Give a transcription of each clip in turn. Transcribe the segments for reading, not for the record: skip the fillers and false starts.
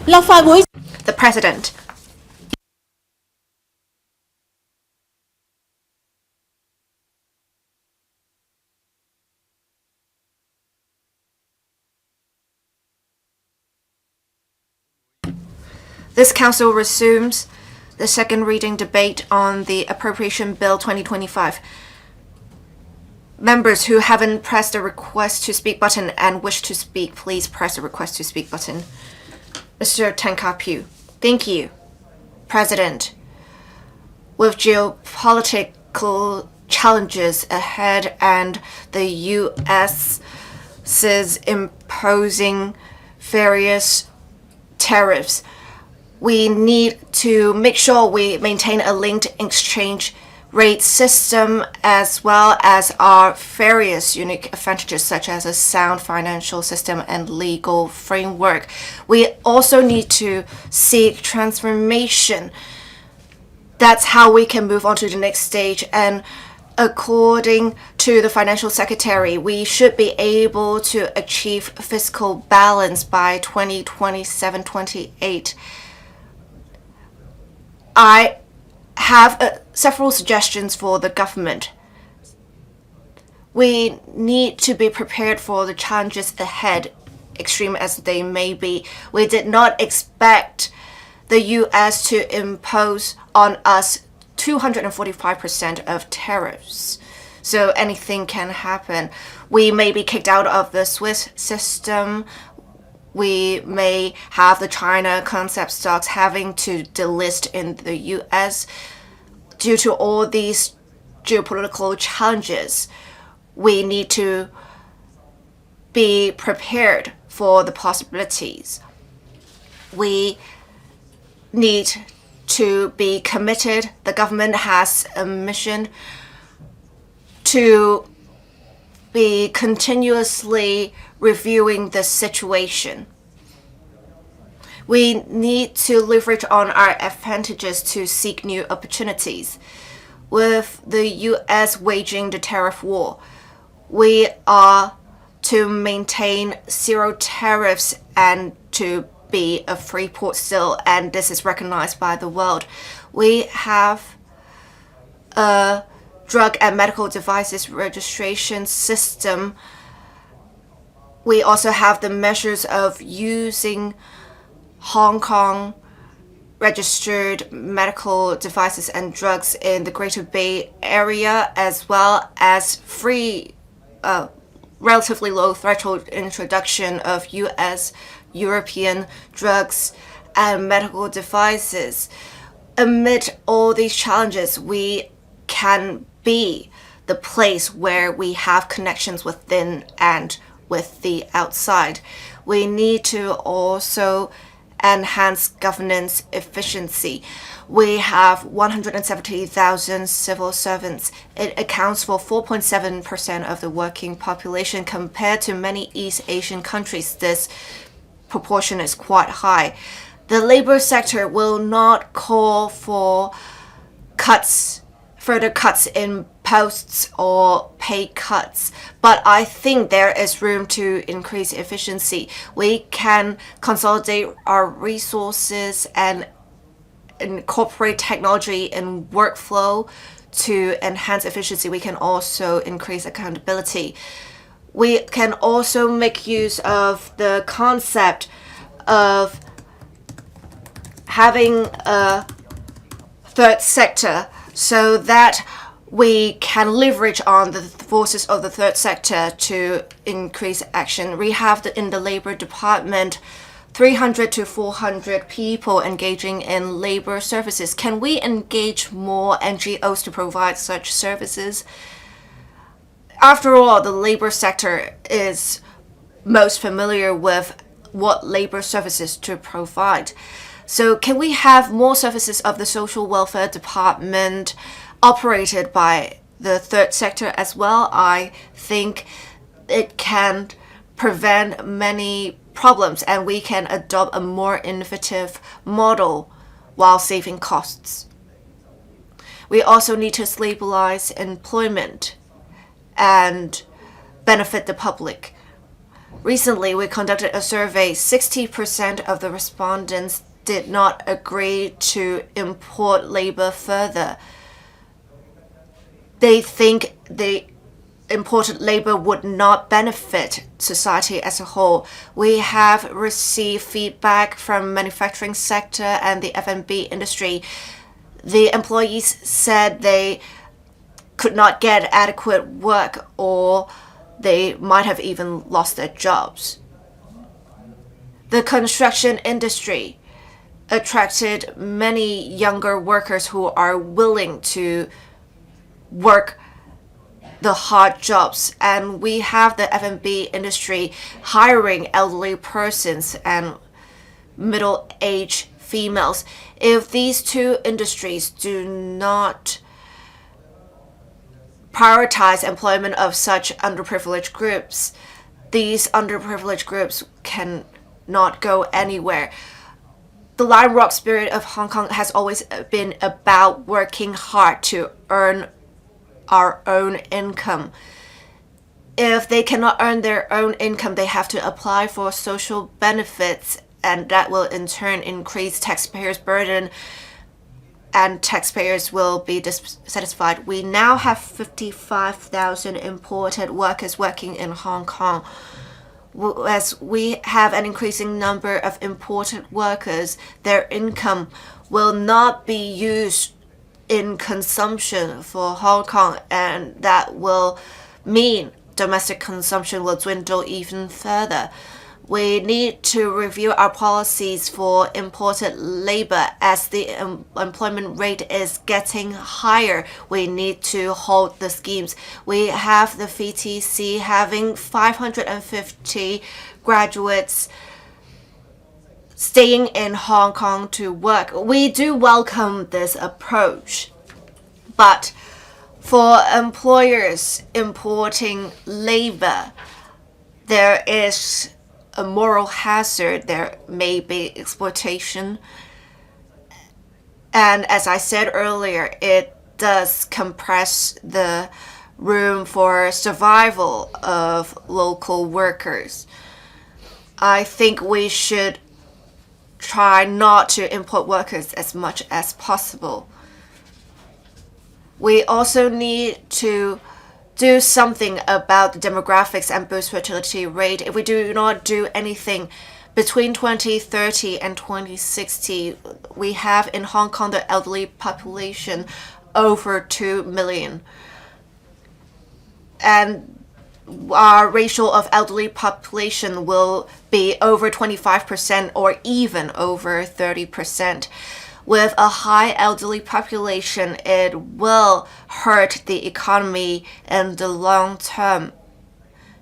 立法會 The President. This Council resumes the second reading debate on the Appropriation Bill 2025. Members who haven't pressed the request to speak button and wish to speak, please press the request to speak button. Mr. Tenkapu. Thank you, President. With geopolitical challenges ahead and the U.S.'s imposing various tariffs, we need to make sure we maintain a linked exchange rate system as well as our various unique advantages such as a sound financial system and legal framework. We also need to seek transformation. That's how we can move on to the next stage. And according to the Financial Secretary, we should be able to achieve fiscal balance by 2027-28. I have several suggestions for the government. We need to be prepared for the challenges ahead, extreme as they may be. We did not expect the U.S. to impose on us 245% of tariffs. So anything can happen. We may be kicked out of the Swiss system. We may have the China concept stocks having to delist in the U.S. Due to all these geopolitical challenges, we need to be prepared for the possibilities. We need to be committed. The government has a mission to be continuously reviewing the situation. We need to leverage on our advantages to seek new opportunities. With the U.S. waging the tariff war, we are to maintain zero tariffs and to be a free port still, and this is recognized by the world. We have a drug and medical devices registration system. We also have the measures of using Hong Kong registered medical devices and drugs in the Greater Bay Area, as well as free, relatively low threshold introduction of U.S. European drugs and medical devices. Amid all these challenges, we can be the place where we have connections within and with the outside. We need to also enhance governance efficiency. We have 170,000 civil servants. It accounts for 4.7% of the working population. Compared to many East Asian countries, this proportion is quite high. The labor sector will not call for further cuts in posts or pay cuts, but I think there is room to increase efficiency. We can consolidate our resources and incorporate technology in workflow to enhance efficiency. We can also increase accountability. We can also make use of the concept of having a third sector so that we can leverage on the forces of the third sector to increase action. We have in the Labor Department 300 to 400 people engaging in labor services. Can we engage more NGOs to provide such services? After all, the labor sector is most familiar with what labor services to provide. So can we have more services of the Social Welfare Department operated by the third sector as well? I think it can prevent many problems and we can adopt a more innovative model while saving costs. We also need to stabilize employment and benefit the public. Recently, we conducted a survey. 60% of the respondents did not agree to import labor further. They think the imported labor would not benefit society as a whole. We have received feedback from manufacturing sector and the F&B industry. The employees said they could not get adequate work, or they might have even lost their jobs. The construction industry attracted many younger workers who are willing to work the hard jobs, and we have the F&B industry hiring elderly persons and middle-aged females. If these two industries do not prioritize employment of such underprivileged groups, these underprivileged groups cannot go anywhere. The Lion Rock spirit of Hong Kong has always been about working hard to earn our own income. If they cannot earn their own income, they have to apply for social benefits, and that will in turn increase taxpayers' burden, and taxpayers will be dissatisfied. We now have 55,000 imported workers working in Hong Kong. As we have an increasing number of imported workers, their income will not be used in consumption for Hong Kong, and that will mean domestic consumption will dwindle even further. We need to review our policies for imported labor. As the employment rate is getting higher, we need to hold the schemes. We have the VTC having 550 graduates staying in Hong Kong to work. We do welcome this approach, but for employers importing labor, there is a moral hazard. There may be exploitation, and as I said earlier, it does compress the room for survival of local workers. I think we should try not to import workers as much as possible. We also need to do something about the demographics and boost fertility rate. If we do not do anything between 2030 and 2060, we have in Hong Kong the elderly population over 2 million. And our ratio of elderly population will be over 25% or even over 30%. With a high elderly population, it will hurt the economy in the long term.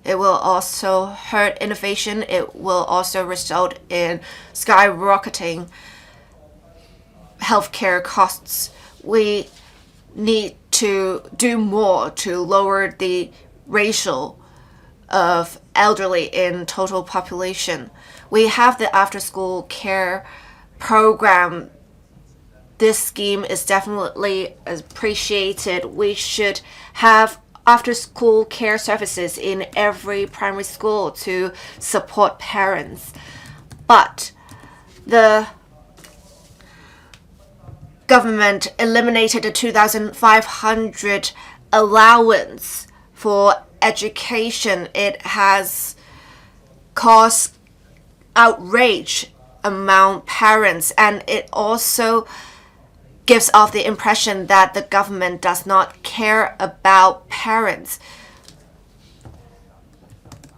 It will also hurt innovation. It will also result in skyrocketing healthcare costs. We need to do more to lower the ratio of elderly in total population. We have the after-school care program. This scheme is definitely appreciated. We should have after-school care services in every primary school to support parents. But the government eliminated the 2,500 allowance for education. It has caused outrage among parents, and it also gives off the impression that the government does not care about parents.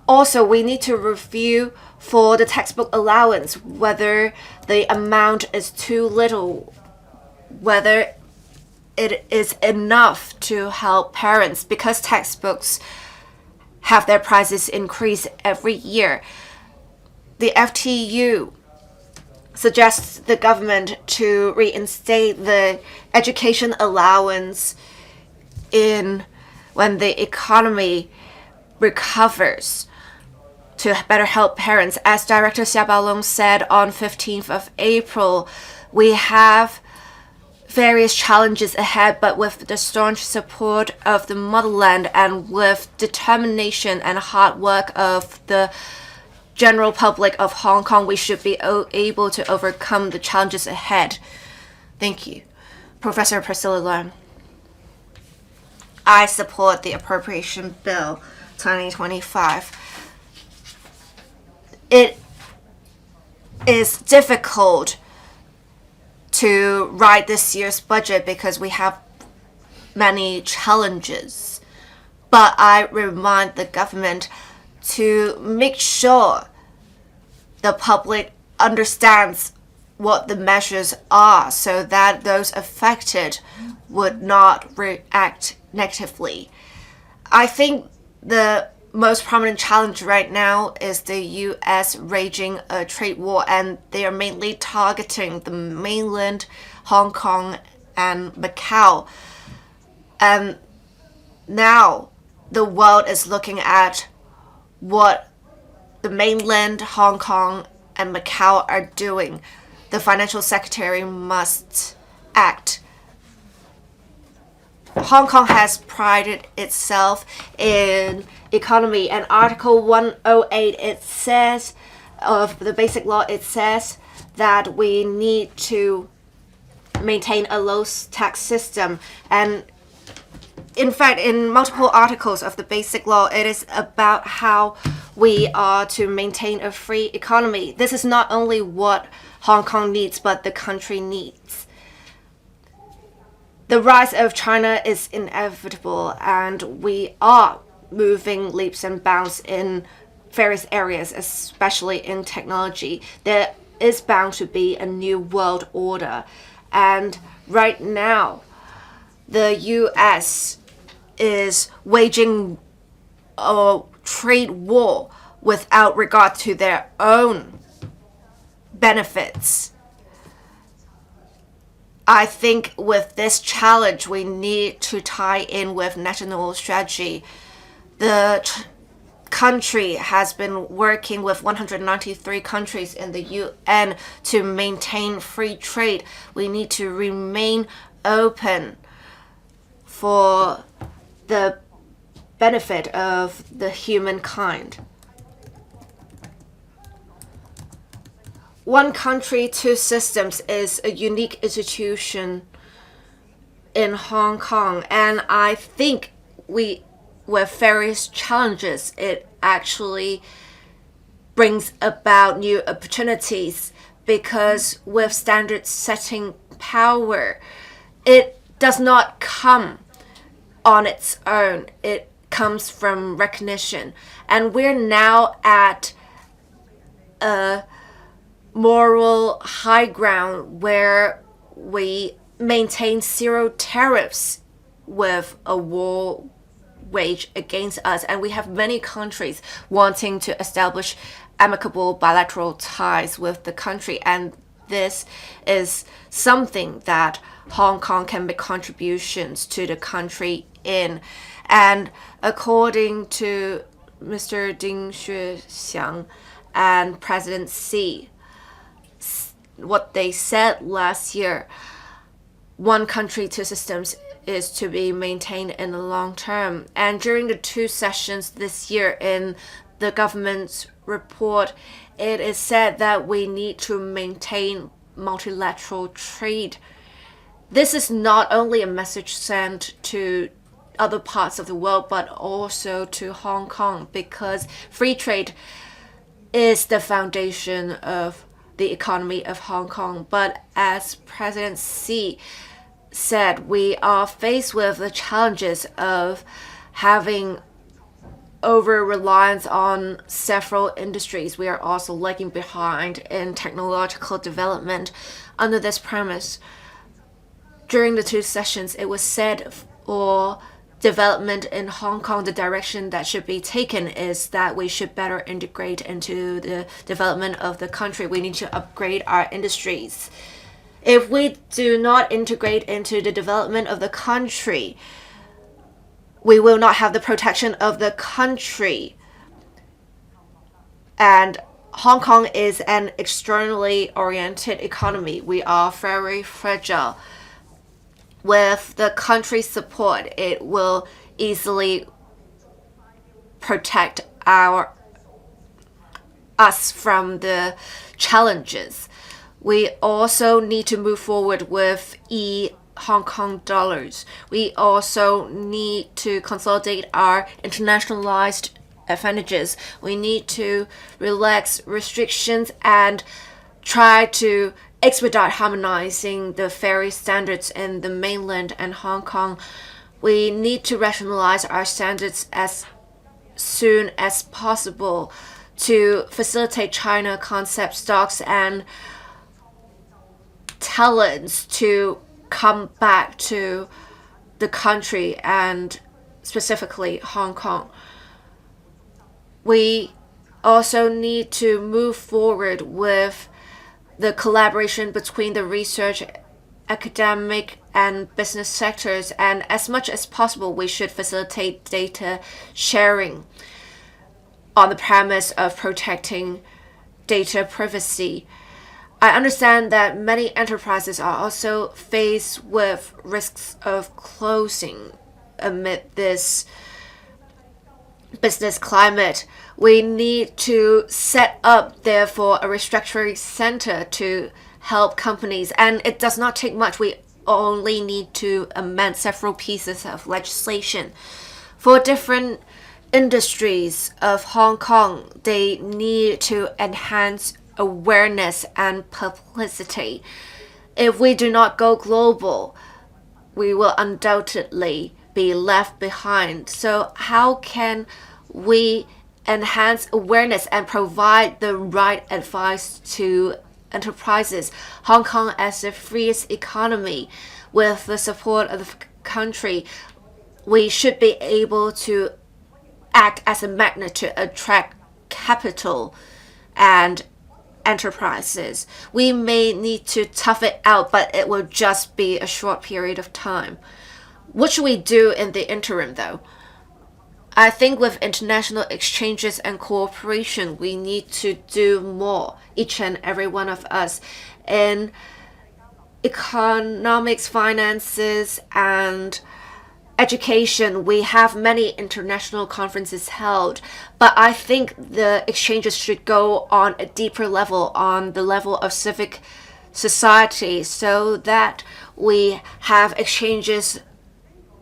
Also, we need to review for the textbook allowance whether the amount is too little, whether it is enough to help parents, because textbooks have their prices increase every year. The FTU suggests the government to reinstate the education allowance when the economy recovers to better help parents. As Director Xia Baolong said on 15th of April, we have various challenges ahead, but with the staunch support of the motherland and with determination and hard work of the general public of Hong Kong, we should be able to overcome the challenges ahead. Thank you. Professor Priscilla Leung. I support the Appropriation Bill 2025. It is difficult to write this year's budget because we have many challenges. But I remind the government to make sure the public understands what the measures are so that those affected would not react negatively. I think the most prominent challenge right now is the U.S. raging a trade war, and they are mainly targeting the mainland, Hong Kong, and Macau. And now the world is looking at what the mainland, Hong Kong, and Macau are doing. The financial secretary must act. Hong Kong has prided itself in economy, and Article 108, it says, of the basic law, it says that we need to maintain a low tax system. And in fact, in multiple articles of the basic law, it is about how we are to maintain a free economy. This is not only what Hong Kong needs, but the country needs. The rise of China is inevitable, and we are moving leaps and bounds in various areas, especially in technology. There is bound to be a new world order. And right now, the U.S. is waging a trade war without regard to their own benefits. I think with this challenge, we need to tie in with national strategy. The country has been working with 193 countries in the UN to maintain free trade. We need to remain open for the benefit of the humankind. One country, two systems is a unique institution in Hong Kong, and I think with various challenges, it actually brings about new opportunities, because with standard setting power, it does not come on its own. It comes from recognition, and we're now at a moral high ground where we maintain zero tariffs with a war waged against us, and we have many countries wanting to establish amicable bilateral ties with the country, and this is something that Hong Kong can make contributions to the country in. And according to Mr. Ding Xuexiang and President Xi, what they said last year, one country, two systems is to be maintained in the long term. And during the two sessions this year in the government's report, it is said that we need to maintain multilateral trade. This is not only a message sent to other parts of the world, but also to Hong Kong, because free trade is the foundation of the economy of Hong Kong. But as President Xi said, we are faced with the challenges of having over-reliance on several industries. We are also lagging behind in technological development. Under this premise, during the two sessions, it was said for development in Hong Kong, the direction that should be taken is that we should better integrate into the development of the country. We need to upgrade our industries. If we do not integrate into the development of the country, we will not have the protection of the country. And Hong Kong is an externally oriented economy. We are very fragile. With the country's support, it will easily protect our us from the challenges. We also need to move forward with Hong Kong dollars. We also need to consolidate our internationalized advantages. We need to relax restrictions and try to expedite harmonizing the ferry standards in the mainland and Hong Kong. We need to rationalize our standards as soon as possible to facilitate China concept stocks and talents to come back to the country and specifically Hong Kong. We also need to move forward with the collaboration between the research, academic, and business sectors, and as much as possible, we should facilitate data sharing on the premise of protecting data privacy. I understand that many enterprises are also faced with risks of closing amid this business climate. We need to set up, therefore, a restructuring center to help companies, and it does not take much. We only need to amend several pieces of legislation. For different industries of Hong Kong, they need to enhance awareness and publicity. If we do not go global, we will undoubtedly be left behind. So how can we enhance awareness and provide the right advice to enterprises? Hong Kong as the freest economy, with the support of the country, we should be able to act as a magnet to attract capital and enterprises. We may need to tough it out, but it will just be a short period of time. What should we do in the interim, though? I think with international exchanges and cooperation, we need to do more, each and every one of us, in economics, finances, and education. We have many international conferences held, but I think the exchanges should go on a deeper level, on the level of civic society, so that we have exchanges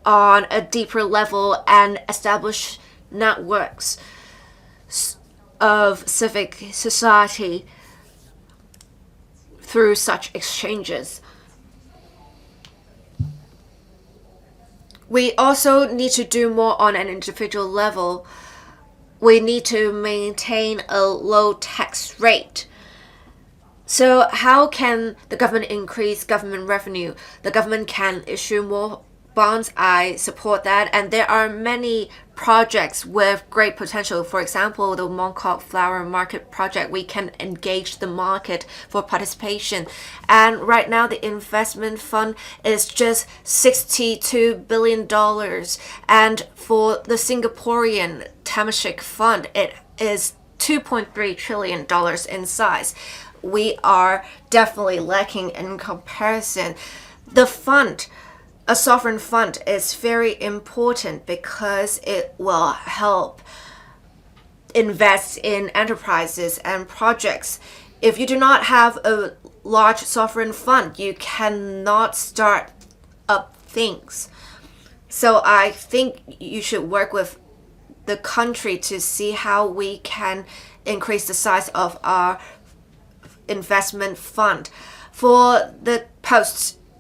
on a deeper level and establish networks of civic society through such exchanges. We also need to do more on an individual level. We need to maintain a low tax rate. So how can the government increase government revenue? The government can issue more bonds. I support that. And there are many projects with great potential. For example, the Mongkok Flower Market project, we can engage the market for participation. And right now, the investment fund is just $62 billion. And for the Singaporean Temasek Fund, it is $2.3 trillion in size. We are definitely lacking in comparison. The fund, a sovereign fund, is very important because it will help invest in enterprises and projects. If you do not have a large sovereign fund, you cannot start up things. So I think you should work with the country to see how we can increase the size of our investment fund. For the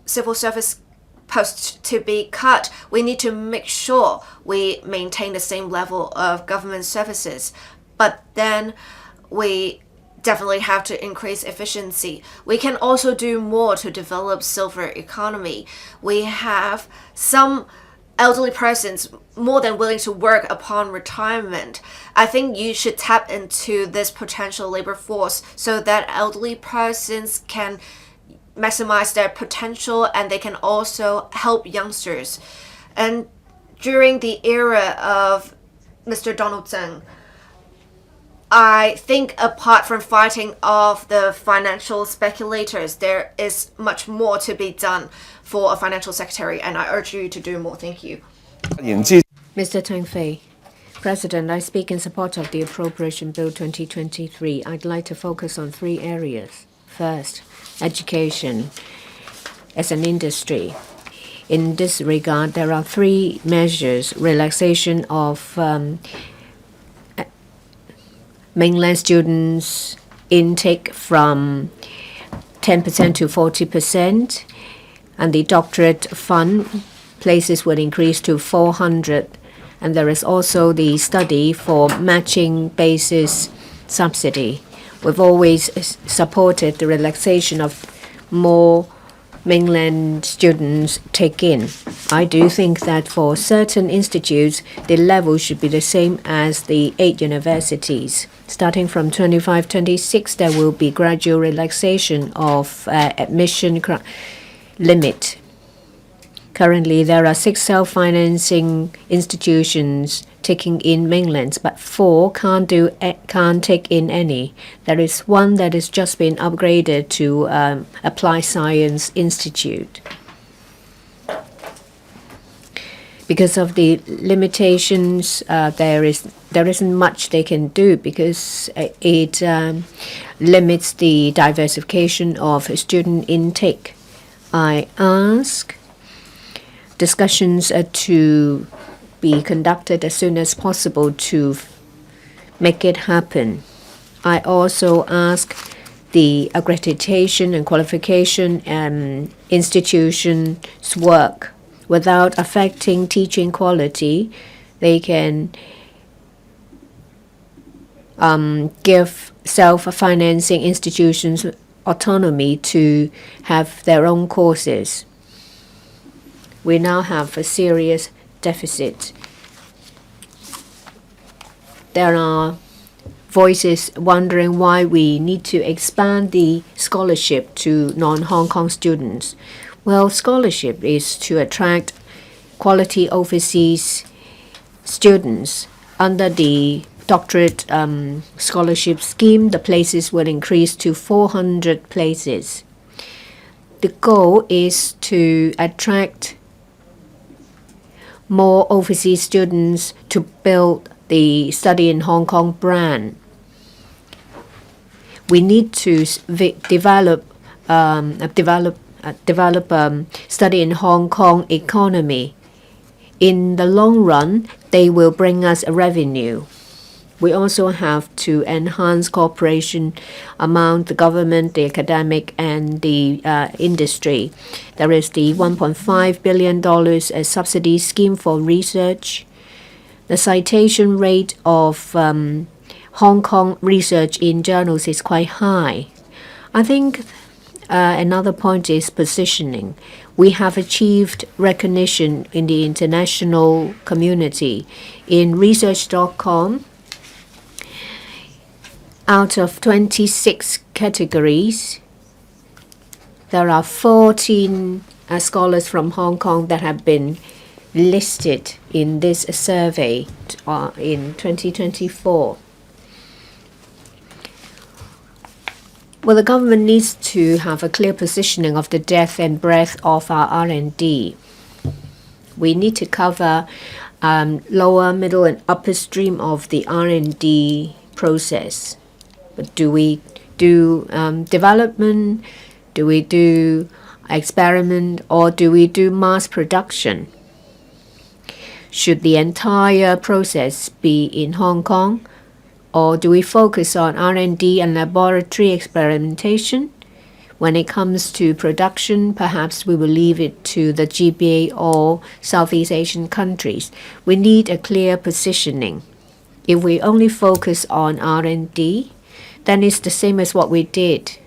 civil service posts to be cut, we need to make sure we maintain the same level of government services. But then we definitely have to increase efficiency. We can also do more to develop silver economy. We have some elderly persons more than willing to work upon retirement. I think you should tap into this potential labor force so that elderly persons can maximize their potential and they can also help youngsters. And during the era of Mr. Donald Tsang, I think apart from fighting off the financial speculators, there is much more to be done for a financial secretary, and I urge you to do more. Thank you. Mr. Tang Fei, President, I speak in support of the Appropriation Bill 2023. I'd like to focus on 3 areas. First, education as an industry. In this regard, there are 3 measures: relaxation of mainland students' intake from 10% to 40%, and the doctorate fund places will increase to 400. And there is also the study for matching basis subsidy. We've always supported the relaxation of more mainland students take in. I do think that for certain institutes, the level should be the same as the 8 universities. Starting from 25-26, there will be gradual relaxation of admission limit. Currently, there are 6 self-financing institutions taking in mainlands, but 4 can't take in any. There is one that has just been upgraded to Applied Science Institute. Because of the limitations, there isn't much they can do because it limits the diversification of student intake. I ask discussions to be conducted as soon as possible to make it happen. I also ask the accreditation and qualification institutions work without affecting teaching quality. They can give self-financing institutions autonomy to have their own courses. We now have a serious deficit. There are voices wondering why we need to expand the scholarship to non-Hong Kong students. Well, scholarship is to attract quality overseas students. Under the doctorate scholarship scheme, the places will increase to 400 places. The goal is to attract more overseas students to build the Study in Hong Kong brand. We need to develop Study in Hong Kong economy. In the long run, they will bring us a revenue. We also have to enhance cooperation among the government, the academic, and the industry. There is the $1.5 billion subsidy scheme for research. The citation rate of Hong Kong research in journals is quite high. I think another point is positioning. We have achieved recognition in the international community. In research.com, out of 26 categories, there are 14 scholars from Hong Kong that have been listed in this survey in 2024. Well, the government needs to have a clear positioning of the depth and breadth of our R&D. We need to cover lower, middle, and upper stream of the R&D process. But do we do development? Do we do experiment? Or do we do mass production? Should the entire process be in Hong Kong? Or do we focus on R&D and laboratory experimentation? When it comes to production, perhaps we will leave it to the GBA or Southeast Asian countries. We need a clear positioning. If we only focus on R&D, then it's the same as what we did.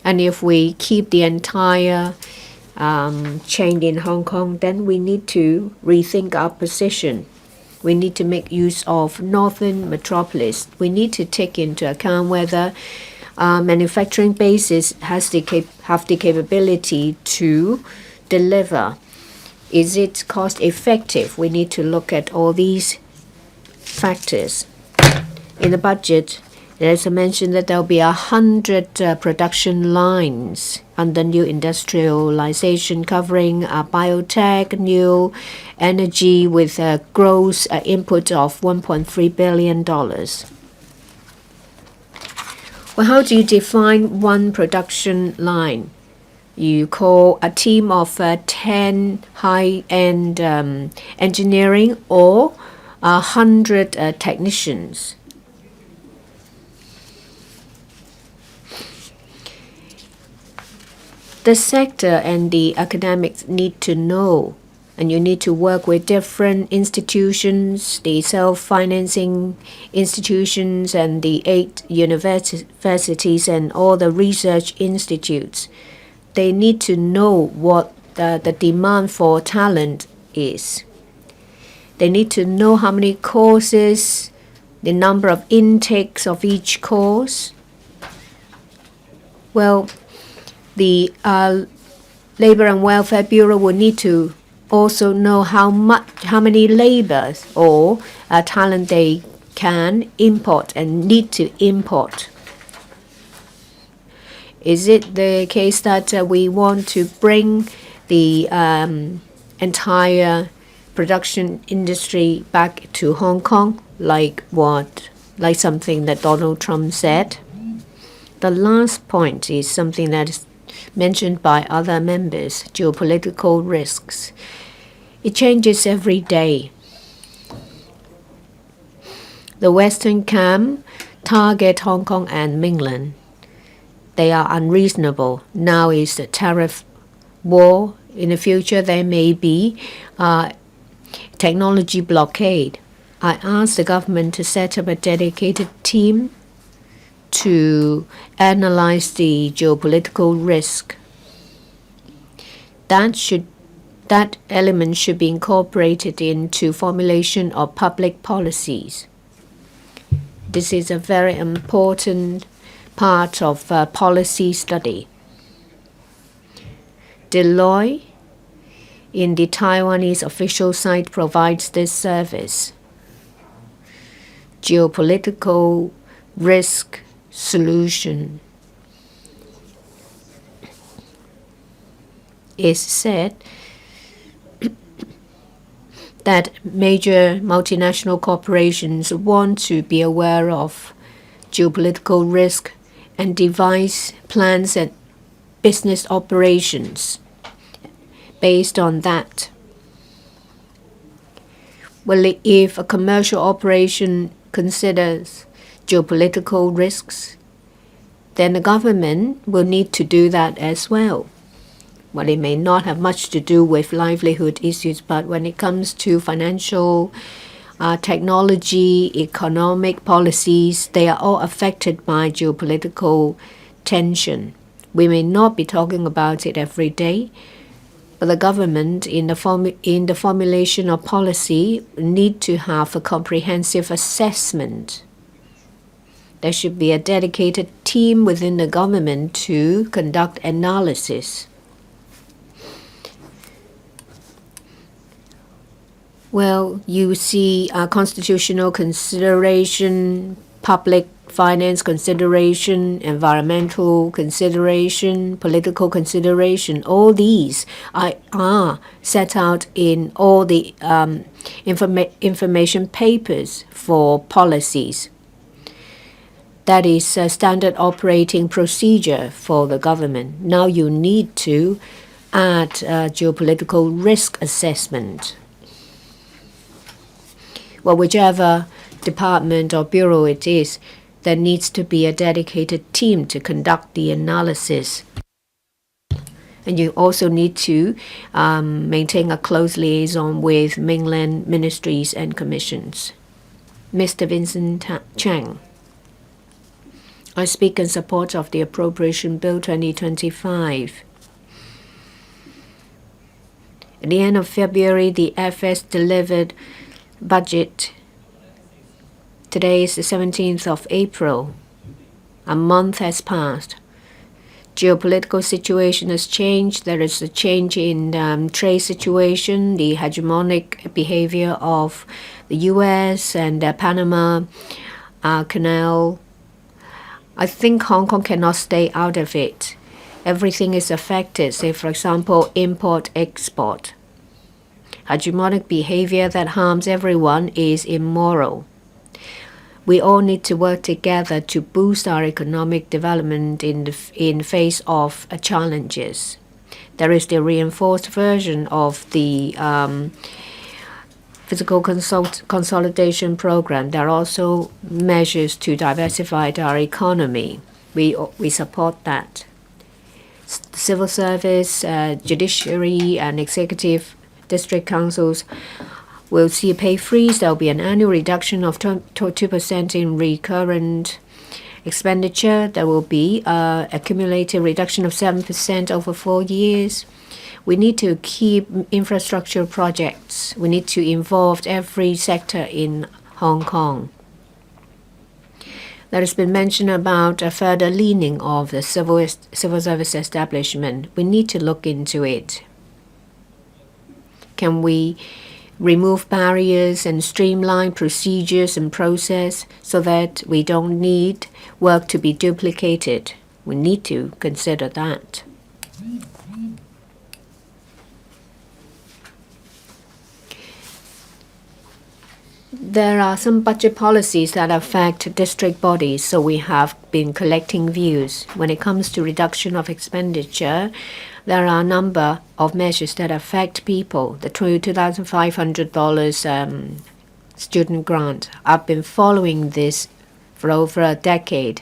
And if we keep the entire chain in Hong Kong, then we need to rethink our position. We need to make use of northern metropolis. We need to take into account whether manufacturing bases have the capability to deliver. Is it cost effective? We need to look at all these factors. In the budget, there's a mention that there'll be 100 production lines under new industrialization, covering biotech, new energy with a gross input of $1.3 billion. Well, how do you define one production line? You call a team of 10 high-end engineering or 100 technicians. The sector and the academics need to know, and you need to work with different institutions, the self-financing institutions and the 8 universities and all the research institutes. They need to know what the demand for talent is. They need to know how many courses, the number of intakes of each course. Well, the Labor and Welfare Bureau will need to also know how many labors or talent they can import and need to import. Is it the case that we want to bring the entire production industry back to Hong Kong, like something that Donald Trump said? The last point is something that is mentioned by other members: geopolitical risks. It changes every day. The Western camp target Hong Kong and mainland. They are unreasonable. Now is the tariff war. In the future, there may be technology blockade. I asked the government to set up a dedicated team to analyze the geopolitical risk. That element should be incorporated into formulation of public policies. This is a very important part of policy study. Deloitte in the Taiwanese official site provides this service. Geopolitical risk solution is said that major multinational corporations want to be aware of geopolitical risk and devise plans and business operations based on that. Well, if a commercial operation considers geopolitical risks, then the government will need to do that as well. Well, it may not have much to do with livelihood issues, but when it comes to financial, technology, economic policies, they are all affected by geopolitical tension. We may not be talking about it every day, but the government, in the formulation of policy, need to have a comprehensive assessment. There should be a dedicated team within the government to conduct analysis. Well, you see constitutional consideration, public finance consideration, environmental consideration, political consideration. All these are set out in all the information papers for policies. That is a standard operating procedure for the government. Now you need to add geopolitical risk assessment. Well, whichever department or bureau it is, there needs to be a dedicated team to conduct the analysis. And you also need to maintain a close liaison with mainland ministries and commissions. Mr. Vincent Chang. I speak in support of the Appropriation Bill 2025. At the end of February, the FS delivered budget. Today is the 17th of April. A month has passed. Geopolitical situation has changed. There is a change in trade situation, the hegemonic behavior of the U.S. and the Panama Canal. I think Hong Kong cannot stay out of it. everything is affected. Say, for example, import-export. Hegemonic behavior that harms everyone is immoral. We all need to work together to boost our economic development in face of challenges. There is the reinforced version of the fiscal consolidation program. There are also measures to diversify our economy. We support that. Civil service, judiciary, and executive district councils will see a pay freeze. There will be an annual reduction of 2% in recurrent expenditure. There will be an accumulated reduction of 7% over 4 years. We need to keep infrastructure projects. We need to involve every sector in Hong Kong. There has been mention about a further leaning of the civil service establishment. We need to look into it. Can we remove barriers and streamline procedures and process so that we don't need work to be duplicated? We need to consider that. There are some budget policies that affect district bodies, so we have been collecting views. When it comes to reduction of expenditure, there are a number of measures that affect people. The $2,500 student grant. I've been following this for over a decade.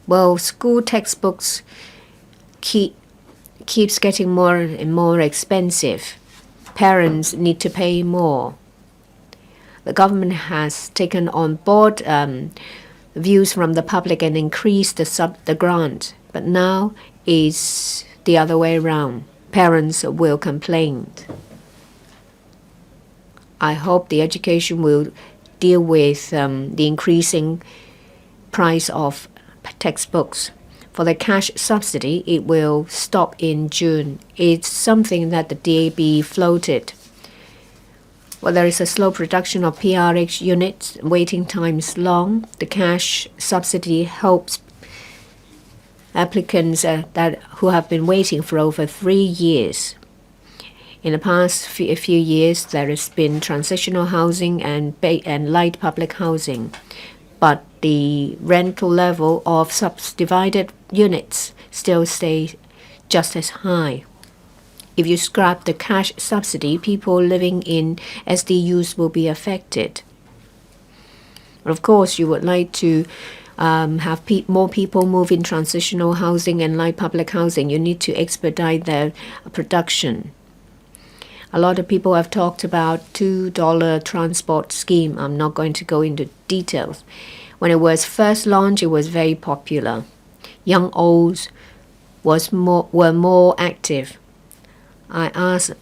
Well, school textbooks keeps getting more and more expensive. Parents need to pay more. The government has taken on board views from the public and increased the grant. But now is the other way around. Parents will complain. I hope the education will deal with the increasing price of textbooks. For the cash subsidy, it will stop in June. It's something that the DAB floated. Well, there is a slow production of PRH units, waiting times long. The cash subsidy helps applicants who have been waiting for over 3 years. In the past few years, there has been transitional housing and light public housing, but the rental level of subdivided units still stays just as high. If you scrap the cash subsidy, people living in SDUs will be affected. Of course, you would like to have more people move in transitional housing and light public housing. You need to expedite their production. A lot of people have talked about $2 transport scheme. I'm not going to go into details. When it was first launched, it was very popular. Young olds were more active. I asked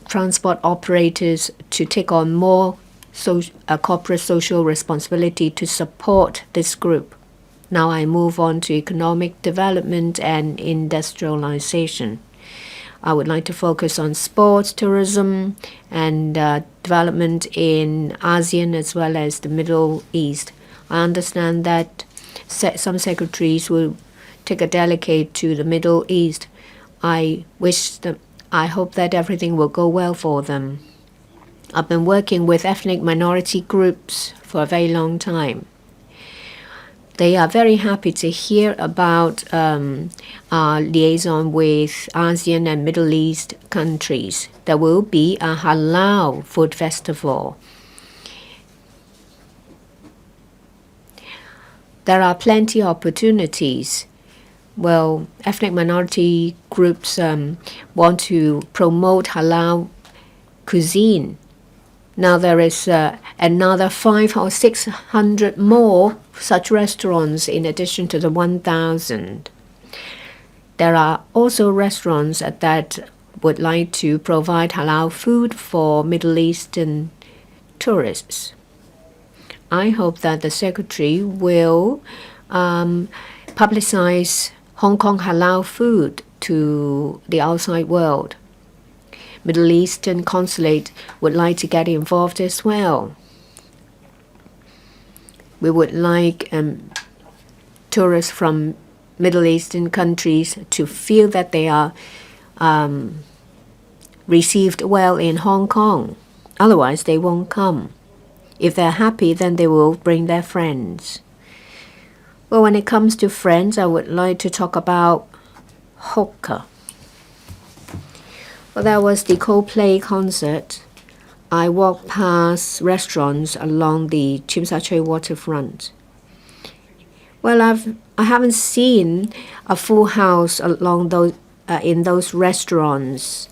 transport operators to take on more corporate social responsibility to support this group. Now I move on to economic development and industrialization. I would like to focus on sports, tourism, and development in ASEAN as well as the Middle East. I understand that some secretaries will take a delegate to the Middle East. I hope that everything will go well for them. I've been working with ethnic minority groups for a very long time. They are very happy to hear about our liaison with ASEAN and Middle East countries. There will be a halal food festival. There are plenty of opportunities. Well, ethnic minority groups want to promote halal cuisine. Now there is another 500 or 600 more such restaurants in addition to the 1,000. There are also restaurants that would like to provide halal food for Middle Eastern tourists. I hope that the Secretary will publicize Hong Kong halal food to the outside world. Middle Eastern consulate would like to get involved as well. We would like tourists from Middle Eastern countries to feel that they are received well in Hong Kong. Otherwise, they won't come. If they're happy, then they will bring their friends. Well, when it comes to friends, I would like to talk about hookah. Well, that was the Coldplay concert. I walked past restaurants along the Tsim Sha Tsui waterfront. Well, I haven't seen a full house along those in those restaurants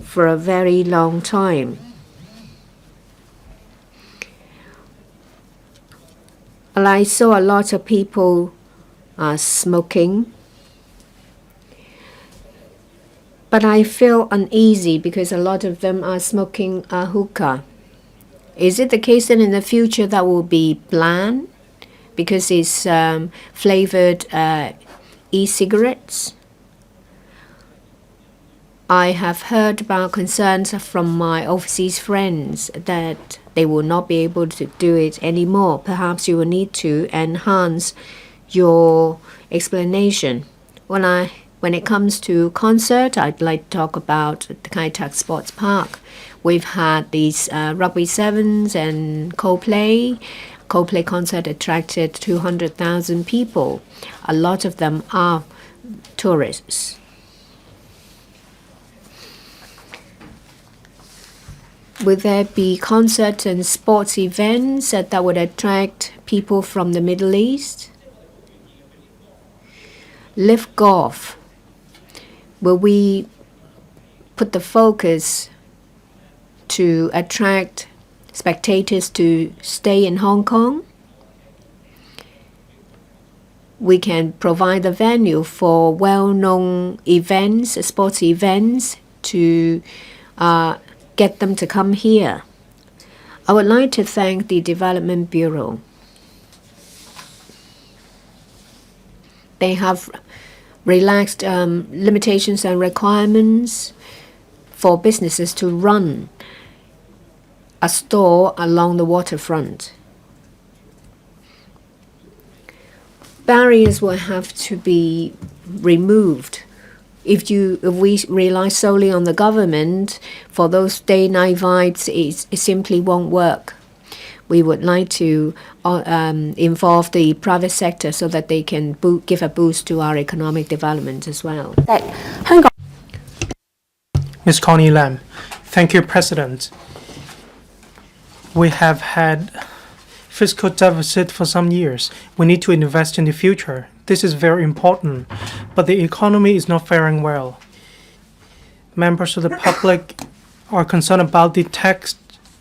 for a very long time. And I saw a lot of people smoking. But I feel uneasy because a lot of them are smoking hookah. Is it the case that in the future that will be banned because it's flavored e-cigarettes? I have heard about concerns from my overseas friends that they will not be able to do it anymore. Perhaps you will need to enhance your explanation. When it comes to concert, I'd like to talk about the Kai Tak Sports Park. We've had these Rugby Sevens and Coldplay. Coldplay concert attracted 200,000 people. A lot of them are tourists. Will there be concerts and sports events that would attract people from the Middle East? Live golf. Will we put the focus to attract spectators to stay in Hong Kong? We can provide a venue for well-known events, sports events, to get them to come here. I would like to thank the Development Bureau. They have relaxed limitations and requirements for businesses to run a store along the waterfront. Barriers will have to be removed. If we rely solely on the government for those day-night vibes, it simply won't work. We would like to involve the private sector so that they can give a boost to our economic development as well. Ms. Connie Lam, thank you, President. We have had fiscal deficit for some years. We need to invest in the future. This is very important, but the economy is not faring well. Members of the public are concerned about the tax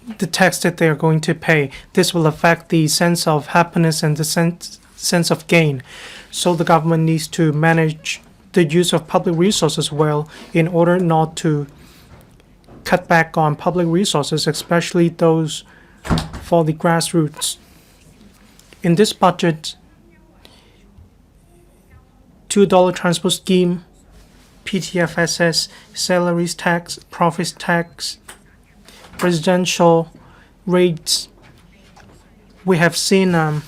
that they are going to pay. This will affect the sense of happiness and the sense of gain. So the government needs to manage the use of public resources well in order not to cut back on public resources, especially those for the grassroots. In this budget, $2 transport scheme, PTFSS, salaries tax, profits tax, residential rates, we have seen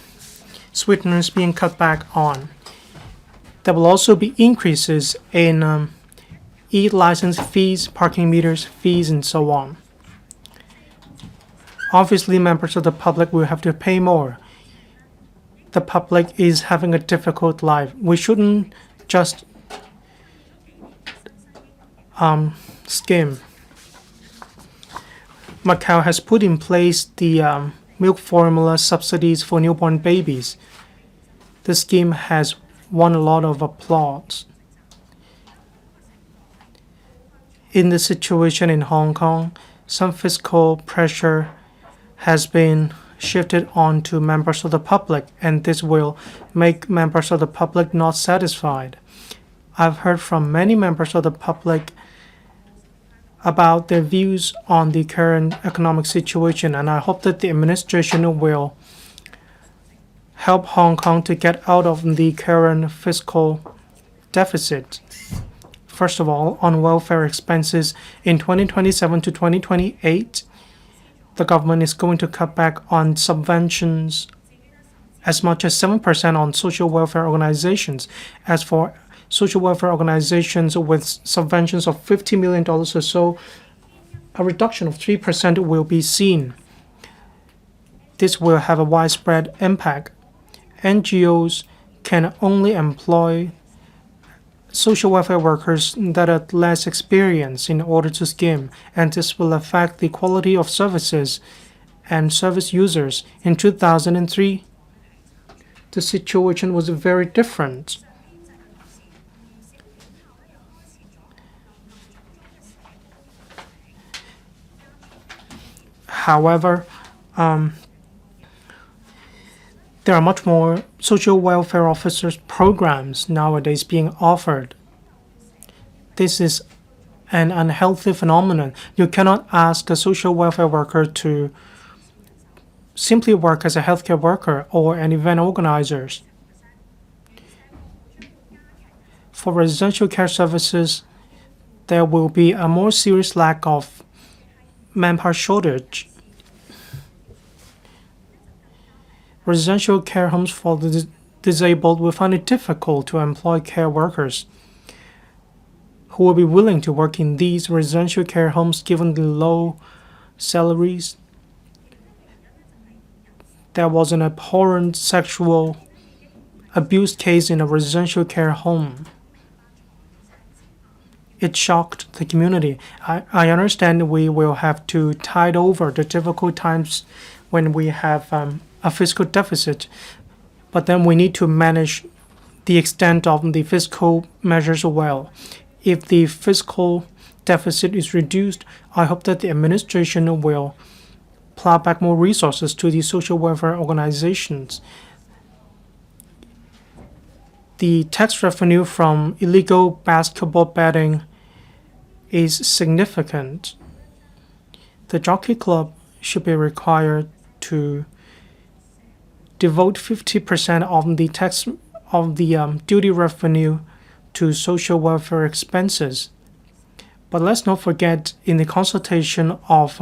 sweeteners being cut back on. There will also be increases in e-license fees, parking meters fees, and so on. Obviously, members of the public will have to pay more. The public is having a difficult life. We shouldn't just skim. Macau has put in place the milk formula subsidies for newborn babies. The scheme has won a lot of applause. In the situation in Hong Kong, some fiscal pressure has been shifted on to members of the public, and this will make members of the public not satisfied. I've heard from many members of the public about their views on the current economic situation, and I hope that the administration will help Hong Kong to get out of the current fiscal deficit. First of all, on welfare expenses in 2027 to 2028, the government is going to cut back on subventions as much as 7% on social welfare organizations. As for social welfare organizations with subventions of $50 million or so, a reduction of 3% will be seen. This will have a widespread impact. NGOs can only employ social welfare workers that are less experienced in order to scheme, and this will affect the quality of services and service users. In 2003, the situation was very different. However, there are much more social welfare officers programs nowadays being offered. This is an unhealthy phenomenon. You cannot ask a social welfare worker to simply work as a healthcare worker or an event organizer. For residential care services, there will be a more serious lack of manpower shortage. Residential care homes for the disabled will find it difficult to employ care workers who will be willing to work in these residential care homes given the low salaries. There was an abhorrent sexual abuse case in a residential care home. It shocked the community. I understand we will have to tide over the difficult times when we have a fiscal deficit, but then we need to manage the extent of the fiscal measures well. If the fiscal deficit is reduced, I hope that the administration will plow back more resources to the social welfare organizations. The tax revenue from illegal basketball betting is significant. The Jockey Club should be required to devote 50% of the tax of the duty revenue to social welfare expenses. But let's not forget, in the consultation of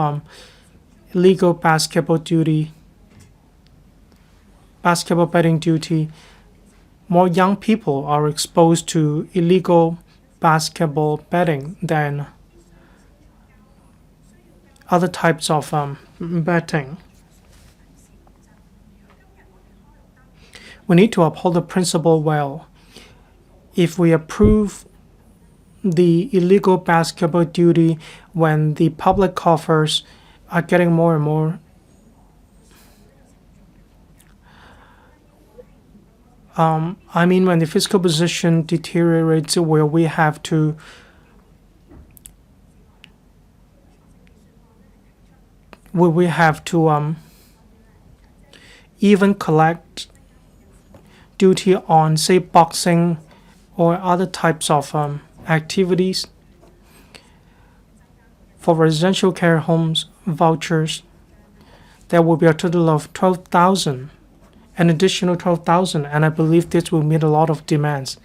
illegal basketball betting duty, more young people are exposed to illegal basketball betting than other types of betting. We need to uphold the principle well. If we approve the illegal basketball duty when the public coffers are getting more and more when the fiscal position deteriorates, will we have to even collect duty on, say, boxing or other types of activities? For residential care homes vouchers, there will be a total of 12,000, an additional 12,000, and I believe this will meet a lot of demands.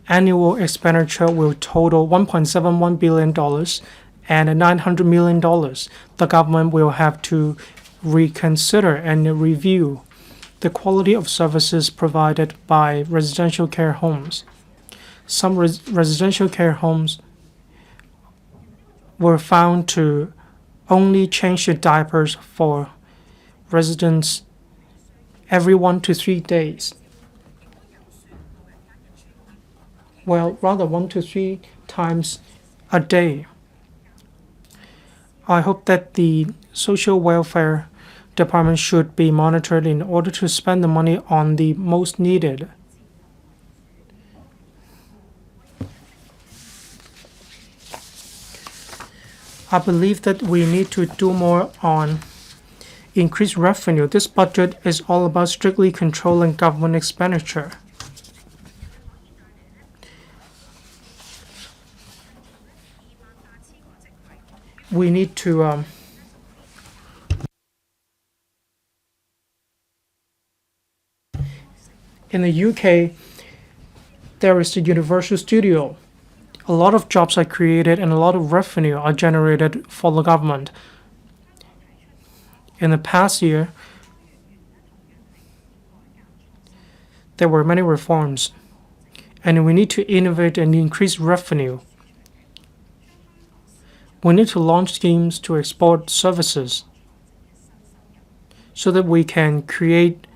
Annual expenditure will total $1.71 billion and $900 million. The government will have to reconsider and review the quality of services provided by residential care homes. Some residential care homes were found to only change the diapers for residents every 1 to 3 days. Well, rather 1 to 3 times a day. I hope that the social welfare department should be monitored in order to spend the money on the most needed. I believe that we need to do more on increased revenue. This budget is all about strictly controlling government expenditure. We need to in the UK, there is the Universal Studio. A lot of jobs are created and a lot of revenue are generated for the government. In the past year, There were many reforms, and we need to innovate and increase revenue. We need to launch schemes to export services so that we can create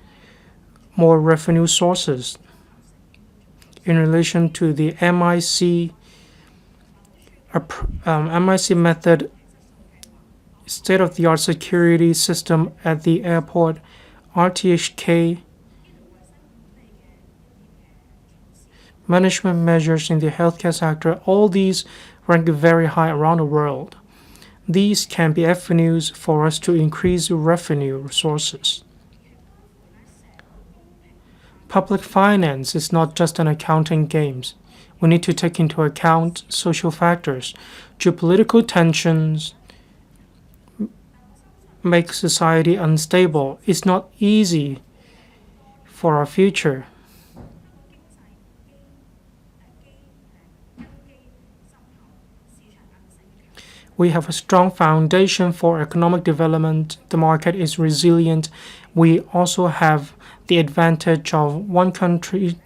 more revenue sources. In relation to the MIC method, state-of-the-art security system at the airport, RTHK, management measures in the healthcare sector, all these rank very high around the world. These can be avenues for us to increase revenue sources. Public finance is not just an accounting game. We need to take into account social factors. Geopolitical tensions make society unstable. It's not easy for our future. We have a strong foundation for economic development. The market is resilient. We also have the advantage of one country,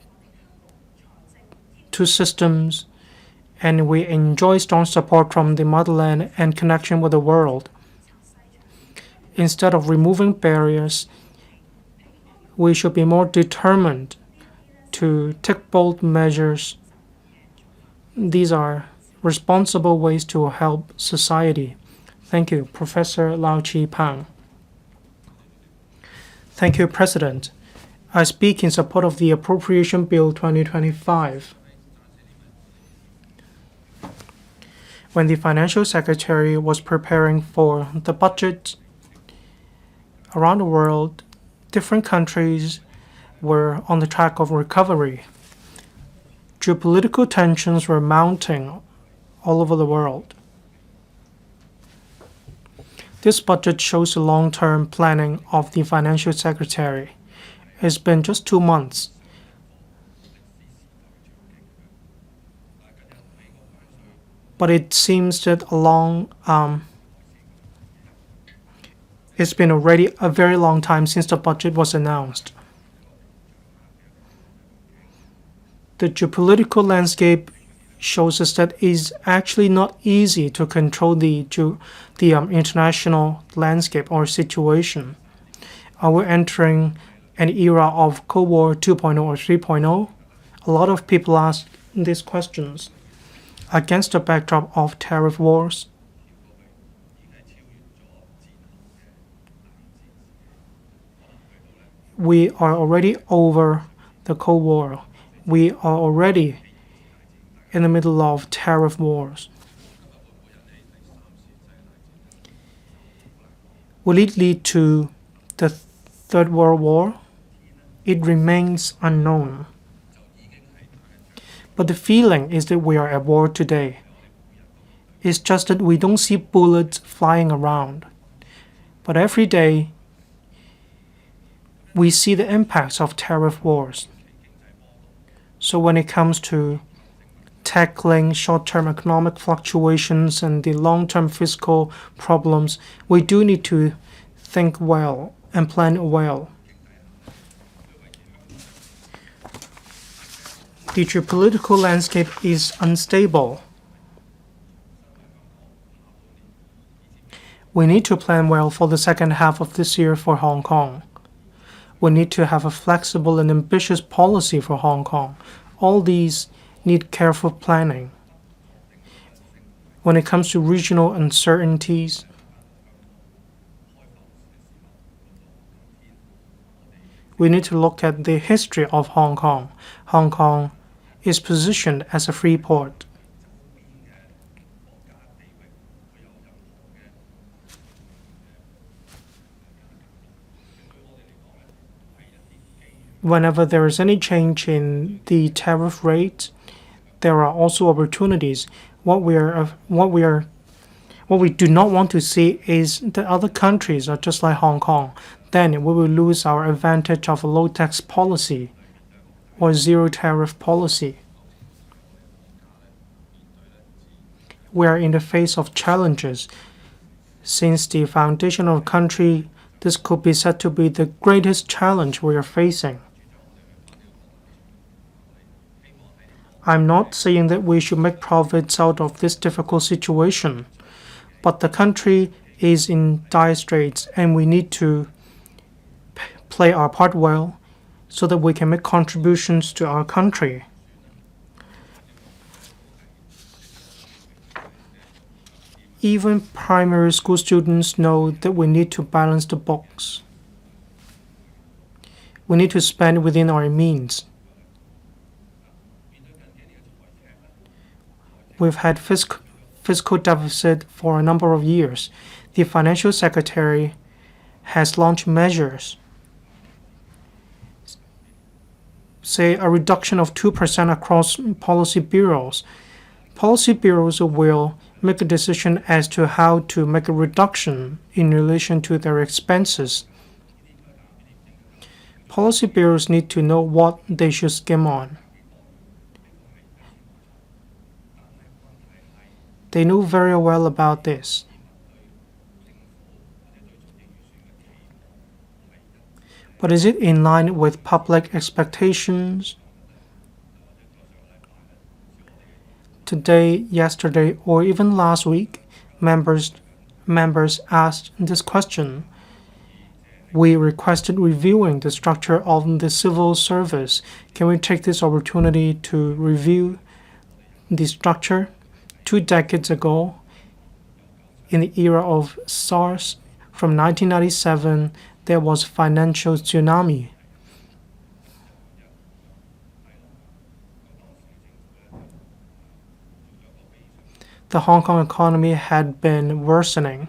two systems, and we enjoy strong support from the motherland and connection with the world. Instead of removing barriers, we should be more determined to take bold measures. These are responsible ways to help society. Thank you, Professor Lau Chi Pang. Thank you, President. I speak in support of the Appropriation Bill 2025. When the Financial Secretary was preparing for the budget around the world, different countries were on the track of recovery. Geopolitical tensions were mounting all over the world. This budget shows the long-term planning of the Financial Secretary. It's been just 2 months. But it seems that it's been already a very long time since the budget was announced. The geopolitical landscape shows us that it's actually not easy to control the international landscape or situation. Are we entering an era of Cold War 2.0 or 3.0? A lot of people ask these questions. Against the backdrop of tariff wars, we are already over the Cold War. We are already in the middle of tariff wars. Will it lead to the Third World War? It remains unknown. But the feeling is that we are at war today. It's just that we don't see bullets flying around. But every day, we see the impacts of tariff wars. So when it comes to tackling short-term economic fluctuations and the long-term fiscal problems, we do need to think well and plan well. The geopolitical landscape is unstable. We need to plan well for the second half of this year for Hong Kong. We need to have a flexible and ambitious policy for Hong Kong. All these need careful planning. When it comes to regional uncertainties, we need to look at the history of Hong Kong. Hong Kong is positioned as a free port. Whenever there is any change in the tariff rate, there are also opportunities. What we do not want to see is that other countries are just like Hong Kong. Then we will lose our advantage of a low tax policy or zero tariff policy. We are in the face of challenges. Since the foundation of a country, this could be said to be the greatest challenge we are facing. I'm not saying that we should make profits out of this difficult situation, but the country is in dire straits and we need to play our part well so that we can make contributions to our country. Even primary school students know that we need to balance the books. We need to spend within our means. We've had fiscal deficit for a number of years. The financial secretary has launched measures, say a reduction of 2% across policy bureaus. Policy bureaus will make a decision as to how to make a reduction in relation to their expenses. Policy bureaus need to know what they should skim on. They know very well about this. But is it in line with public expectations? Today, yesterday, or even last week, members asked this question. We requested reviewing the structure of the civil service. Can we take this opportunity to review the structure? 2 decades ago, in the era of SARS, from 1997, there was financial tsunami. The Hong Kong economy had been worsening.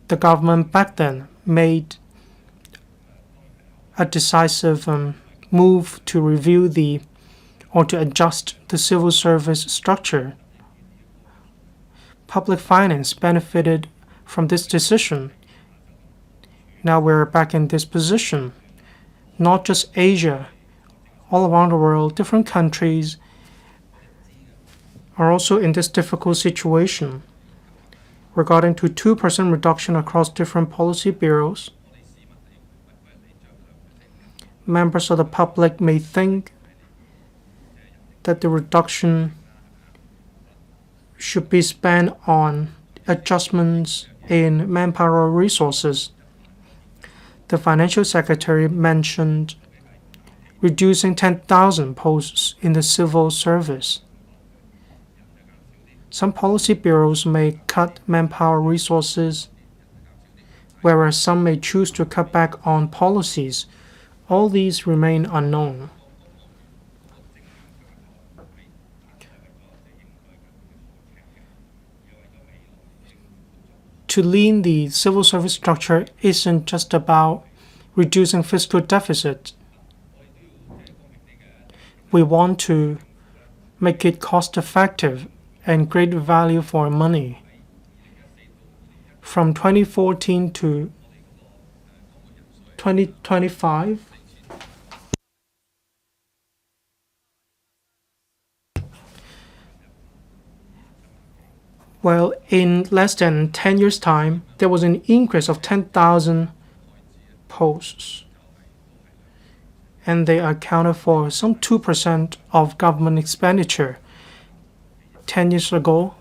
The government back then made a decisive move to review or to adjust the civil service structure. Public finance benefited from this decision. Now we're back in this position. Not just Asia, all around the world, different countries are also in this difficult situation regarding to 2% reduction across different policy bureaus. Members of the public may think that the reduction should be spent on adjustments in manpower resources. The financial secretary mentioned reducing 10,000 posts in the civil service. Some policy bureaus may cut manpower resources, whereas some may choose to cut back on policies. All these remain unknown. To lean the civil service structure isn't just about reducing fiscal deficit. We want to make it cost-effective and great value for money. From 2014 to 2025, well, in less than 10 years' time, there was an increase of 10,000 posts, and they accounted for some 2% of government expenditure. 10 years ago,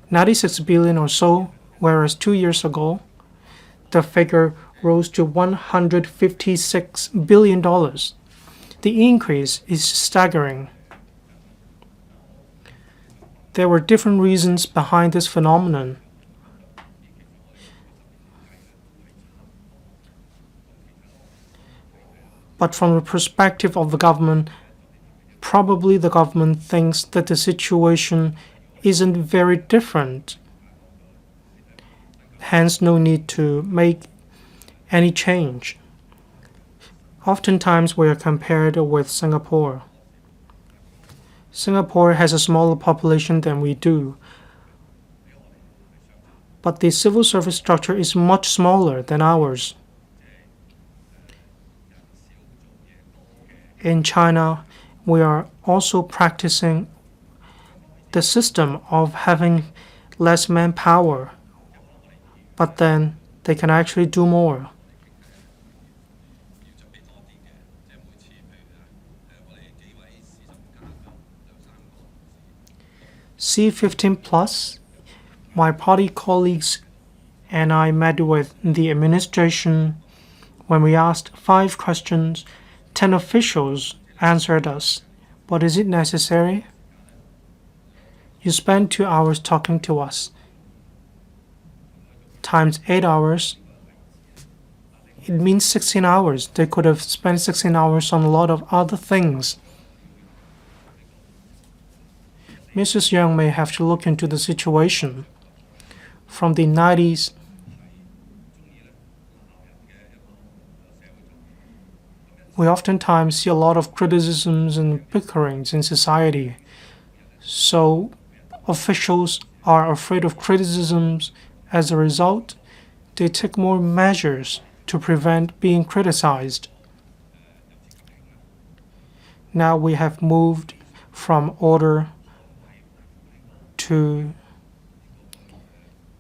96 billion or so, whereas 2 years ago, the figure rose to $156 billion. The increase is staggering. There were different reasons behind this phenomenon. But from the perspective of the government, probably the government thinks that the situation isn't very different. Hence, no need to make any change. Oftentimes, we are compared with Singapore. Singapore has a smaller population than we do, but the civil service structure is much smaller than ours. In China, we are also practicing the system of having less manpower, but then they can actually do more. C15 plus, my party colleagues and I met with the administration. When we asked 5 questions, 10 officials answered us. But is it necessary? You spend 2 hours talking to us. Times 8 hours, it means 16 hours. They could have spent 16 hours on a lot of other things. Mrs. Young may have to look into the situation. From the 90s, we oftentimes see a lot of criticisms and bickerings in society. So officials are afraid of criticisms. As a result, they take more measures to prevent being criticized. Now we have moved from order to,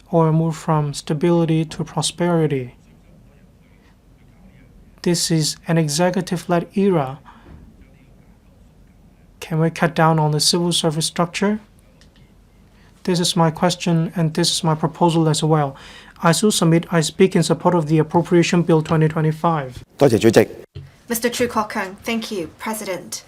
or move from stability to prosperity. This is an executive-led era. Can we cut down on the civil service structure? This is my question, and this is my proposal as well. I speak in support of the Appropriation Bill 2025. 多謝主席。 Mr. Chu Kok-kang, thank you, President.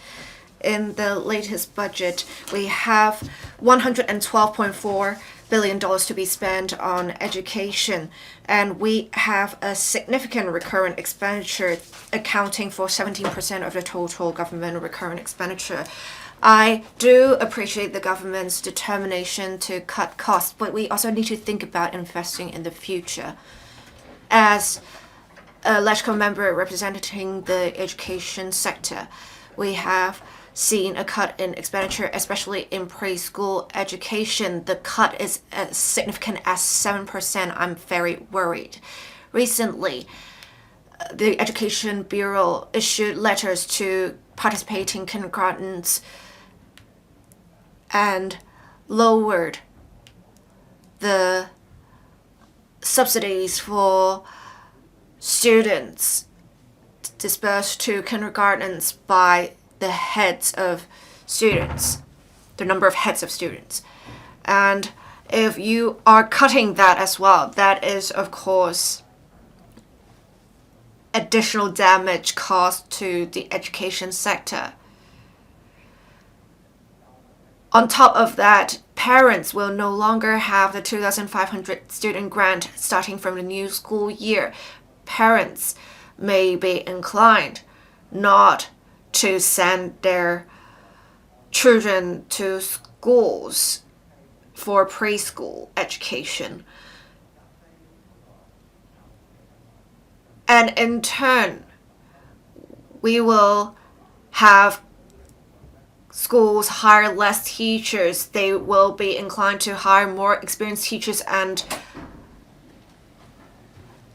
In the latest budget, we have $112.4 billion to be spent on education, and we have a significant recurrent expenditure accounting for 17% of the total government recurrent expenditure. I do appreciate the government's determination to cut costs, but we also need to think about investing in the future. As a LegCo member representing the education sector, we have seen a cut in expenditure, especially in preschool education. The cut is as significant as 7%. I'm very worried. Recently, the Education Bureau issued letters to participating kindergartens and lowered the subsidies for students dispersed to kindergartens by the heads of students, the number of heads of students. And if you are cutting that as well, that is, of course, additional damage caused to the education sector. On top of that, parents will no longer have the 2,500 student grant starting from the new school year. Parents may be inclined not to send their children to schools for preschool education. And in turn, we will have schools hire less teachers. They will be inclined to hire more experienced teachers and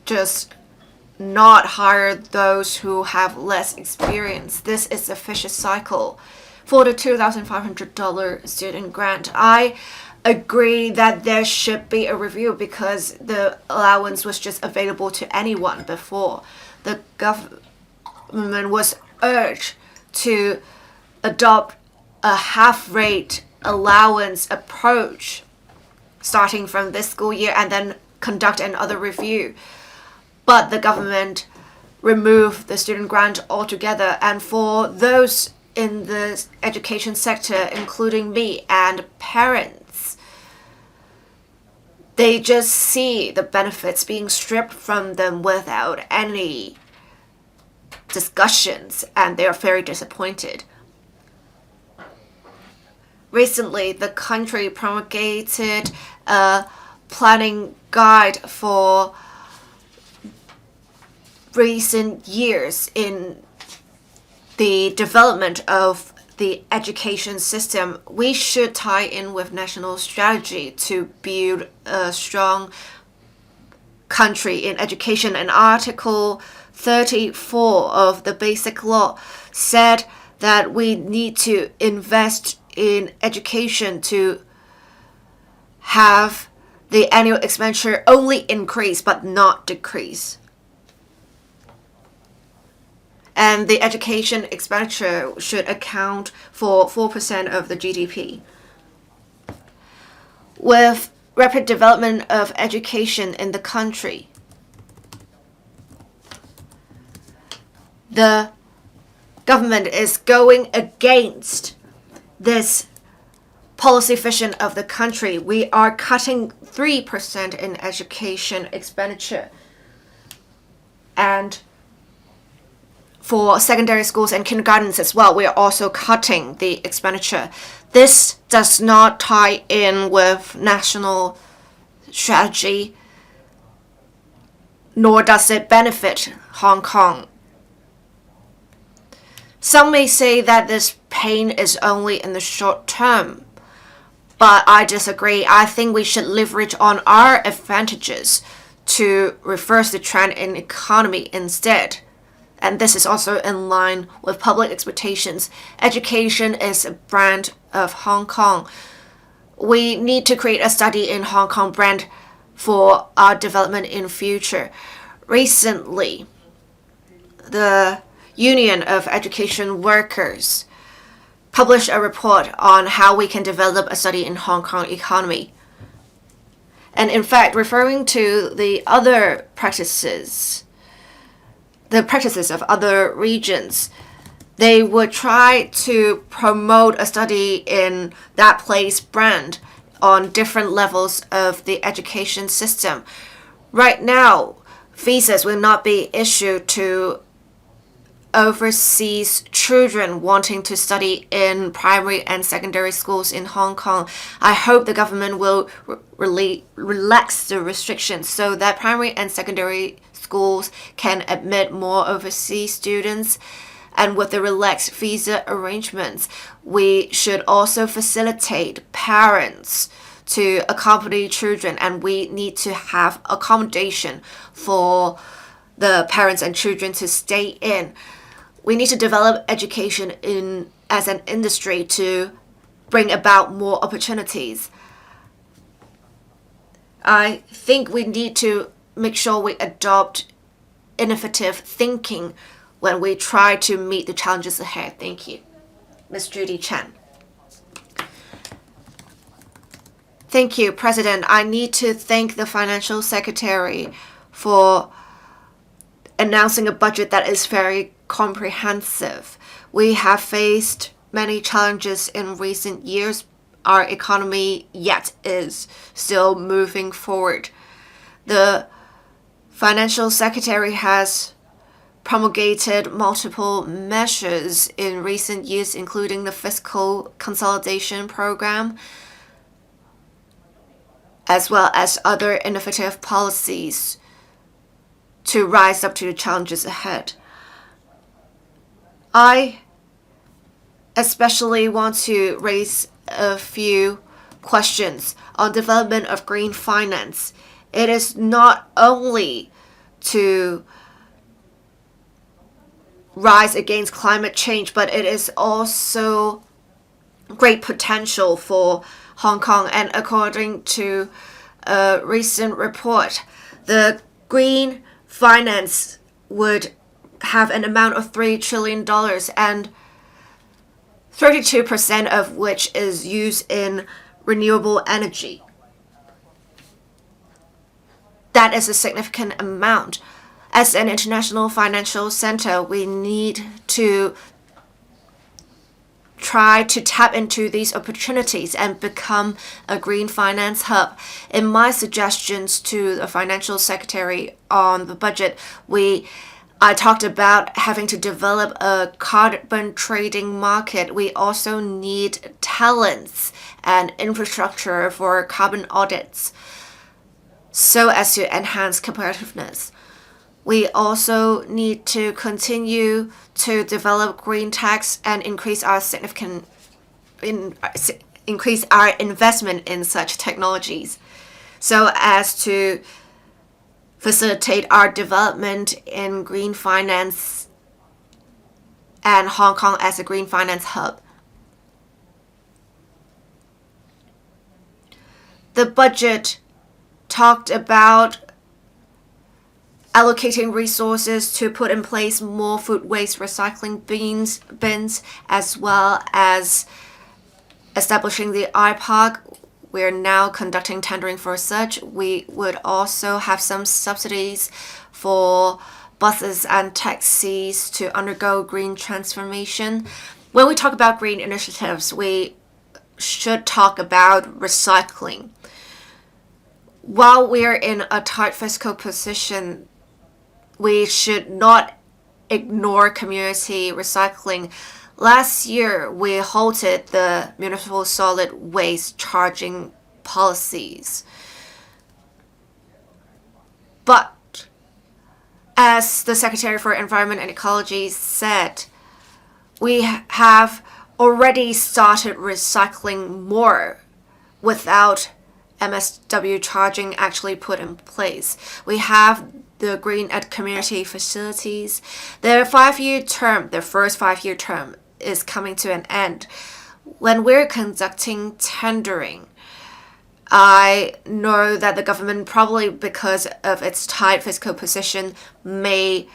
just not hire those who have less experience. This is a vicious cycle. For the $2,500 student grant, I agree that there should be a review because the allowance was just available to anyone before. The government was urged to adopt a half-rate allowance approach starting from this school year and then conduct another review. But the government removed the student grant altogether. And for those in the education sector, including me and parents, they just see the benefits being stripped from them without any discussions, and they are very disappointed. Recently, the country promulgated a planning guide for recent years in the development of the education system. We should tie in with national strategy to build a strong country in education. And Article 34 of the Basic Law said that we need to invest in education to have the annual expenditure only increase but not decrease. And the education expenditure should account for 4% of the GDP. With rapid development of education in the country, the government is going against this policy vision of the country. We are cutting 3% in education expenditure. And for secondary schools and kindergartens as well, we are also cutting the expenditure. This does not tie in with national strategy, nor does it benefit Hong Kong. Some may say that this pain is only in the short term, but I disagree. I think we should leverage on our advantages to reverse the trend in economy instead. And this is also in line with public expectations. Education is a brand of Hong Kong. We need to create a study in Hong Kong brand for our development in future. Recently, the Union of Education Workers published a report on how we can develop a study in Hong Kong economy. And in fact, referring to the practices of other regions, they would try to promote a study in that place brand on different levels of the education system. Right now, visas will not be issued to overseas children wanting to study in primary and secondary schools in Hong Kong. I hope the government will relax the restrictions so that primary and secondary schools can admit more overseas students. And with the relaxed visa arrangements, we should also facilitate parents to accompany children, and we need to have accommodation for the parents and children to stay in. We need to develop education as an industry to bring about more opportunities. I think we need to make sure we adopt innovative thinking when we try to meet the challenges ahead. Thank you. Ms. Judy Chen. Thank you, President. I need to thank the Financial Secretary for announcing a budget that is very comprehensive. We have faced many challenges in recent years. Our economy yet is still moving forward. The Financial Secretary has promulgated multiple measures in recent years, including the fiscal consolidation program, as well as other innovative policies to rise up to the challenges ahead. I especially want to raise a few questions on development of green finance. It is not only to rise against climate change, but it is also great potential for Hong Kong. And according to a recent report, the green finance would have an amount of $3 trillion, and 32% of which is used in renewable energy. That is a significant amount. As an international financial center, we need to try to tap into these opportunities and become a green finance hub. In my suggestions to the Financial Secretary on the budget, I talked about having to develop a carbon trading market. We also need talents and infrastructure for carbon audits so as to enhance competitiveness. We also need to continue to develop green tax and increase our investment in such technologies so as to facilitate our development in green finance and Hong Kong as a green finance hub. The budget talked about allocating resources to put in place more food waste recycling bins, as well as establishing the iPark. we're now conducting tendering for such. We would also have some subsidies for buses and taxis to undergo green transformation. When we talk about green initiatives, we should talk about recycling. While we're in a tight fiscal position, we should not ignore community recycling. Last year, we halted the municipal solid waste charging policies. But, as the Secretary for Environment and Ecology said, we have already started recycling more without MSW charging actually put in place. We have the green at community facilities. The first 5-year term is coming to an end. When we're conducting tendering, I know that the government, probably because of its tight fiscal position, may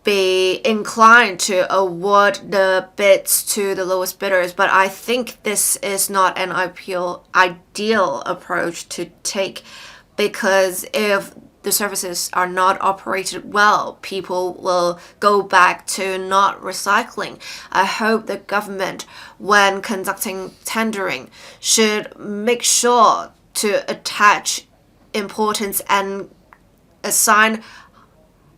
be inclined to award the bids to the lowest bidders, but I think this is not an ideal approach to take, because if the services are not operated well, people will go back to not recycling. I hope the government, when conducting tendering, should make sure to attach importance and assign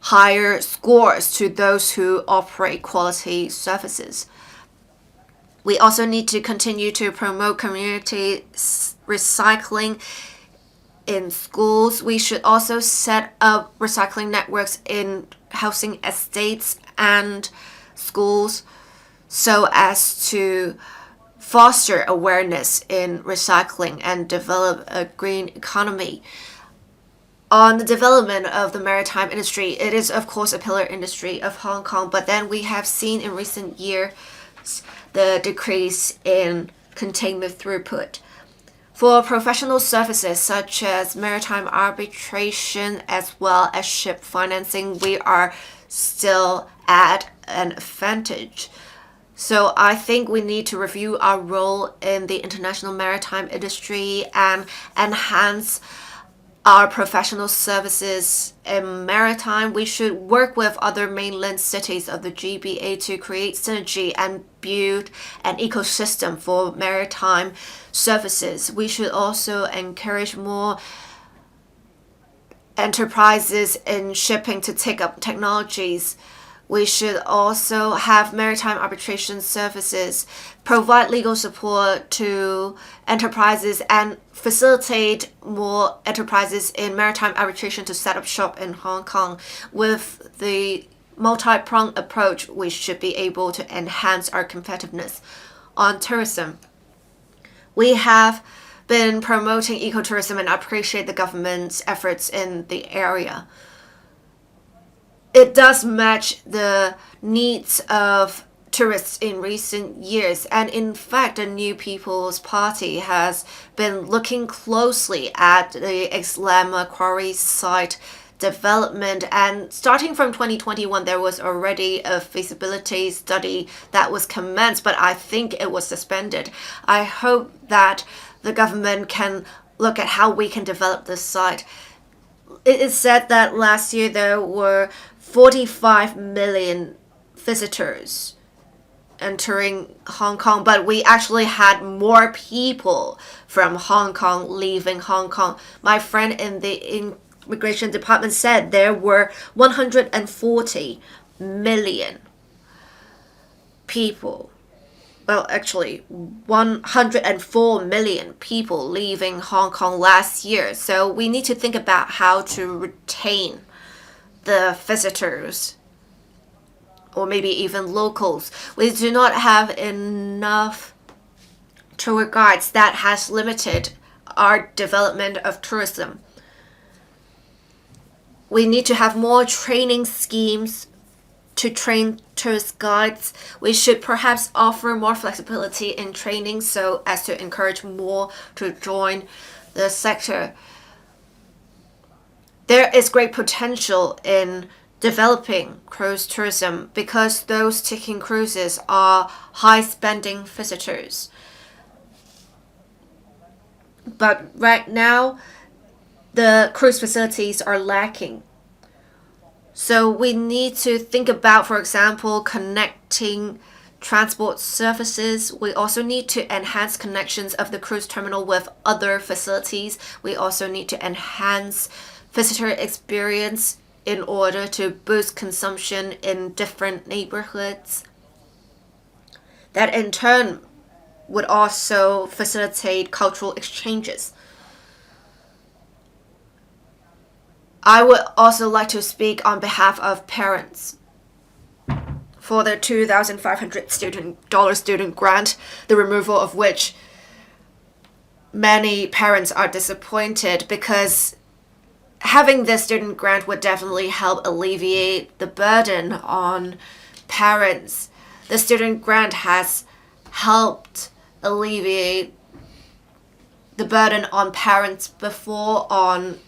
higher scores to those who operate quality services. We also need to continue to promote community recycling in schools. We should also set up recycling networks in housing estates and schools so as to foster awareness in recycling and develop a green economy. On the development of the maritime industry, it is of course a pillar industry of Hong Kong, but then we have seen in recent years the decrease in container throughput. For professional services such as maritime arbitration as well as ship financing, we are still at an advantage. So I think we need to review our role in the international maritime industry and enhance our professional services in maritime. We should work with other mainland cities of the GBA to create synergy and build an ecosystem for maritime services. We should also encourage more enterprises in shipping to take up technologies. We should also have maritime arbitration services, provide legal support to enterprises, and facilitate more enterprises in maritime arbitration to set up shop in Hong Kong. With the multi-pronged approach, we should be able to enhance our competitiveness. On tourism, we have been promoting ecotourism and appreciate the government's efforts in the area. It does match the needs of tourists in recent years, and in fact the New People's Party has been looking closely at the ex-Lama quarry site development, and starting from 2021 there was already a feasibility study that was commenced, but I think it was suspended. I hope that the government can look at how we can develop this site. It is said that last year there were 45 million visitors entering Hong Kong, but we actually had more people from Hong Kong leaving Hong Kong. My friend in the immigration department said there were 140 million people. Well, actually, 104 million people leaving Hong Kong last year. So we need to think about how to retain the visitors, or maybe even locals. We do not have enough tour guides. That has limited our development of tourism. We need to have more training schemes to train tourist guides. We should perhaps offer more flexibility in training so as to encourage more to join the sector. There is great potential in developing cruise tourism because those taking cruises are high-spending visitors. But right now, the cruise facilities are lacking. So we need to think about, for example, connecting transport services. We also need to enhance connections of the cruise terminal with other facilities. We also need to enhance visitor experience in order to boost consumption in different neighborhoods. That in turn would also facilitate cultural exchanges. I would also like to speak on behalf of parents. For the $2,500 student grant, the removal of which many parents are disappointed, because having this student grant would definitely help alleviate the burden on parents. The student grant has helped alleviate the burden on parents before on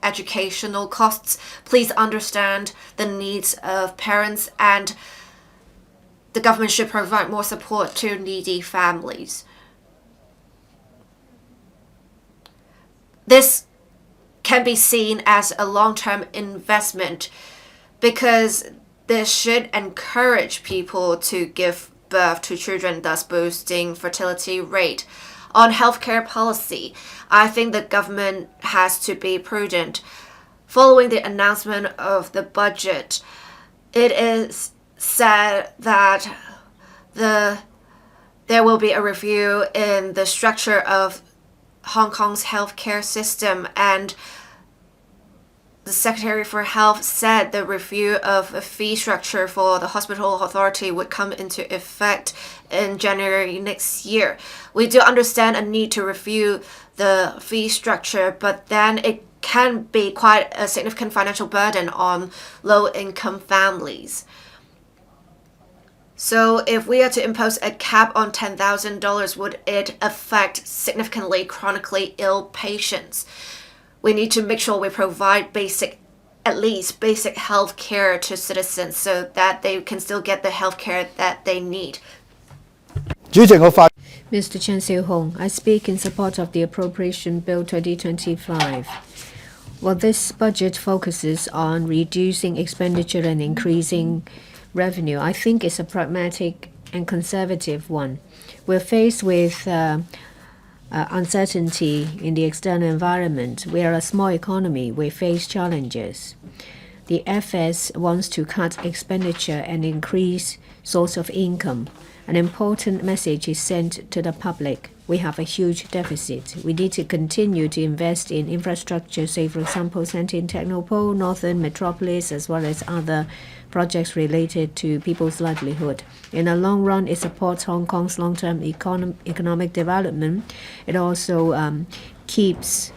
educational costs. Please understand the needs of parents, and the government should provide more support to needy families. This can be seen as a long-term investment because this should encourage people to give birth to children, thus boosting fertility rate. On healthcare policy, I think the government has to be prudent. Following the announcement of the budget, it is said that there will be a review in the structure of Hong Kong's healthcare system, and the Secretary for Health said the review of a fee structure for the hospital authority would come into effect in January next year. We do understand a need to review the fee structure, but then it can be quite a significant financial burden on low-income families. So if we are to impose a cap on $10,000, would it affect significantly chronically ill patients? We need to make sure we provide at least basic health care to citizens so that they can still get the health care that they need. Mr. Chen Xiu-hong, I speak in support of the Appropriation Bill 2025. Well, this budget focuses on reducing expenditure and increasing revenue. I think it's a pragmatic and conservative one. We're faced with uncertainty in the external environment. We are a small economy. We face challenges. The FS wants to cut expenditure and increase source of income. An important message is sent to the public. We have a huge deficit. We need to continue to invest in infrastructure, say, for example, Shantin Technopole, Northern Metropolis, as well as other projects related to people's livelihood. In the long run, it supports Hong Kong's long-term economic development. It also keeps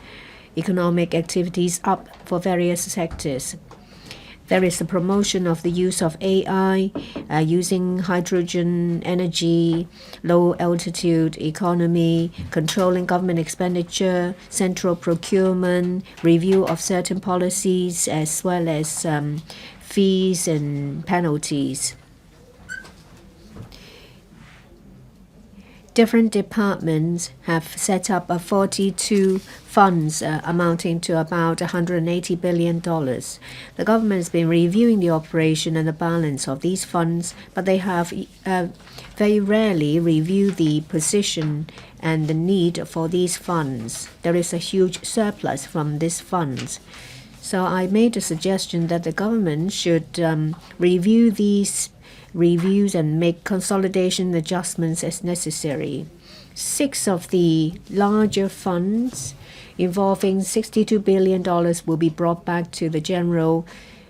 economic activities up for various sectors. There is the promotion of the use of AI, using hydrogen energy, low-altitude economy, controlling government expenditure, central procurement, review of certain policies, as well as fees and penalties. Different departments have set up 42 funds amounting to about $180 billion. The government has been reviewing the operation and the balance of these funds, but they have very rarely reviewed the position and the need for these funds. There is a huge surplus from these funds. So I made a suggestion that the government should review these reviews and make consolidation adjustments as necessary. 6 of the larger funds involving $62 billion will be brought back to the general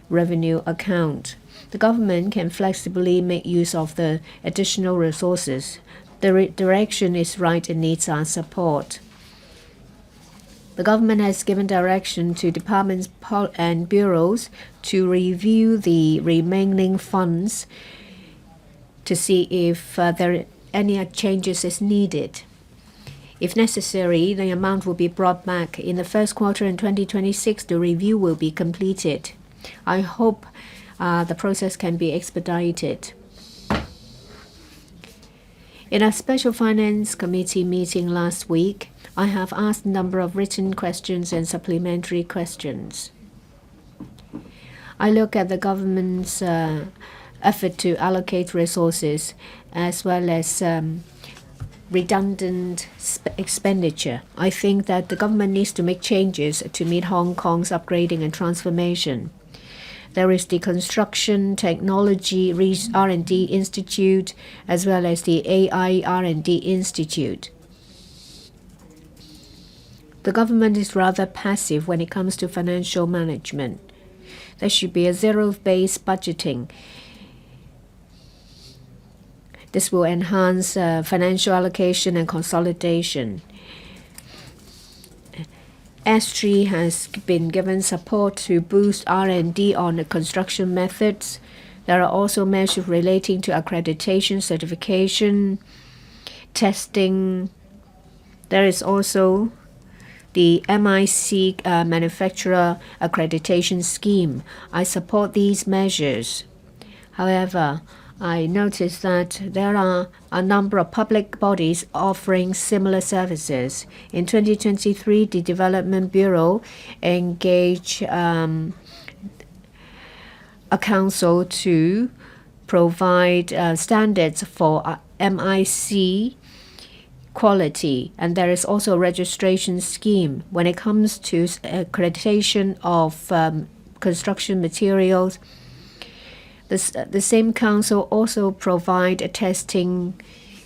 revenue account. The government can flexibly make use of the additional resources. The direction is right and needs our support. The government has given direction to departments and bureaus to review the remaining funds to see if there are any changes is needed. If necessary, the amount will be brought back. In the first quarter in 2026, the review will be completed. I hope the process can be expedited. In a special finance committee meeting last week, I have asked a number of written questions and supplementary questions. I look at the government's effort to allocate resources as well as redundant expenditure. I think that the government needs to make changes to meet Hong Kong's upgrading and transformation. There is the Construction Technology R&D Institute as well as the AI R&D Institute. The government is rather passive when it comes to financial management. There should be a zero-based budgeting. This will enhance financial allocation and consolidation. S3 has been given support to boost R&D on the construction methods. There are also measures relating to accreditation, certification, testing. There is also the MIC Manufacturer Accreditation Scheme. I support these measures. However, I noticed that there are a number of public bodies offering similar services. In 2023, the Development Bureau engaged a council to provide standards for MIC quality, and there is also a registration scheme. When it comes to accreditation of construction materials, the same council also provide a testing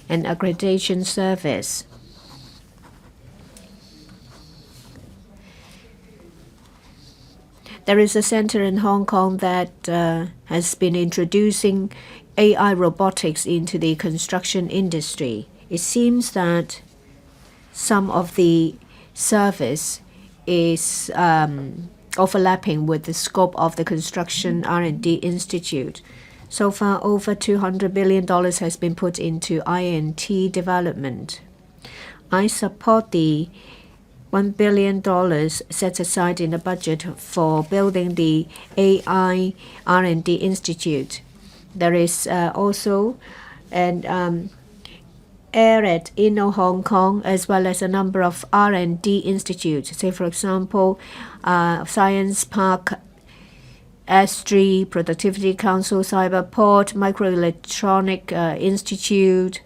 and accreditation service. There is a center in Hong Kong that has been introducing AI robotics into the construction industry. It seems that some of the service is overlapping with the scope of the Construction R&D Institute. So far, over $200 billion has been put into I&T development. I support the $1 billion set aside in the budget for building the AI R&D Institute. There is also an ARED Inno Hong Kong, as well as a number of R&D institutes. Say, for example, Science Park, S3, Productivity Council, Cyberport, Microelectronic Institute,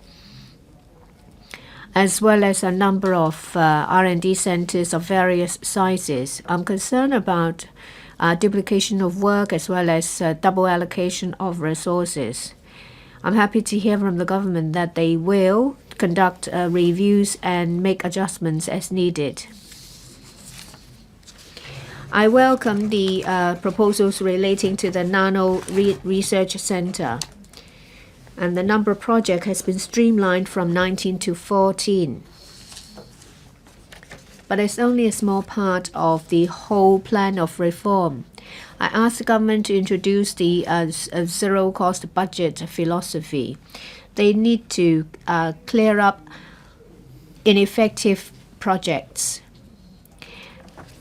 as well as a number of R&D centers of various sizes. I'm concerned about duplication of work as well as double allocation of resources. I'm happy to hear from the government that they will conduct reviews and make adjustments as needed. I welcome the proposals relating to the Nano Research Center. And the number of projects has been streamlined from 19 to 14. But it's only a small part of the whole plan of reform. I asked the government to introduce the zero-cost budget philosophy. They need to clear up ineffective projects.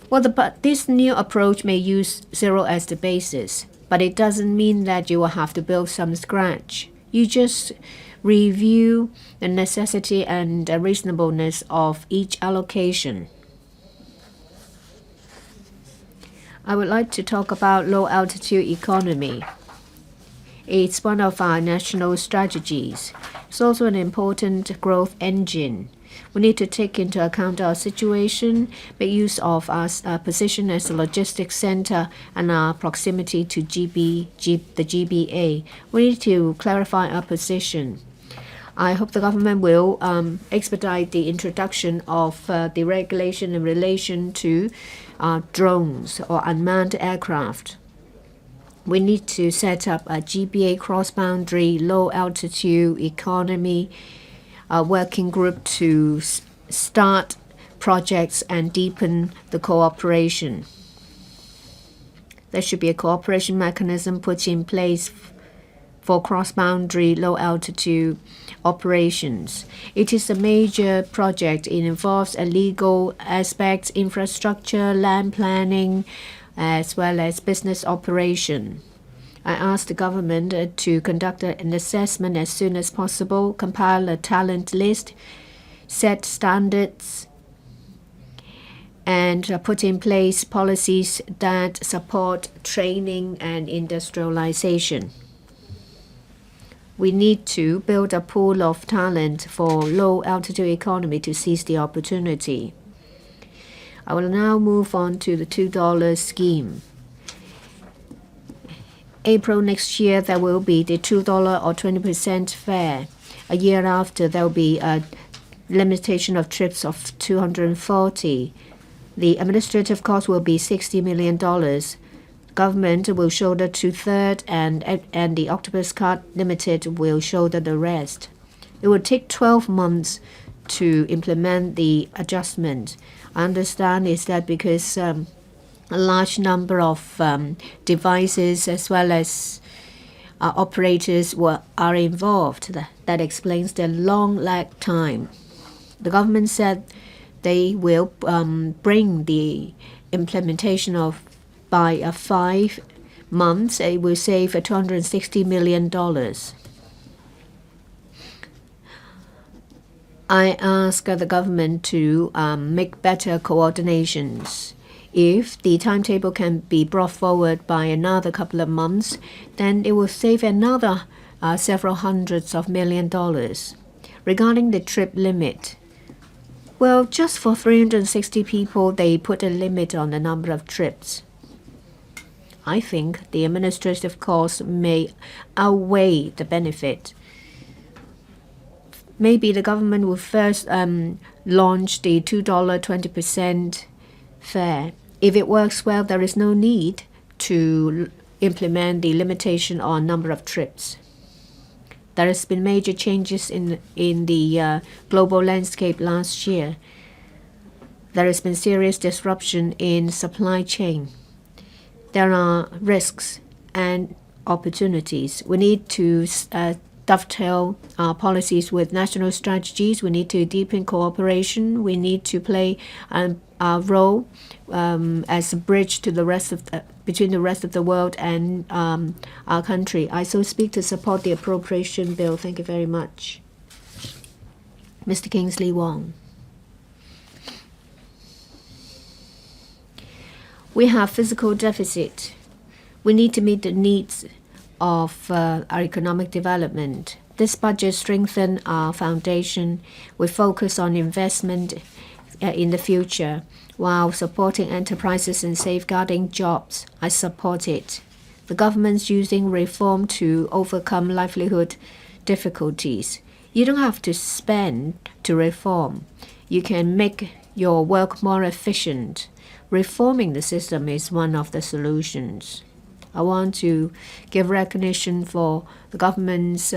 Well, this new approach may use zero as the basis, but it doesn't mean that you will have to build from scratch. You just review the necessity and reasonableness of each allocation. I would like to talk about low-altitude economy. It's one of our national strategies. It's also an important growth engine. We need to take into account our situation, make use of our position as a logistics center and our proximity to the GBA. We need to clarify our position. I hope the government will expedite the introduction of the regulation in relation to drones or unmanned aircraft. We need to set up a GBA cross-boundary low-altitude economy working group to start projects and deepen the cooperation. There should be a cooperation mechanism put in place for cross-boundary low-altitude operations. It is a major project. It involves a legal aspects, infrastructure, land planning, as well as business operation. I asked the government to conduct an assessment as soon as possible, compile a talent list, set standards, and put in place policies that support training and industrialization. We need to build a pool of talent for low-altitude economy to seize the opportunity. I will now move on to the $2 scheme. April next year, there will be the $2 or 20% fare. A year after, there will be a limitation of trips of 240. The administrative cost will be $60 million. Government will shoulder 2/3, and the Octopus Card Limited will shoulder the rest. It will take 12 months to implement the adjustment. I understand is that because a large number of devices as well as operators are involved. That explains the long lag time. The government said they will bring the implementation of by 5 months. It will save $260 million. I ask the government to make better coordinations. If the timetable can be brought forward by another couple of months, then it will save another several hundreds of $millions. Regarding the trip limit, well, just for 360 people, they put a limit on the number of trips. I think the administrative cost may outweigh the benefit. Maybe the government will first launch the $2 20% fare. If it works well, there is no need to implement the limitation on number of trips. There has been major changes in the global landscape last year. There has been serious disruption in supply chain. There are risks and opportunities. We need to dovetail our policies with national strategies. We need to deepen cooperation. We need to play our role as a bridge to the rest of between the rest of the world and our country. I so speak to support the Appropriation Bill. Thank you very much. Mr. Kingsley Wong. We have fiscal deficit. We need to meet the needs of our economic development. This budget strengthens our foundation. We focus on investment in the future while supporting enterprises and safeguarding jobs. I support it. The government's using reform to overcome livelihood difficulties. You don't have to spend to reform. You can make your work more efficient. Reforming the system is one of the solutions. I want to give recognition for the government's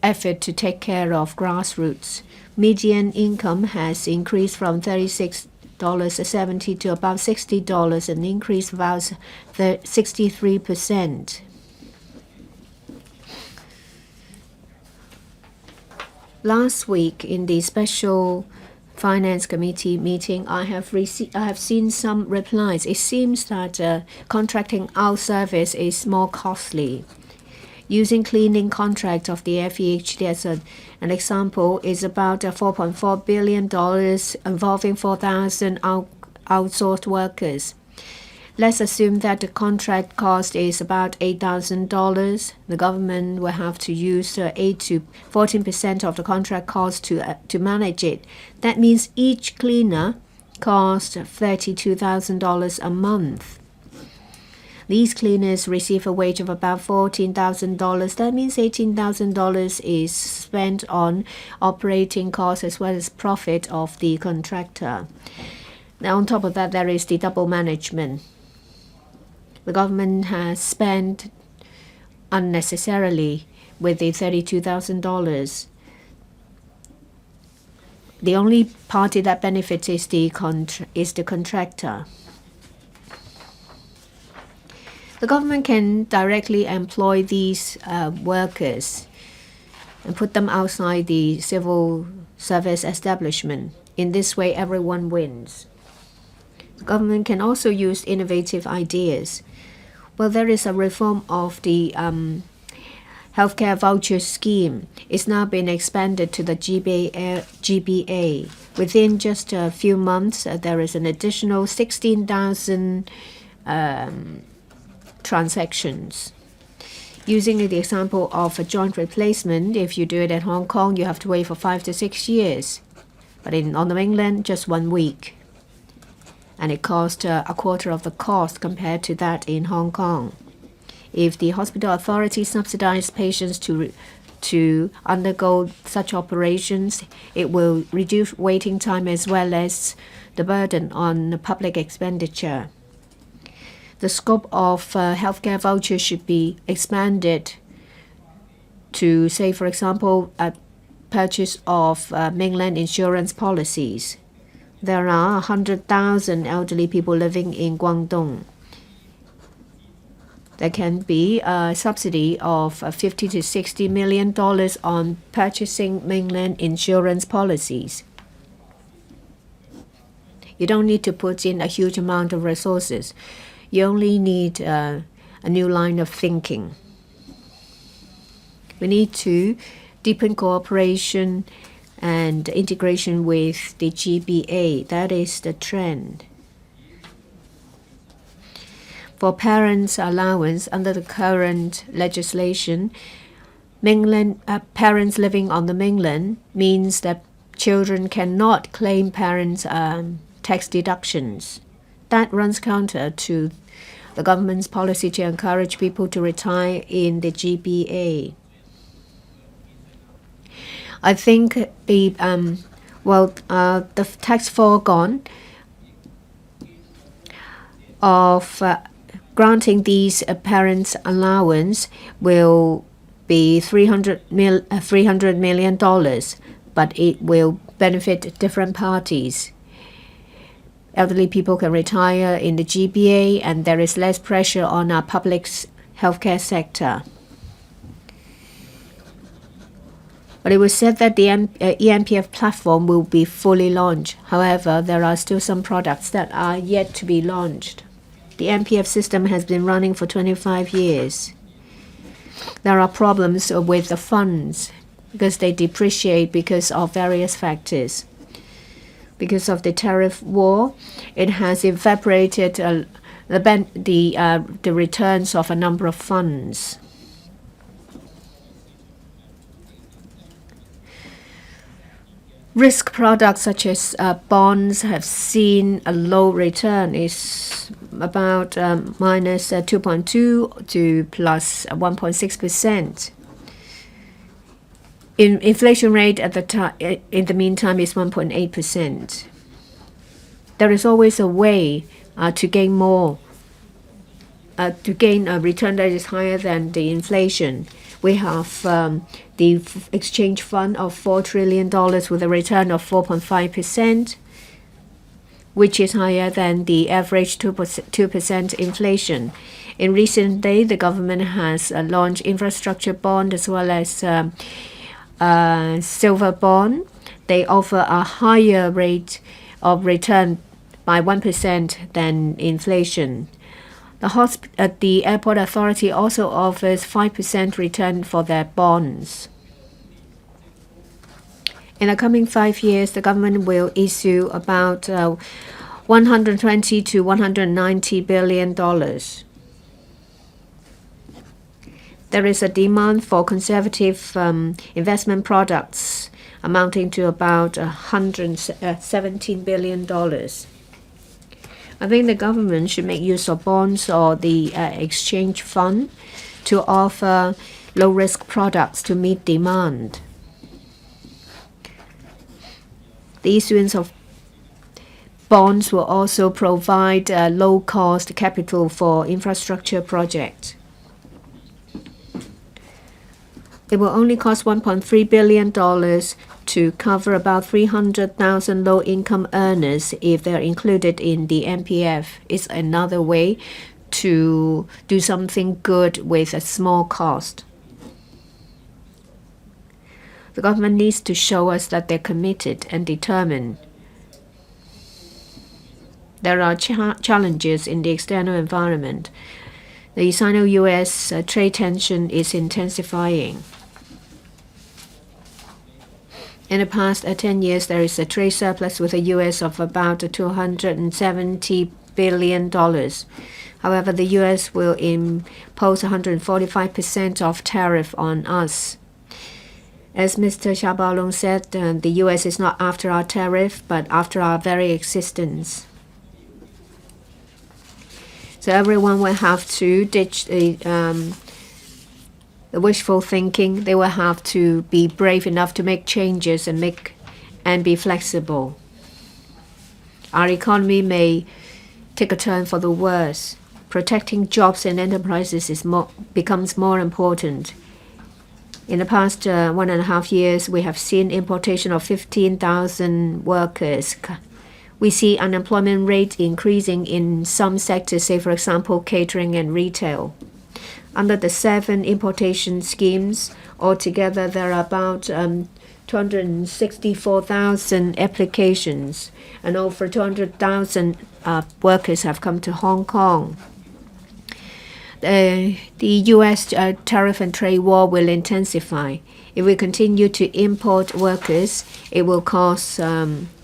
effort to take care of grassroots. Median income has increased from $36.70 to about $60, an increase of about 63%. Last week in the special Finance Committee meeting, I have seen some replies. It seems that contracting out service is more costly. Using cleaning contract of the FEHD as an example is about $4.4 billion involving 4,000 outsourced workers. Let's assume that the contract cost is about $8,000. The government will have to use 8 to 14% of the contract cost to manage it. That means each cleaner costs $32,000 a month. These cleaners receive a wage of about $14,000. That means $18,000 is spent on operating costs as well as profit of the contractor. Now, on top of that, there is the double management. The government has spent unnecessarily with the $32,000. The only party that benefits is the contractor. The government can directly employ these workers and put them outside the civil service establishment. In this way, everyone wins. The government can also use innovative ideas. Well, there is a reform of the healthcare voucher scheme. It's now been expanded to the GBA. Within just a few months, there is an additional 16,000 transactions. Using the example of a joint replacement, if you do it at Hong Kong, you have to wait for 5 to 6 years. But on the mainland, just 1 week. And it costs a quarter of the cost compared to that in Hong Kong. If the hospital authorities subsidize patients to undergo such operations, it will reduce waiting time as well as the burden on the public expenditure. The scope of healthcare vouchers should be expanded to, say, for example, a purchase of mainland insurance policies. There are 100,000 elderly people living in Guangdong. There can be a subsidy of $50 to $60 million on purchasing mainland insurance policies. You don't need to put in a huge amount of resources. You only need a new line of thinking. We need to deepen cooperation and integration with the GBA. That is the trend. For parents' allowance under the current legislation, parents living on the mainland means that children cannot claim parents' tax deductions. That runs counter to the government's policy to encourage people to retire in the GBA. I think the tax foregone of granting these parents' allowance will be $300 million, but it will benefit different parties. Elderly people can retire in the GBA, and there is less pressure on our public healthcare sector. But it was said that the eMPF platform will be fully launched. However, there are still some products that are yet to be launched. The MPF system has been running for 25 years. There are problems with the funds because they depreciate because of various factors. Because of the tariff war, it has evaporated the returns of a number of funds. Risk products such as bonds have seen a low return. It's about minus 2.2 to plus 1.6%. Inflation rate at the in the meantime is 1.8%. There is always a way to gain more, to gain a return that is higher than the inflation. We have the exchange fund of $4 trillion with a return of 4.5%, which is higher than the average 2% inflation. In recent days, the government has launched infrastructure bond as well as silver bond. They offer a higher rate of return by 1% than inflation. The airport authority also offers 5% return for their bonds. In the coming 5 years, the government will issue about $120 to $190 billion. There is a demand for conservative investment products amounting to about $117 billion. I think the government should make use of bonds or the exchange fund to offer low-risk products to meet demand. The issuance of bonds will also provide low-cost capital for infrastructure projects. It will only cost $1.3 billion to cover about 300,000 low-income earners if they're included in the MPF. It's another way to do something good with a small cost. The government needs to show us that they're committed and determined. There are challenges in the external environment. The Sino-US trade tension is intensifying. In the past 10 years, there is a trade surplus with the U.S. of about $270 billion. However, the U.S. will impose 145% of tariff on us. As Mr. Xia Baolong said, the U.S. is not after our tariff, but after our very existence. So everyone will have to ditch the wishful thinking. They will have to be brave enough to make changes and be flexible. Our economy may take a turn for the worse. Protecting jobs and enterprises becomes more important. In the past 1.5 years, we have seen importation of 15,000 workers. We see unemployment rate increasing in some sectors, say for example catering and retail. Under the 7 importation schemes, altogether there are about 264,000 applications, and over 200,000 workers have come to Hong Kong. The U.S. tariff and trade war will intensify. If we continue to import workers, it will cause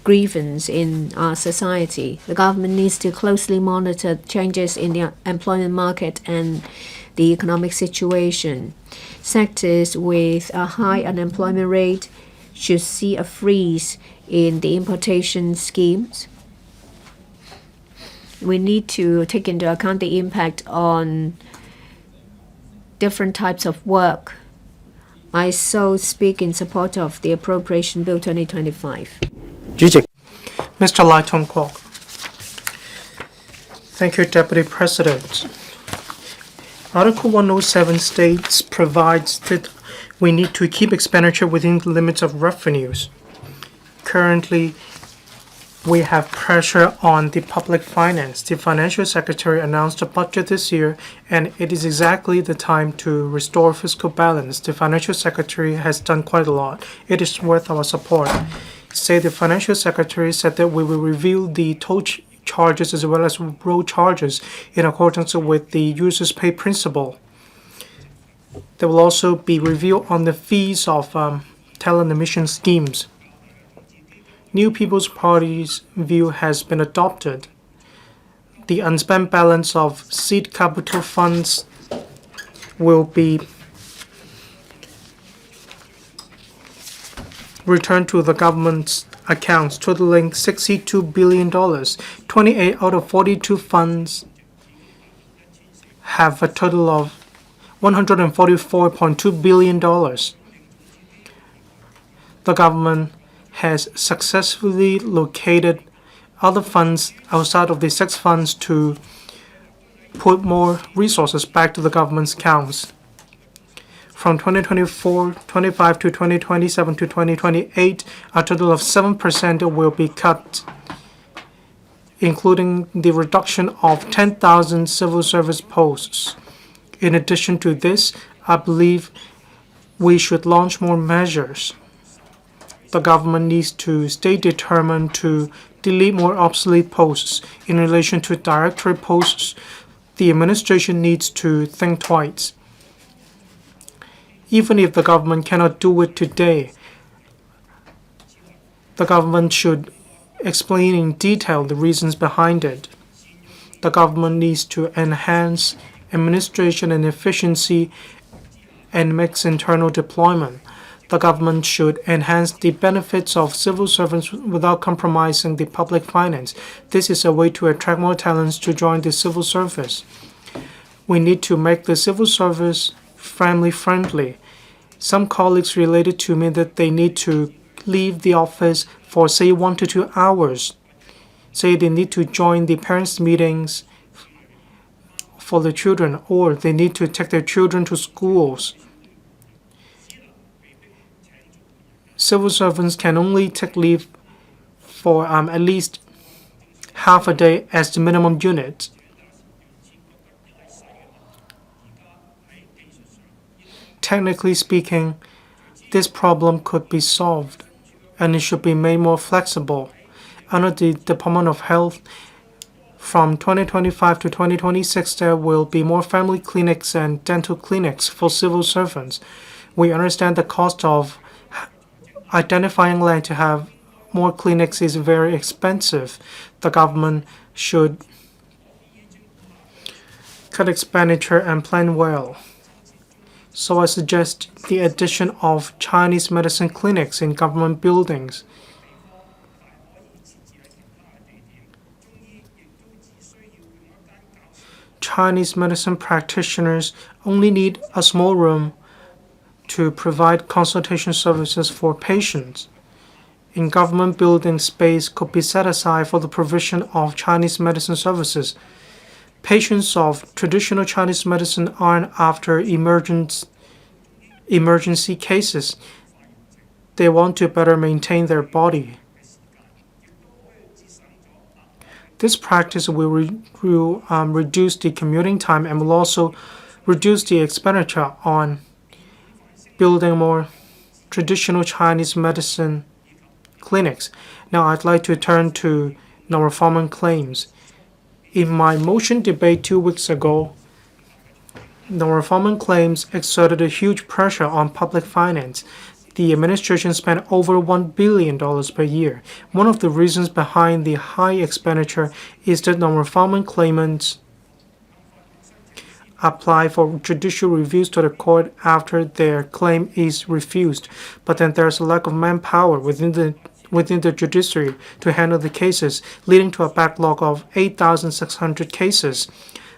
grievance in our society. The government needs to closely monitor changes in the employment market and the economic situation. Sectors with a high unemployment rate should see a freeze in the importation schemes. We need to take into account the impact on different types of work. I so speak in support of the Appropriation Bill 2025. Mr. Lai Tong-kwok. Thank you, Deputy President. Article 107 provides that we need to keep expenditure within the limits of revenues. Currently, we have pressure on the public finance. The Financial Secretary announced a budget this year, and it is exactly the time to restore fiscal balance. The Financial Secretary has done quite a lot. It is worth our support. The Financial Secretary said that we will review the toll charges as well as road charges in accordance with the users pay principle. There will also be review on the fees of talent admission schemes. New People's Party's view has been adopted. The unspent balance of seed capital funds will be returned to the government's accounts, totaling $62 billion. 28 out of 42 funds have a total of $144.2 billion. The government has successfully located other funds outside of the 6 funds to put resources back to the government's accounts. From 2024-25 to 2027 to 2028, a total of 7% will be cut, including the reduction of 10,000 civil service posts. In addition to this, I believe we should launch more measures. The government needs to stay determined to delete more obsolete posts. In relation to directory posts, the administration needs to think twice. Even if the government cannot do it today, the government should explain in detail the reasons behind it. The government needs to enhance administration and efficiency and mix internal deployment. The government should enhance the benefits of civil servants without compromising the public finance. This is a way to attract more talents to join the civil service. We need to make the civil service family-friendly. Some colleagues related to me that they need to leave the office for, say, 1 to 2 hours. Say they need to join the parents' meetings for the children, or they need to take their children to schools. Civil servants can only take leave for at least half a day as the minimum unit. Technically speaking, this problem could be solved, and it should be made more flexible. Under the Department of Health, From 2025 to 2026, there will be more family clinics and dental clinics for civil servants. We understand the cost of identifying land to have more clinics is very expensive. The government should cut expenditure and plan well. So I suggest the addition of Chinese medicine clinics in government buildings. Chinese medicine practitioners only need a small room to provide consultation services for patients. In government buildings, space could be set aside for the provision of Chinese medicine services. Patients of traditional Chinese medicine aren't after emergency cases. They want to better maintain their body. This practice will reduce the commuting time and will also reduce the expenditure on building more traditional Chinese medicine clinics. Now I'd like to turn to non-reform claims. In my motion debate 2 weeks ago, non-reform claims exerted a huge pressure on public finance. The administration spent over $1 billion per year. One of the reasons behind the high expenditure is that non-reform claimants apply for judicial reviews to the court after their claim is refused, but then there's a lack of manpower within the judiciary to handle the cases, leading to a backlog of 8,600 cases.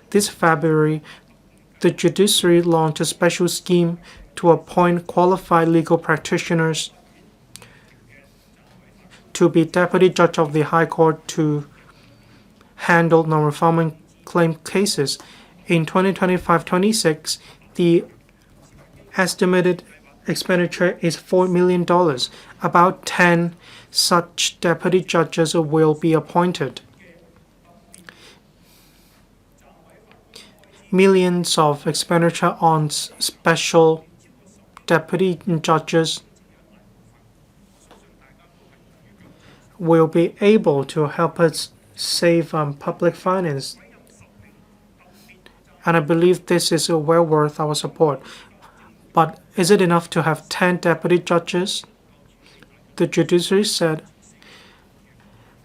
This February, the judiciary launched a special scheme to appoint qualified legal practitioners to be deputy judge of the High Court to handle non-reforming claim cases. In 2025-26, the estimated expenditure is $4 million. About 10 such deputy judges will be appointed. Millions of expenditure on special deputy judges will be able to help us save public finance. And I believe this is well worth our support. But is it enough to have 10 deputy judges? The judiciary said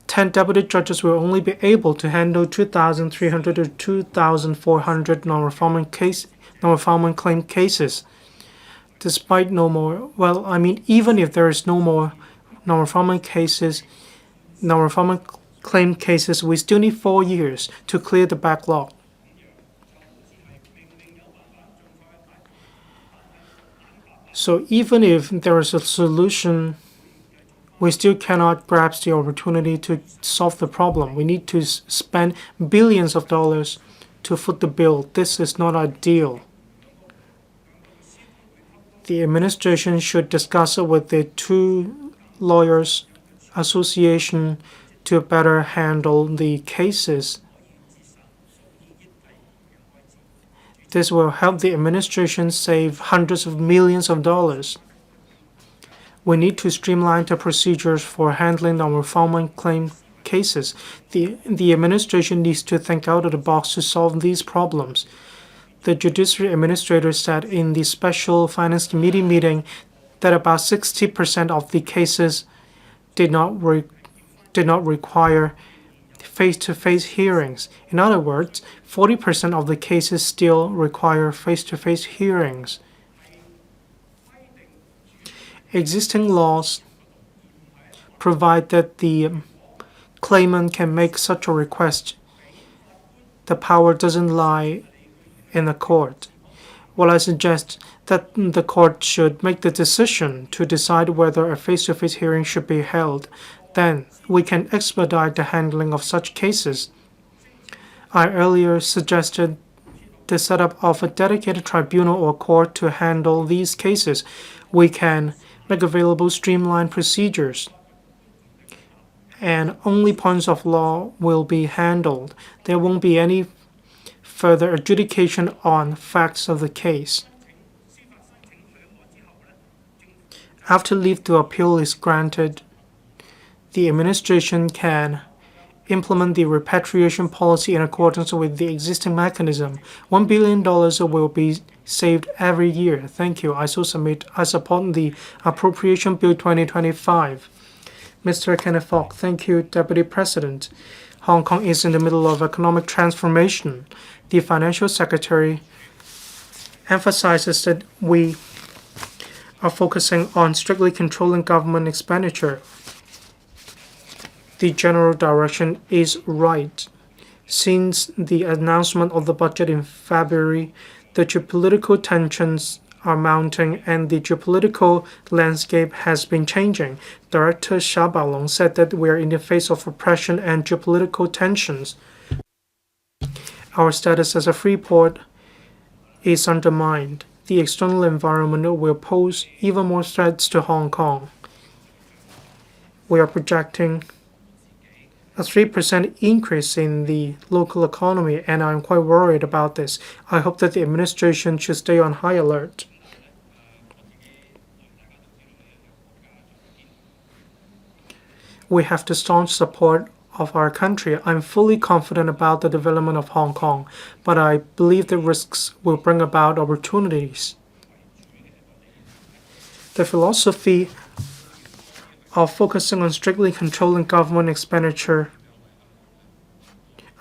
10 deputy judges will only be able to handle 2,300 to 2,400 non-reforming claim cases. Despite no more, even if there is no more non-reforming claim cases, we still need 4 years to clear the backlog. So even if there is a solution, we still cannot grasp the opportunity to solve the problem. We need to spend billions of dollars to foot the bill. This is not ideal. The administration should discuss it with the two lawyers association to better handle the cases. This will help the administration save hundreds of millions of dollars. We need to streamline the procedures for handling non-reforming claim cases. The administration needs to think out of the box to solve these problems. The Judiciary Administrator said in the Special Finance Committee meeting that about 60% of the cases did not require face-to-face hearings. In other words, 40% of the cases still require face-to-face hearings. Existing laws provide that the claimant can make such a request. The power doesn't lie in the court. Well, I suggest that the court should make the decision to decide whether a face-to-face hearing should be held. Then we can expedite the handling of such cases. I earlier suggested the setup of a dedicated tribunal or court to handle these cases. We can make available streamlined procedures, and only points of law will be handled. There won't be any further adjudication on facts of the case. After leave to appeal is granted, the administration can implement the repatriation policy in accordance with the existing mechanism. $1 billion will be saved every year. Thank you. I support the Appropriation Bill 2025. Mr. Kenneth Fok. Thank you, Deputy President. Hong Kong is in the middle of economic transformation. The Financial Secretary emphasizes that we are focusing on strictly controlling government expenditure. The general direction is right. Since the announcement of the budget in February, the geopolitical tensions are mounting and the geopolitical landscape has been changing. Director Xia Baolong said that we are in the face of oppression and geopolitical tensions. Our status as a free port is undermined. The external environment will pose even more threats to Hong Kong. We are projecting a 3% increase in the local economy, and I'm quite worried about this. I hope that the administration should stay on high alert. We have the staunch support of our country. I'm fully confident about the development of Hong Kong, but I believe the risks will bring about opportunities. The philosophy of focusing on strictly controlling government expenditure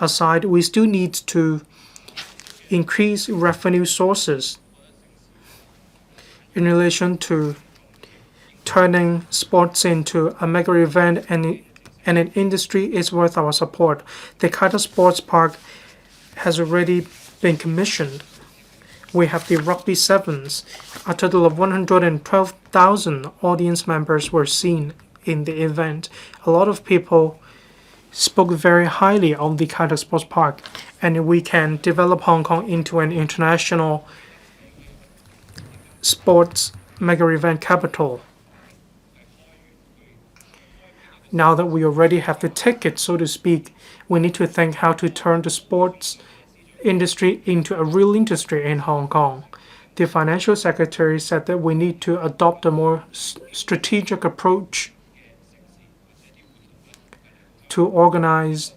aside, we still need to increase revenue sources in relation to turning sports into a mega event and an industry is worth our support. The Qatar Sports Park has already been commissioned. We have the Rugby Sevens. A total of 112,000 audience members were seen in the event. A lot of people spoke very highly of the Qatar Sports Park, and we can develop Hong Kong into an international sports mega event capital. Now that we already have the ticket, so to speak, we need to think how to turn the sports industry into a real industry in Hong Kong. The Financial Secretary said that we need to adopt a more strategic approach to organize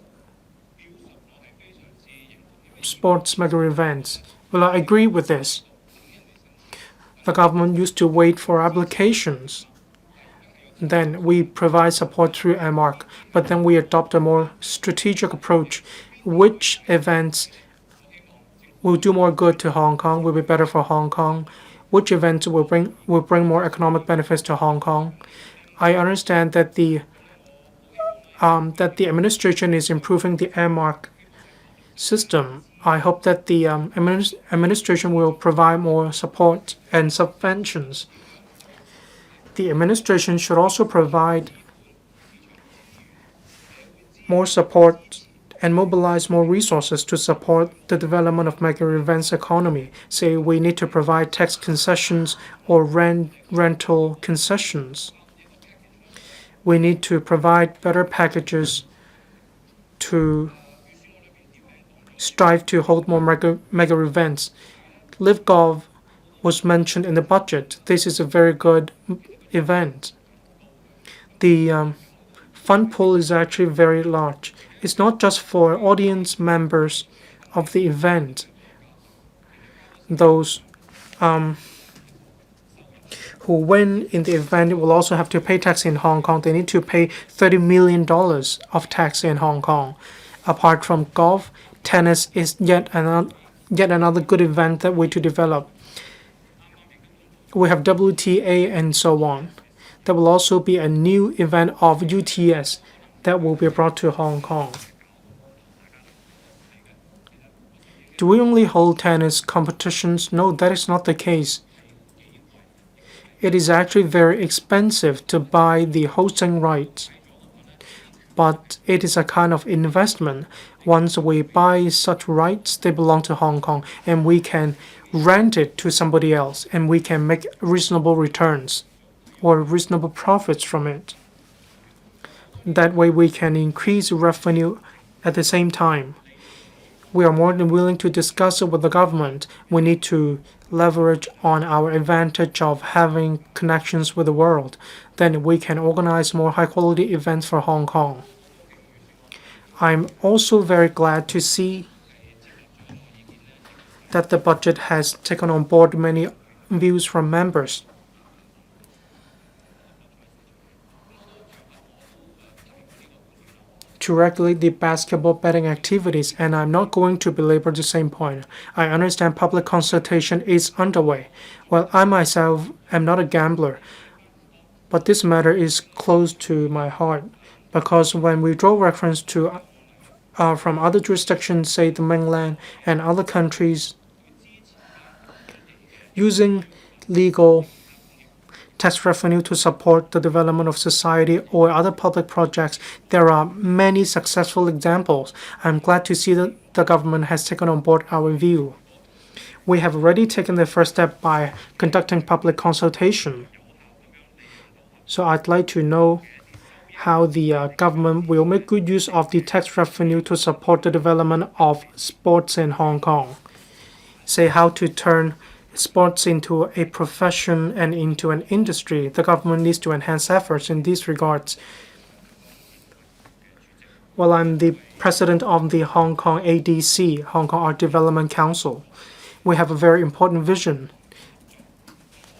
sports mega events. Well, I agree with this. The government used to wait for applications. Then we provide support through MARC, but then we adopt a more strategic approach. Which events will do more good to Hong Kong, will be better for Hong Kong? Which events will bring more economic benefits to Hong Kong? I understand that the administration is improving the MARC system. I hope that the administration will provide more support and subventions. The administration should also provide more support and mobilize more resources to support the development of mega events economy. Say we need to provide tax concessions or rental concessions. We need to provide better packages to strive to hold more mega events. Live Golf was mentioned in the budget. This is a very good event. The fund pool is actually very large. It's not just for audience members of the event. Those who win in the event will also have to pay tax in Hong Kong. They need to pay $30 million of tax in Hong Kong. Apart from golf, tennis is yet another good event that we to develop. We have WTA and so on. There will also be a new event of UTS that will be brought to Hong Kong. Do we only hold tennis competitions? No, that is not the case. It is actually very expensive to buy the hosting rights, but it is a kind of investment. Once we buy such rights, they belong to Hong Kong, and we can rent it to somebody else, and we can make reasonable returns or reasonable profits from it. That way we can increase revenue at the same time. We are more than willing to discuss it with the government. We need to leverage on our advantage of having connections with the world. Then we can organize more high-quality events for Hong Kong. I'm also very glad to see that the budget has taken on board many views from members. To regulate the basketball betting activities, and I'm not going to belabor the same point. I understand public consultation is underway. Well, I myself am not a gambler, but this matter is close to my heart because when we draw reference to from other jurisdictions, say the mainland and other countries, using legal tax revenue to support the development of society or other public projects, there are many successful examples. I'm glad to see that the government has taken on board our view. We have already taken the first step by conducting public consultation. So I'd like to know how the government will make good use of the tax revenue to support the development of sports in Hong Kong. Say how to turn sports into a profession and into an industry. The government needs to enhance efforts in these regards. Well, I'm the president of the Hong Kong ADC, Hong Kong Art Development Council. We have a very important vision.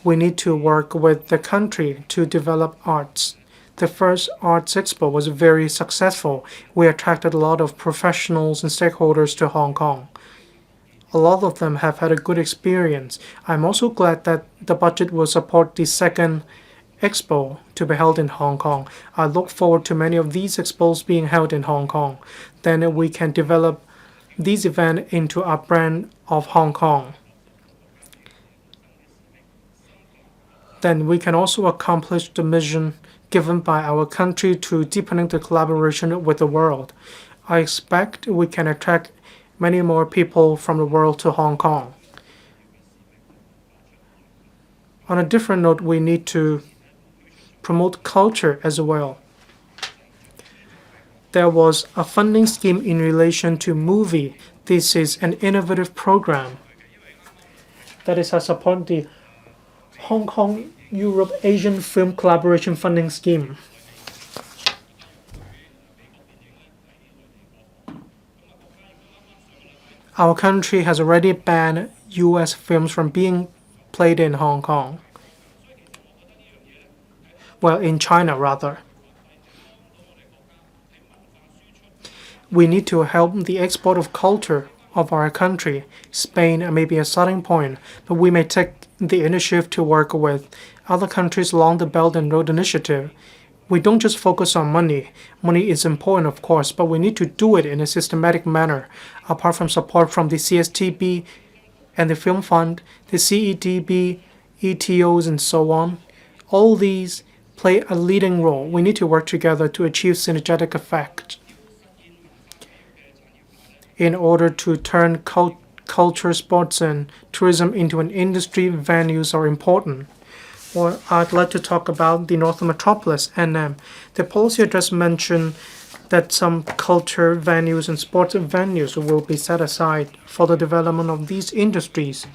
We need to work with the country to develop arts. The first Arts Expo was very successful. We attracted a lot of professionals and stakeholders to Hong Kong. A lot of them have had a good experience. I'm also glad that the budget will support the second expo to be held in Hong Kong. I look forward to many of these expos being held in Hong Kong. Then we can develop these events into a brand of Hong Kong. Then we can also accomplish the mission given by our country to deepening the collaboration with the world. I expect we can attract many more people from the world to Hong Kong. On a different note, we need to promote culture as well. There was a funding scheme in relation to movie. This is an innovative program. That is, I support the Hong Kong Europe Asian Film Collaboration Funding Scheme. Our country has already banned US films from being played in Hong Kong. Well, in China, rather. We need to help the export of culture of our country. Spain may be a starting point, but we may take the initiative to work with other countries along the Belt and Road Initiative. We don't just focus on money. Money is important, of course, but we need to do it in a systematic manner. Apart from support from the CSTB and the Film Fund, the CETB, ETOs, and so on, all these play a leading role. We need to work together to achieve synergetic effect. In order to turn culture, sports, and tourism into an industry, venues are important. Well, I'd like to talk about the Northern Metropolis, NM. The policy address mentioned that some culture venues and sports venues will be set aside for the development of these industries.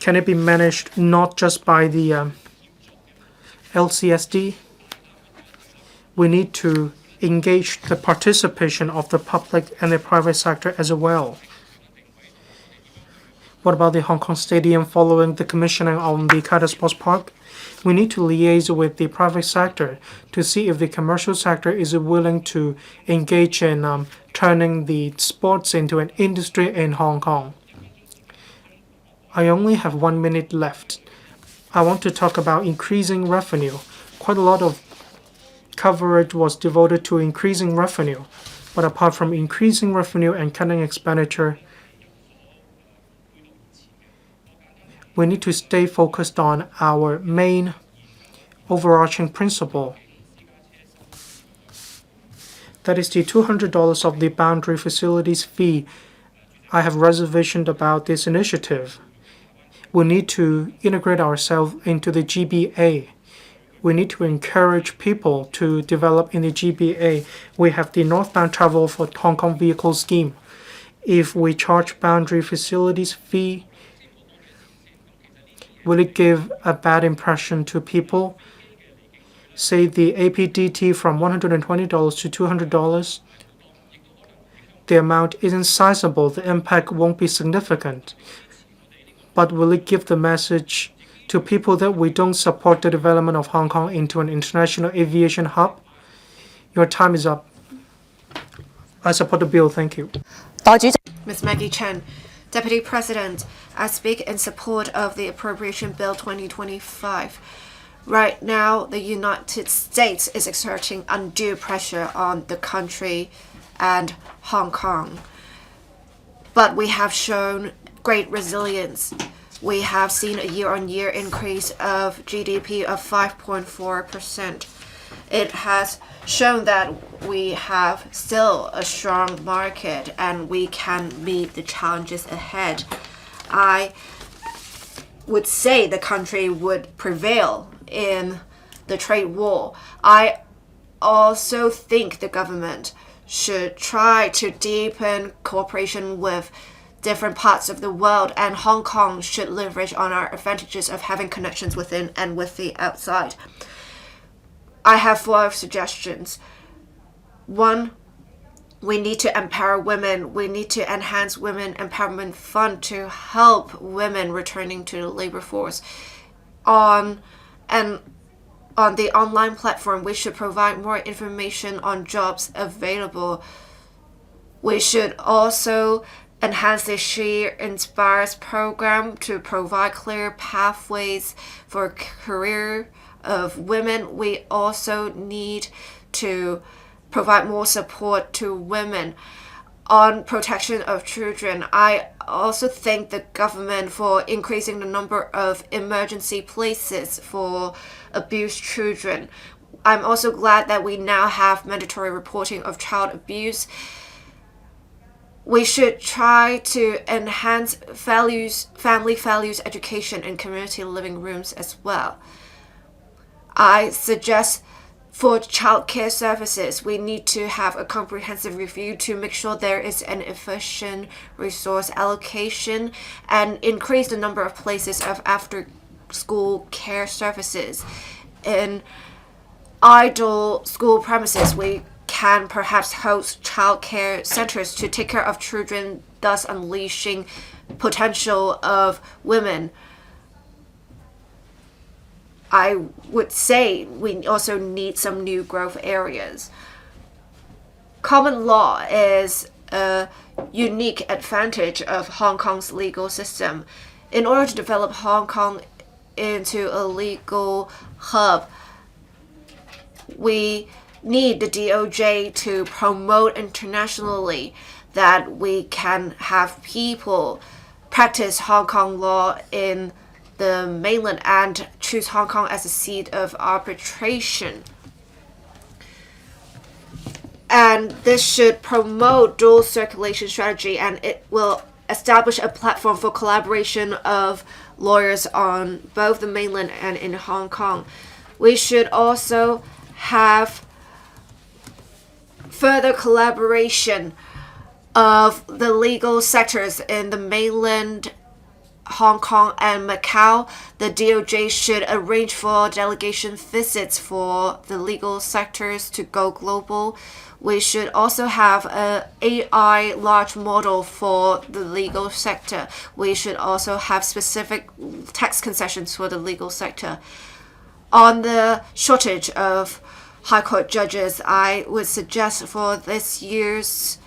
Can it be managed not just by the LCSD? We need to engage the participation of the public and the private sector as well. What about the Hong Kong Stadium following the commissioning on the Kaiser Sports Park? We need to liaise with the private sector to see if the commercial sector is willing to engage in turning the sports into an industry in Hong Kong. I only have 1 minute left. I want to talk about increasing revenue. Quite a lot of coverage was devoted to increasing revenue. But apart from increasing revenue and cutting expenditure, we need to stay focused on our main overarching principle. That is the $200 of the boundary facilities fee. I have reservations about this initiative. We need to integrate ourselves into the GBA. We need to encourage people to develop in the GBA. We have the northbound travel for Hong Kong vehicle scheme. If we charge boundary facilities fee, will it give a bad impression to people? Say the APDT from $120 to $200. the amount isn't sizable, the impact won't be significant. But will it give the message to people that we don't support the development of Hong Kong into an international aviation hub? Your time is up. I support the bill. Thank you. Ms. Maggie Chen, Deputy President, I speak in support of the Appropriation Bill 2025. Right now, the United States is exerting undue pressure on the country and Hong Kong. But we have shown great resilience. We have seen a year-on-year increase of GDP of 5.4%. It has shown that we have still a strong market and we can meet the challenges ahead. I would say the country would prevail in the trade war. I also think the government should try to deepen cooperation with different parts of the world, and Hong Kong should leverage on our advantages of having connections within and with the outside. I have 4 suggestions. 1, we need to empower women. We need to enhance Women Empowerment Fund to help women returning to the labor force. On the online platform, we should provide more information on jobs available. We should also enhance the She Inspires program to provide clear pathways for career of women. We also need to provide more support to women. On protection of children, I also thank the government for increasing the number of emergency places for abused children. I'm also glad that we now have mandatory reporting of child abuse. We should try to enhance family values education in community living rooms as well. I suggest for childcare services, we need to have a comprehensive review to make sure there is an efficient resource allocation and increase the number of places of after-school care services. In idle school premises, we can perhaps host childcare centers to take care of children, thus unleashing potential of women. I would say we also need some new growth areas. Common law is a unique advantage of Hong Kong's legal system. In order to develop Hong Kong into a legal hub, we need the DOJ to promote internationally that we can have people practice Hong Kong law in the mainland and choose Hong Kong as a seat of arbitration. And this should promote dual circulation strategy, and it will establish a platform for collaboration of lawyers on both the mainland and in Hong Kong. We should also have further collaboration of the legal sectors in the mainland, Hong Kong and Macau. The DOJ should arrange for delegation visits for the legal sectors to go global. We should also have an AI large model for the legal sector. We should also have specific tax concessions for the legal sector. On the shortage of High Court judges, I would suggest for this year's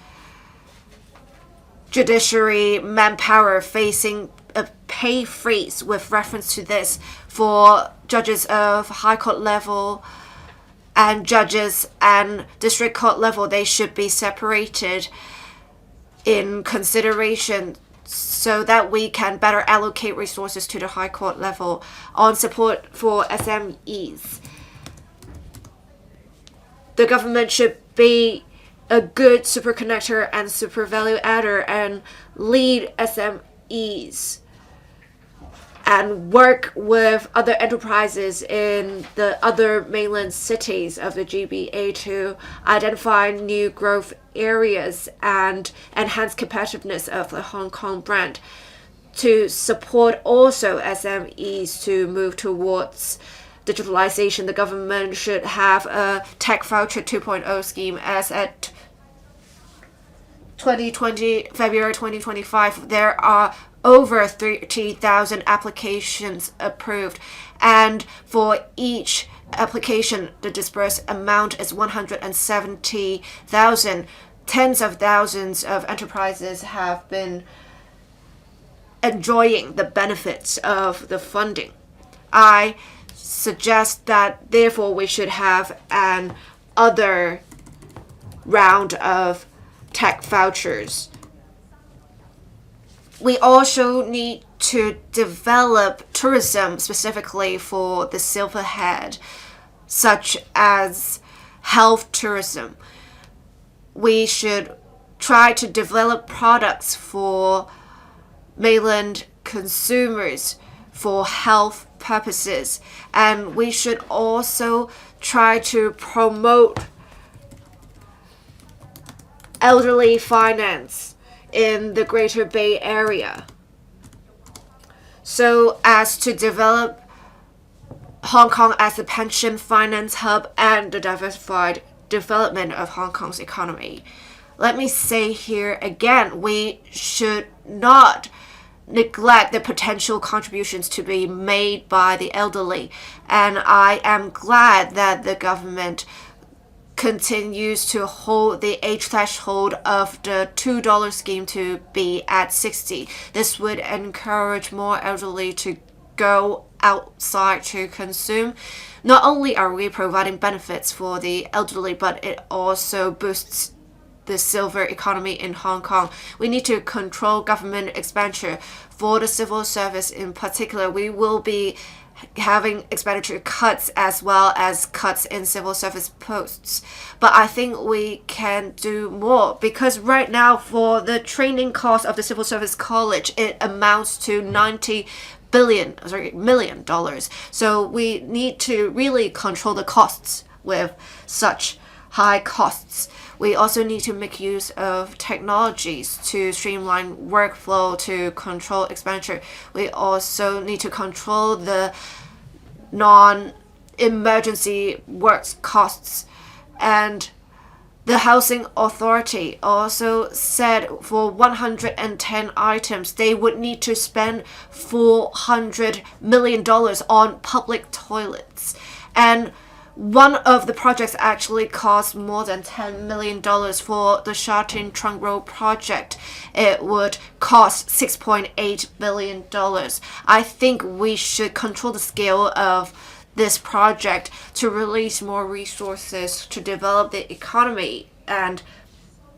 judiciary manpower facing a pay freeze with reference to this for judges of High Court level and judges and district court level. They should be separated in consideration so that we can better allocate resources to the High Court level. On support for SMEs, the government should be a good super connector and super value adder and lead SMEs and work with other enterprises in the other mainland cities of the GBA to identify new growth areas and enhance competitiveness of the Hong Kong brand. To support also SMEs to move towards digitalization, the government should have a tech voucher 2.0 scheme as at February 2025, there are over 30,000 applications approved, and for each application, the disbursed amount is 170,000. Tens of thousands of enterprises have been enjoying the benefits of the funding. I suggest that therefore we should have an other round of tech vouchers. We also need to develop tourism specifically for the silverhead, such as health tourism. We should try to develop products for mainland consumers for health purposes, and we should also try to promote elderly finance in the Greater Bay Area so as to develop Hong Kong as a pension finance hub and the diversified development of Hong Kong's economy. Let me say here again, we should not neglect the potential contributions to be made by the elderly, and I am glad that the government continues to hold the age threshold of the $2 scheme to be at 60. This would encourage more elderly to go outside to consume. Not only are we providing benefits for the elderly, but it also boosts the silver economy in Hong Kong. We need to control government expenditure. For the civil service in particular, we will be having expenditure cuts as well as cuts in civil service posts. But I think we can do more, because right now for the training cost of the civil service college, it amounts to $90 million. So we need to really control the costs with such high costs. We also need to make use of technologies to streamline workflow to control expenditure. We also need to control the non-emergency works costs. And the Housing Authority also said for 110 items, they would need to spend $400 million on public toilets. And one of the projects actually cost more than $10 million for the Sha Tin Trunk Road project. It would cost $6.8 billion. I think we should control the scale of this project to release more resources to develop the economy and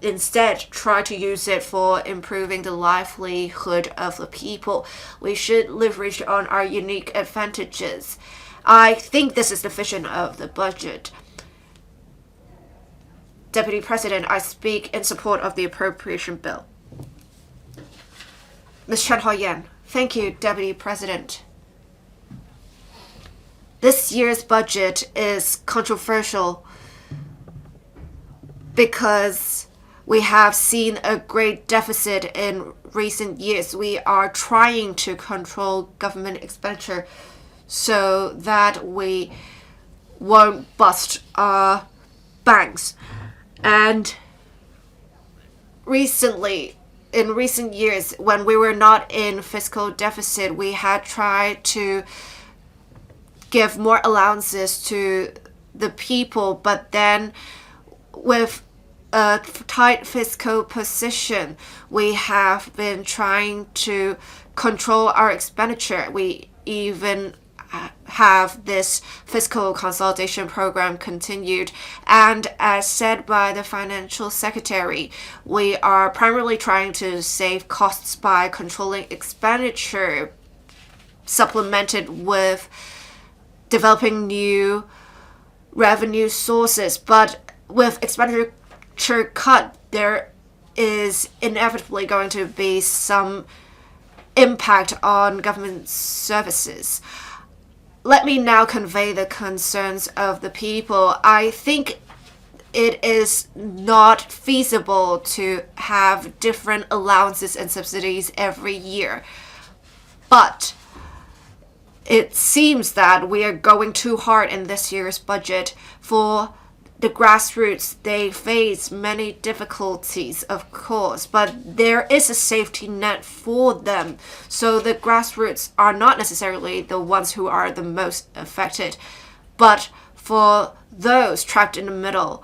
instead try to use it for improving the livelihood of the people. We should leverage on our unique advantages. I think this is the vision of the budget. Deputy President, I speak in support of the Appropriation Bill. Ms. Chen Hao-yan. Thank you, Deputy President. This year's budget is controversial because we have seen a great deficit in recent years. We are trying to control government expenditure so that we won't bust our banks. And in recent years, when we were not in fiscal deficit, we had tried to give more allowances to the people, but then with a tight fiscal position, we have been trying to control our expenditure. We even have this fiscal consolidation program continued. And as said by the financial secretary, we are primarily trying to save costs by controlling expenditure, supplemented with developing new revenue sources. But with expenditure cut, there is inevitably going to be some impact on government services. Let me now convey the concerns of the people. I think it is not feasible to have different allowances and subsidies every year. But it seems that we are going too hard in this year's budget. For the grassroots, they face many difficulties, of course, but there is a safety net for them. So the grassroots are not necessarily the ones who are the most affected, but for those trapped in the middle,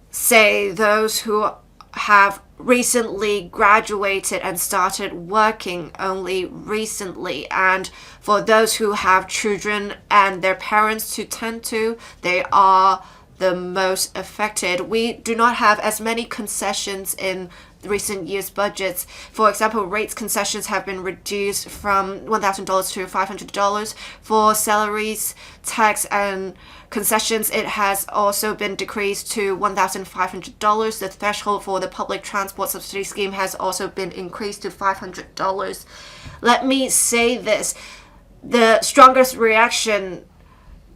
say those who have recently graduated and started working only recently, and for those who have children and their parents to tend to, they are the most affected. We do not have as many concessions in recent years' budgets. For example, rates concessions have been reduced from $1,000 to $500. For salaries, tax, and concessions, it has also been decreased to $1,500. The threshold for the public transport subsidy scheme has also been increased to $500. Let me say this. The strongest reaction,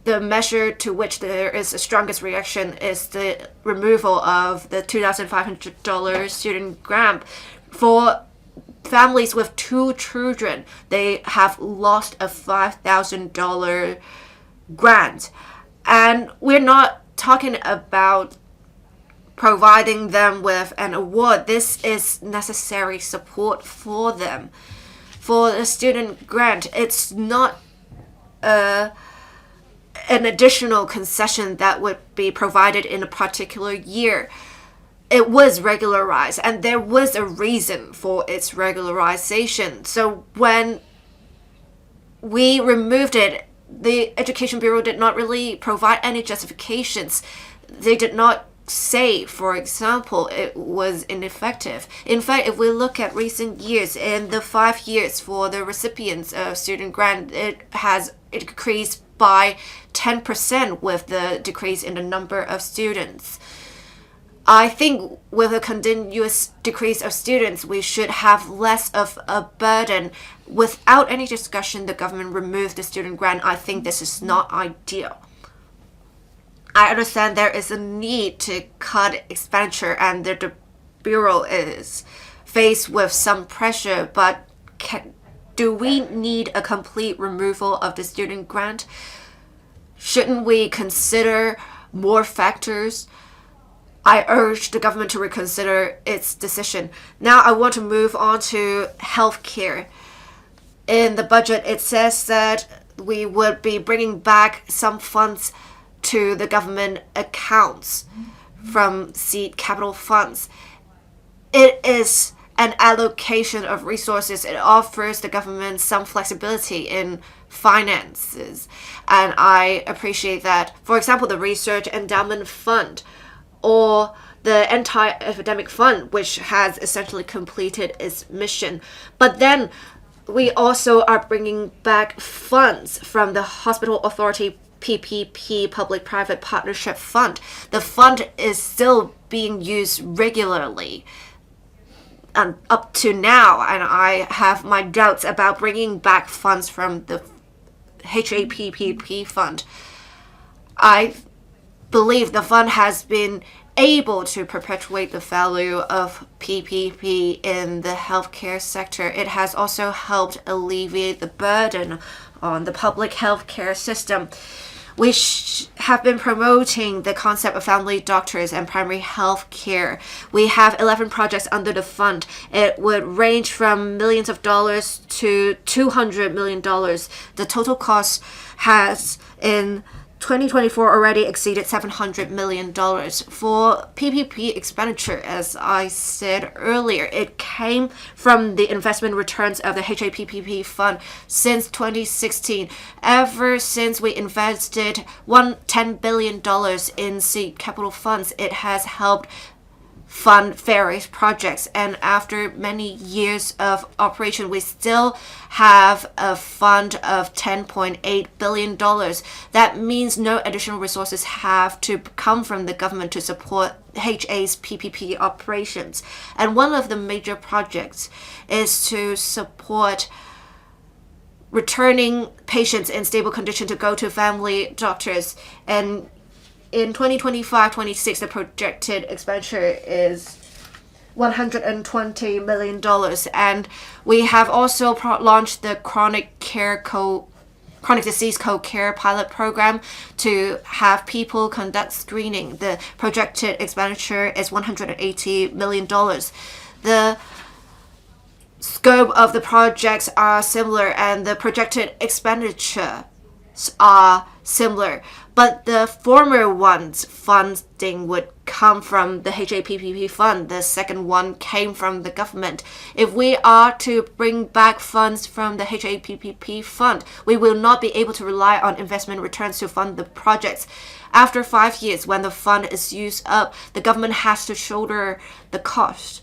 the measure to which there is the strongest reaction, is the removal of the $2,500 student grant. For families with 2 children, they have lost a $5,000 grant. And we're not talking about providing them with an award. This is necessary support for them. For the student grant, it's not an additional concession that would be provided in a particular year. It was regularized, and there was a reason for its regularization. So when we removed it, the Education Bureau did not really provide any justifications. They did not say, for example, it was ineffective. In fact, if we look at recent years, in the 5 years for the recipients of student grant, it has increased by 10% with the decrease in the number of students. I think with a continuous decrease of students, we should have less of a burden. Without any discussion, the government removed the student grant. I think this is not ideal. I understand there is a need to cut expenditure and the Bureau is faced with some pressure, but do we need a complete removal of the student grant? Shouldn't we consider more factors? I urge the government to reconsider its decision. Now I want to move on to healthcare. In the budget, it says that we would be bringing back some funds to the government accounts from seed capital funds. It is an allocation of resources. It offers the government some flexibility in finances, and I appreciate that. For example, the Research Endowment Fund or the Anti-Epidemic Fund, which has essentially completed its mission. But then we also are bringing back funds from the Hospital Authority PPP, Public-Private Partnership Fund. The fund is still being used regularly up to now, and I have my doubts about bringing back funds from the HAPPP fund. I believe the fund has been able to perpetuate the value of PPP in the healthcare sector. It has also helped alleviate the burden on the public healthcare system. We have been promoting the concept of family doctors and primary health care. We have 11 projects under the fund. It would range from millions of dollars to $200 million. The total cost has in 2024 already exceeded $700 million. For PPP expenditure, as I said earlier, it came from the investment returns of the HAPPP fund since 2016. Ever since we invested $10 billion in seed capital funds, it has helped fund various projects, and after many years of operation, we still have a fund of $10.8 billion. That means no additional resources have to come from the government to support HA's PPP operations. And one of the major projects is to support returning patients in stable condition to go to family doctors. And in 2025-26, the projected expenditure is $120 million. And we have also launched the chronic care chronic disease co-care pilot program to have people conduct screening. The projected expenditure is $180 million. The scope of the projects are similar and the projected expenditures are similar, but the former one's funding would come from the HAPPP fund. The second one came from the government. If we are to bring back funds from the HAPPP fund, we will not be able to rely on investment returns to fund the projects. After 5 years, when the fund is used up, the government has to shoulder the cost,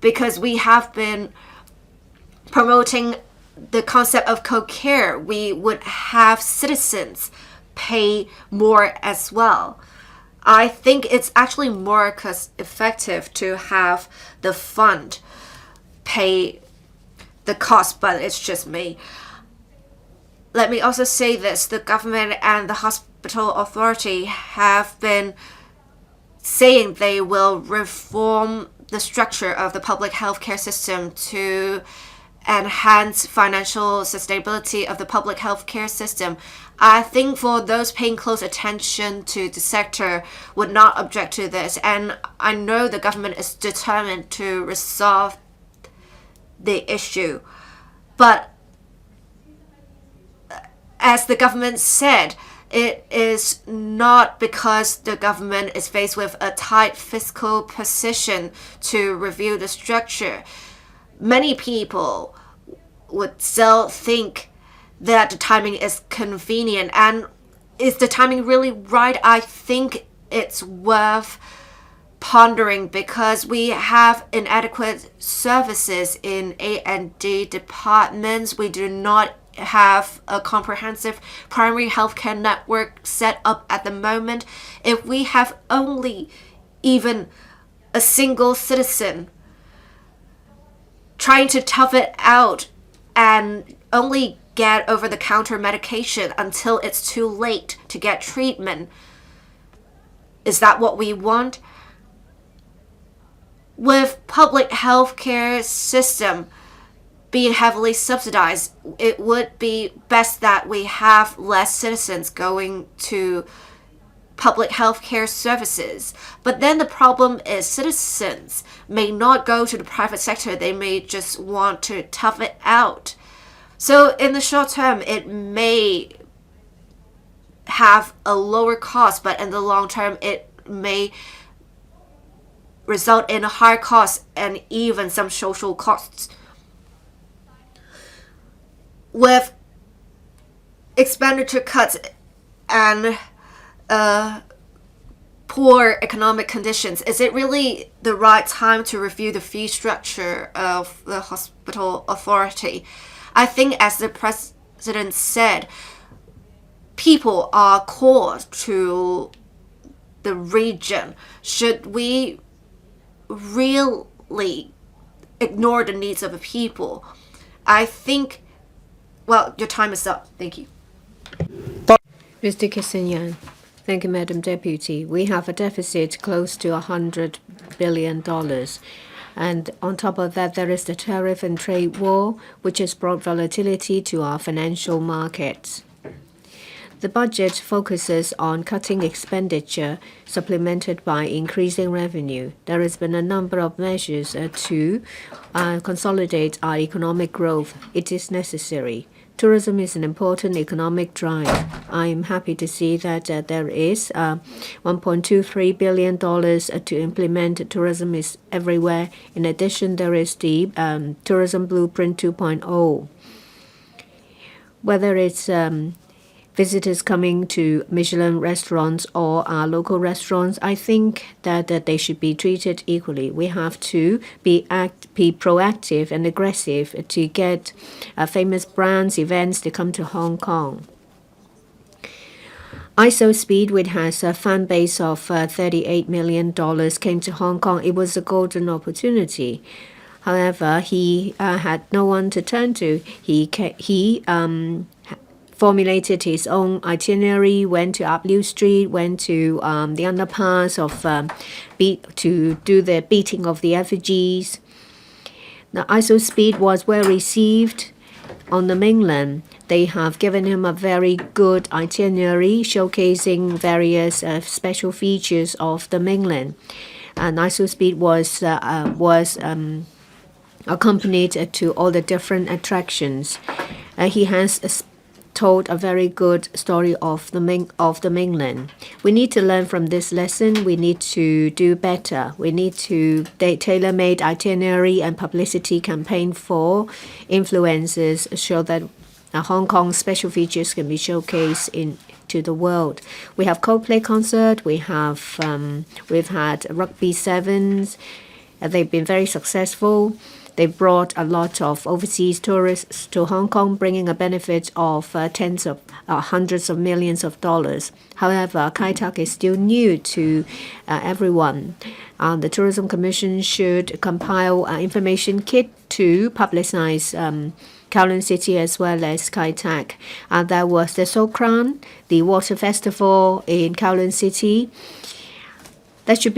because we have been promoting the concept of co-care. We would have citizens pay more as well. I think it's actually more cost effective to have the fund pay the cost, but it's just me. Let me also say this: the government and the hospital authority have been saying they will reform the structure of the public healthcare system to enhance financial sustainability of the public healthcare system. I think for those paying close attention to the sector would not object to this, and I know the government is determined to resolve the issue. But as the government said, it is not because the government is faced with a tight fiscal position to review the structure. Many people would still think that the timing is convenient. And is the timing really right? I think it's worth pondering, because we have inadequate services in A&D departments. We do not have a comprehensive primary healthcare network set up at the moment. If we have only even a single citizen trying to tough it out and only get over-the-counter medication until it's too late to get treatment, is that what we want? With public healthcare system being heavily subsidized, it would be best that we have less citizens going to public healthcare services. But then the problem is citizens may not go to the private sector. They may just want to tough it out. So in the short term, it may have a lower cost, but in the long term, it may result in a higher cost and even some social costs. With expenditure cuts and poor economic conditions, is it really the right time to review the fee structure of the hospital authority? I think, as the president said, people are core to the region. Should we really ignore the needs of the people? I think, well, your time is up. Thank you. Mr. Kissenyan. Thank you, Madam Deputy. We have a deficit close to $100 billion. And on top of that, there is the tariff and trade war, which has brought volatility to our financial markets. The budget focuses on cutting expenditure, supplemented by increasing revenue. There has been a number of measures to consolidate our economic growth. It is necessary. Tourism is an important economic drive. I am happy to see that there is $1.23 billion to implement tourism is everywhere. In addition, there is the Tourism Blueprint 2.0. Whether it's visitors coming to Michelin restaurants or our local restaurants, I think that they should be treated equally. We have to be proactive and aggressive to get famous brands, events to come to Hong Kong. ISOSpeed, which has a fan base of $38 million, came to Hong Kong. It was a golden opportunity. However, he had no one to turn to. He formulated his own itinerary, went to Ablue Street, went to the underpass to do the beating of the effigies. The ISOSpeed was well received. on the mainland, they have given him a very good itinerary showcasing various special features of the mainland. Niso Speed was accompanied to all the different attractions. He has told a very good story of the mainland. We need to learn from this lesson. We need to do better. We need to tailor-made itinerary and publicity campaign for influencers so that Hong Kong's special features can be showcased to the world. We have Coldplay concert. We've had rugby sevens. They've been very successful. They brought a lot of overseas tourists to Hong Kong, bringing a benefit of hundreds of millions of dollars. However, Kai Tak is still new to everyone. The Tourism Commission should compile an information kit to publicize Kowloon City as well as Kai Tak. There was the Sokran, the water festival in Kowloon City. That should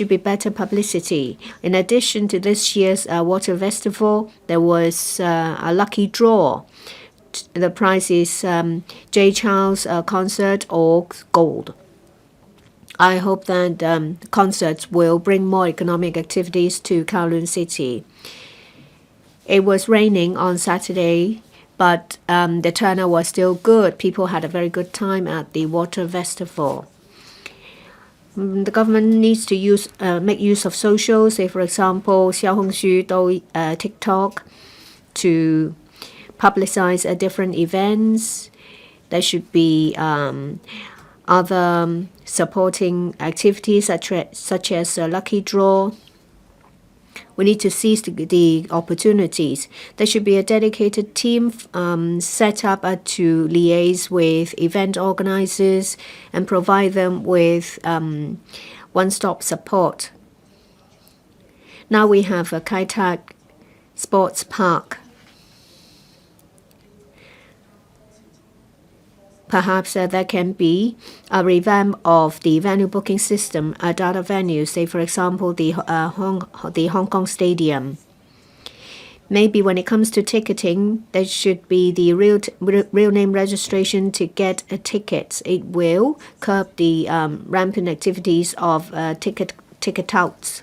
be better publicity. In addition to this year's water festival, there was a lucky draw. The prize is J. Charles concert or gold. I hope that concerts will bring more economic activities to Kowloon City. It was raining on Saturday, but the turnout was still good. People had a very good time at the water festival. The government needs to make use of social, say for example, Xiaohongshu, TikTok, to publicize different events. There should be other supporting activities such as lucky draw. We need to seize the opportunities. There should be a dedicated team set up to liaise with event organizers and provide them with one-stop support. Now we have a Kai Tak Sports Park. Perhaps there can be a revamp of the venue booking system at other venues, say for example the Hong Kong Stadium. Maybe when it comes to ticketing, there should be the real name registration to get tickets. It will curb the rampant activities of ticket touts.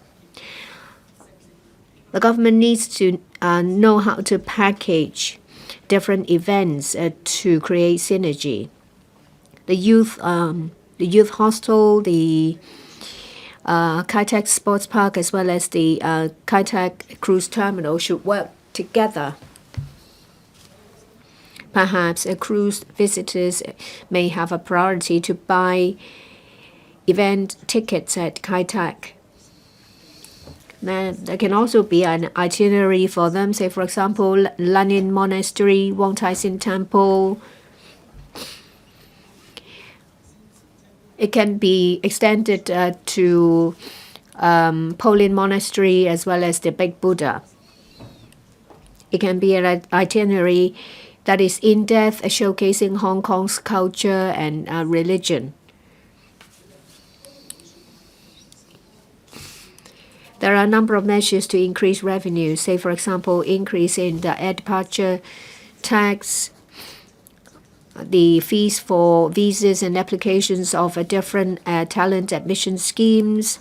The government needs to know how to package different events to create synergy. The youth hostel, the Kai Tak Sports Park, as well as the Kai Tak Cruise Terminal should work together. Perhaps cruise visitors may have a priority to buy event tickets at Kai Tak. There can also be an itinerary for them, say for example, Lanyin Monastery, Wong Tai Sin Temple. It can be extended to Polin Monastery as well as the Big Buddha. It can be an itinerary that is in-depth, showcasing Hong Kong's culture and religion. There are a number of measures to increase revenue, say for example, increase in the air departure tax, the fees for visas and applications of different talent admission schemes,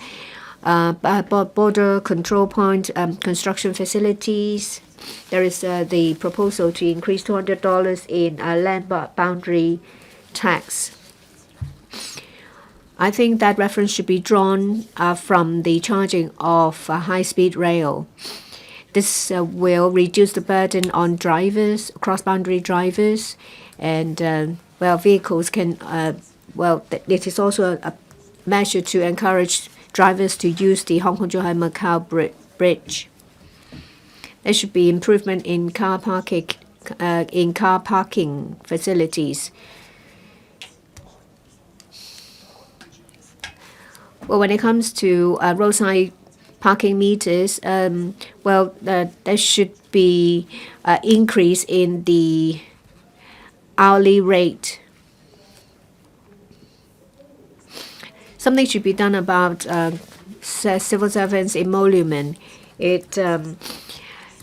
border control point construction facilities. There is the proposal to increase $200 in land boundary tax. I think that reference should be drawn from the charging of high-speed rail. This will reduce the burden on drivers, cross-boundary drivers, and vehicles can. It is also a measure to encourage drivers to use the Hong Kong-Zhuhai-Macau bridge. There should be improvement in car parking facilities. Well, when it comes to roadside parking meters, there should be an increase in the hourly rate. Something should be done about civil servants' emolument. It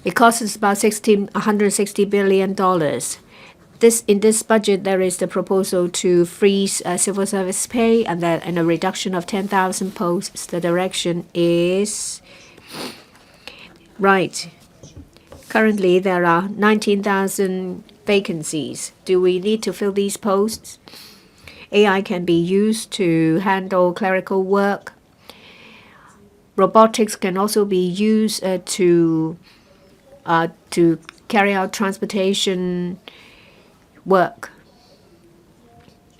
It costs about $160 billion. In this budget, there is the proposal to freeze civil service pay and a reduction of 10,000 posts. The direction is right. Currently, there are 19,000 vacancies. Do we need to fill these posts? AI can be used to handle clerical work. Robotics can also be used to carry out transportation work.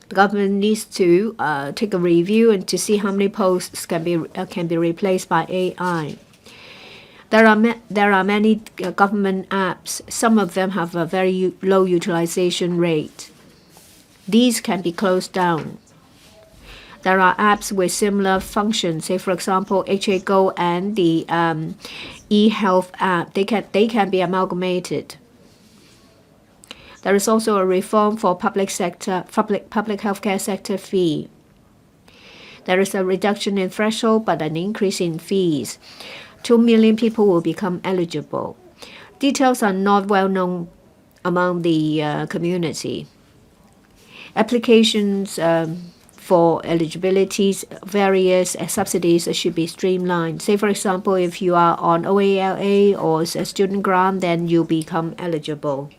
The government needs to take a review and to see how many posts can be replaced by AI. There are many government apps. Some of them have a very low utilization rate. These can be closed down. There are apps with similar functions. Say, for example, HAGO and the e-health app. They can be amalgamated. There is also a reform for public healthcare sector fee. There is a reduction in threshold, but an increase in fees. 2 million people will become eligible. Details are not well known among the community. Applications for eligibilities, various subsidies should be streamlined. Say, for example, if you are on OALA or a student grant, then you become eligible.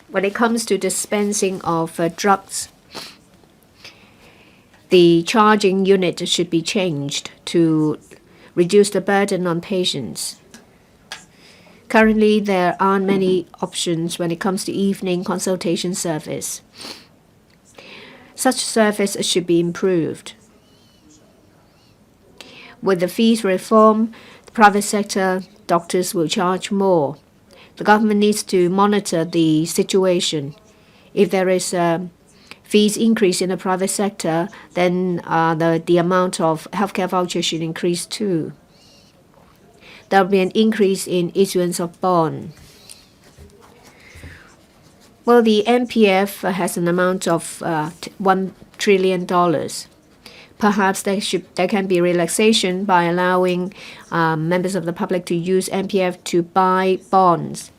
When it comes to dispensing of drugs, the charging unit should be changed to reduce the burden on patients. Currently, there aren't many options when it comes to evening consultation service. Such service should be improved. With the fees reform, the private sector doctors will charge more. The government needs to monitor the situation. If there is a fees increase in the private sector, then the amount of healthcare vouchers should increase too. There will be an increase in issuance of bond. Well, the MPF has an amount of $1 trillion. Perhaps there can be relaxation by allowing members of the public to use MPF to buy bonds.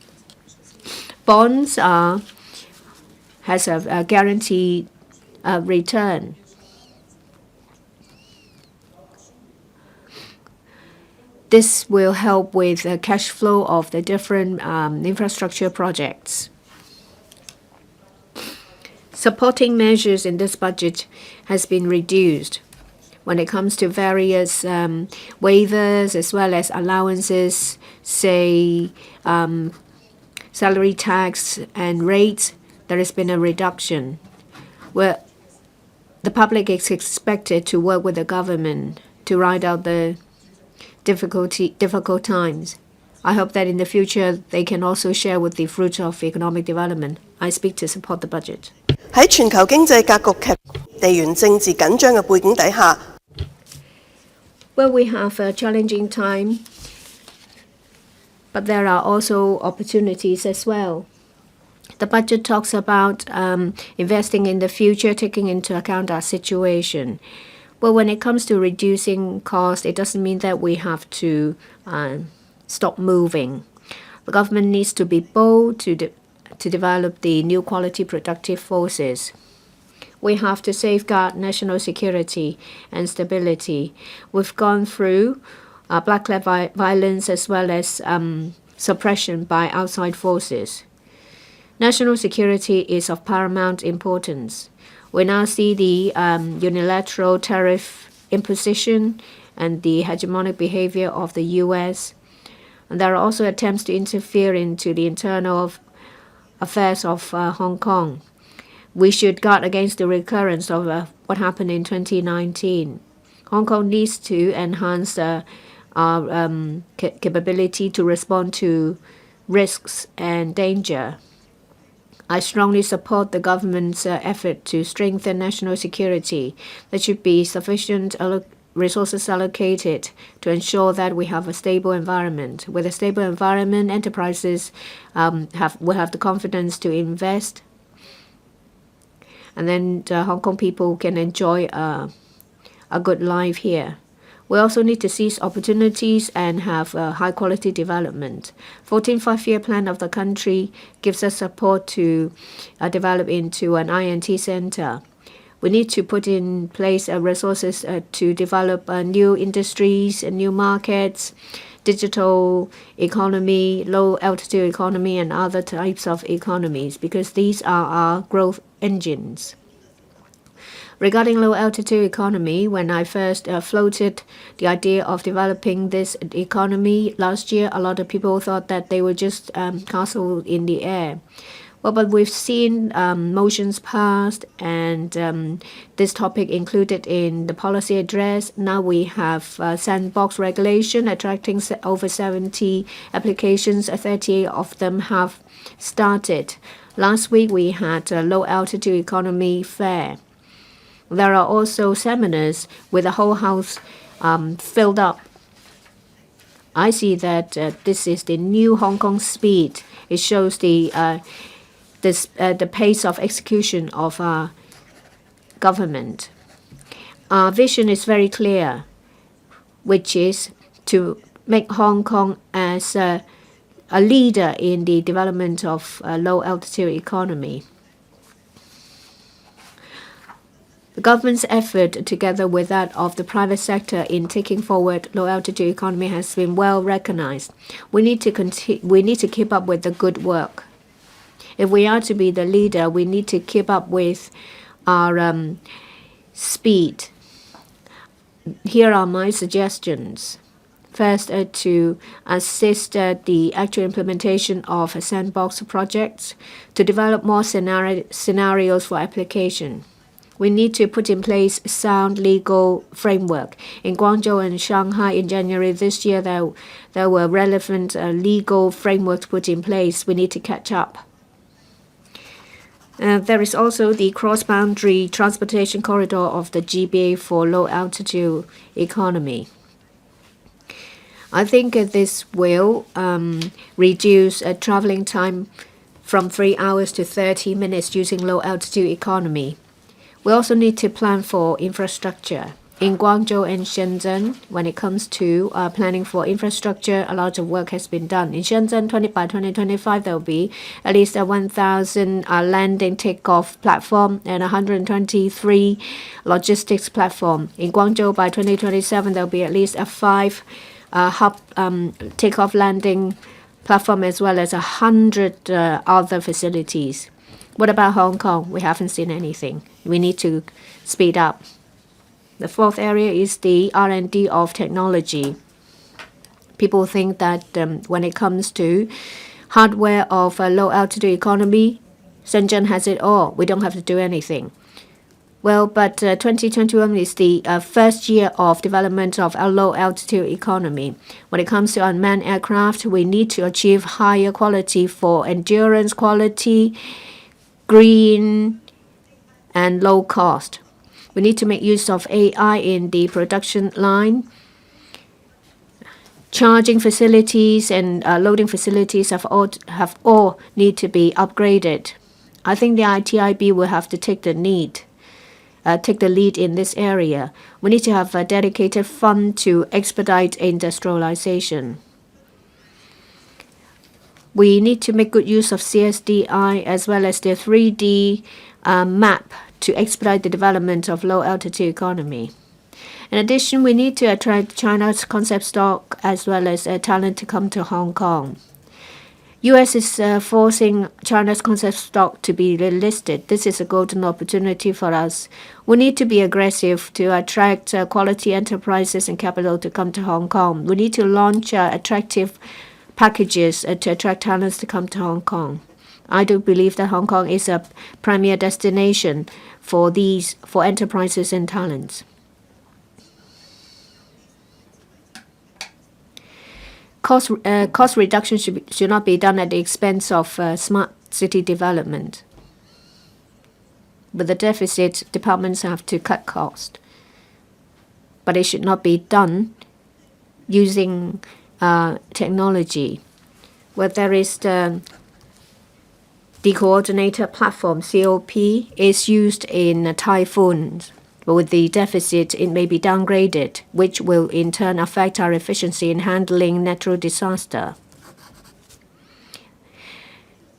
Bonds has a guaranteed return. This will help with the cash flow of the different infrastructure projects. Supporting measures in this budget has been reduced. When it comes to various waivers as well as allowances, say salary tax and rates, there has been a reduction. Where the public is expected to work with the government to ride out the difficult times. I hope that in the future they can also share with the fruit of economic development. I speak to support the budget. 喺全球經濟格局地緣政治緊張嘅背景底下 Well, we have a challenging time, but there are also opportunities as well. The budget talks about investing in the future, taking into account our situation. Well, when it comes to reducing costs, it doesn't mean that we have to stop moving. The government needs to be bold to develop the new quality productive forces. We have to safeguard national security and stability. We've gone through black-led violence as well as suppression by outside forces. National security is of paramount importance. We now see the unilateral tariff imposition and the hegemonic behavior of the U.S. And there are also attempts to interfere into the internal affairs of Hong Kong. We should guard against the recurrence of what happened in 2019. Hong Kong needs to enhance our capability to respond to risks and danger. I strongly support the government's effort to strengthen national security. There should be sufficient resources allocated to ensure that we have a stable environment. With a stable environment, enterprises will have the confidence to invest, and then the Hong Kong people can enjoy a good life here. We also need to seize opportunities and have a high-quality development. 14th Five-Year Plan of the country gives us support to develop into an INT center. We need to put in place resources to develop new industries and new markets, digital economy, low-altitude economy, and other types of economies, because these are our growth engines. Regarding low-altitude economy, when I first floated the idea of developing this economy last year, a lot of people thought that they were just castles in the air. Well, but we've seen motions passed and this topic included in the policy address. Now we have sandbox regulation attracting over 70 applications. 38 of them have started. Last week we had a low-altitude economy fair. There are also seminars with the whole house filled up. I see that this is the new Hong Kong speed. It shows the pace of execution of our government. Our vision is very clear, which is to make Hong Kong as a leader in the development of a low-altitude economy. The government's effort, together with that of the private sector in taking forward low-altitude economy, has been well recognized. We need to keep up with the good work. If we are to be the leader, we need to keep up with our speed. Here are my suggestions. First, to assist the actual implementation of sandbox projects, to develop more scenarios for application. We need to put in place sound legal framework. In Guangzhou and Shanghai in January this year, there were relevant legal frameworks put in place. We need to catch up. There is also the cross-boundary transportation corridor of the GBA for low-altitude economy. I think this will reduce traveling time from 3 hours to 30 minutes using low-altitude economy. We also need to plan for infrastructure. In Guangzhou and Shenzhen, when it comes to planning for infrastructure, a lot of work has been done. In Shenzhen, by 2025, there will be at least a 1,000 landing takeoff platform and 123 logistics platform. In Guangzhou, by 2027, there will be at least a 5 hub takeoff landing platform as well as 100 other facilities. What about Hong Kong? We haven't seen anything. We need to speed up. The fourth area is the R&D of technology. People think that when it comes to hardware of a low-altitude economy, Shenzhen has it all. We don't have to do anything. Well, but 2021 is the first year of development of a low-altitude economy. When it comes to unmanned aircraft, we need to achieve higher quality for endurance quality, green, and low cost. We need to make use of AI in the production line. Charging facilities and loading facilities have all need to be upgraded. I think the ITIB will have to take the lead in this area. We need to have a dedicated fund to expedite industrialization. We need to make good use of CSDI as well as the 3D map to expedite the development of low-altitude economy. In addition, we need to attract China's concept stock as well as talent to come to Hong Kong. U.S. is forcing China's concept stock to be listed. This is a golden opportunity for us. We need to be aggressive to attract quality enterprises and capital to come to Hong Kong. We need to launch attractive packages to attract talents to come to Hong Kong. I do believe that Hong Kong is a premier destination for enterprises and talents. Cost reduction should not be done at the expense of smart city development. With the deficit, departments have to cut cost. But it should not be done using technology. Where there is the coordinator platform, COP, is used in typhoons. But with the deficit, it may be downgraded, which will in turn affect our efficiency in handling natural disaster.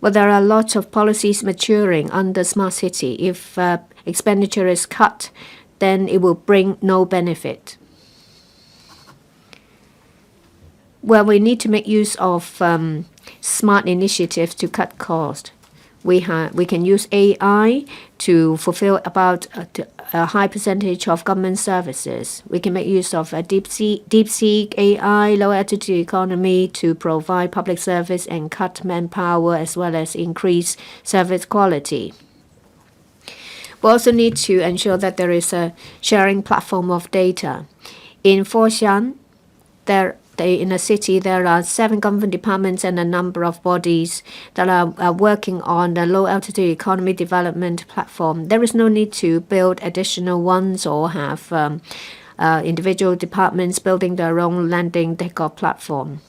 Well, there are lots of policies maturing under Smart City. If expenditure is cut, then it will bring no benefit. Well, we need to make use of smart initiatives to cut cost. We can use AI to fulfill about a high percentage of government services. We can make use of a deep-seek AI, low-altitude economy to provide public service and cut manpower as well as increase service quality. We also need to ensure that there is a sharing platform of data. In Foshan, in a city, there are 7 government departments and a number of bodies that are working on the low-altitude economy development platform. There is no need to build additional ones or have individual departments building their own landing takeoff platform.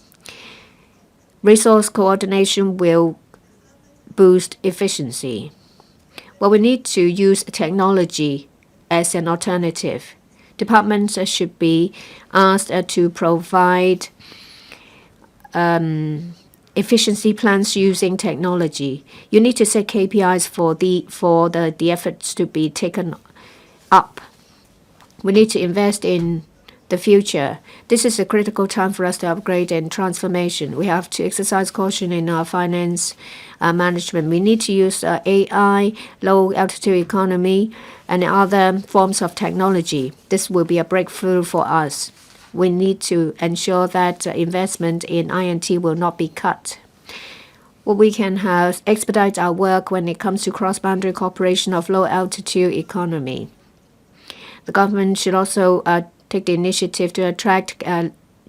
Resource coordination will boost efficiency. Well, we need to use technology as an alternative. Departments should be asked to provide efficiency plans using technology. You need to set KPIs for the efforts to be taken up. We need to invest in the future. This is a critical time for us to upgrade and transformation. We have to exercise caution in our finance management. We need to use AI, low-altitude economy, and other forms of technology. This will be a breakthrough for us. We need to ensure that investment in INT will not be cut. Well, we can expedite our work when it comes to cross-boundary cooperation of low-altitude economy. The government should also take the initiative to attract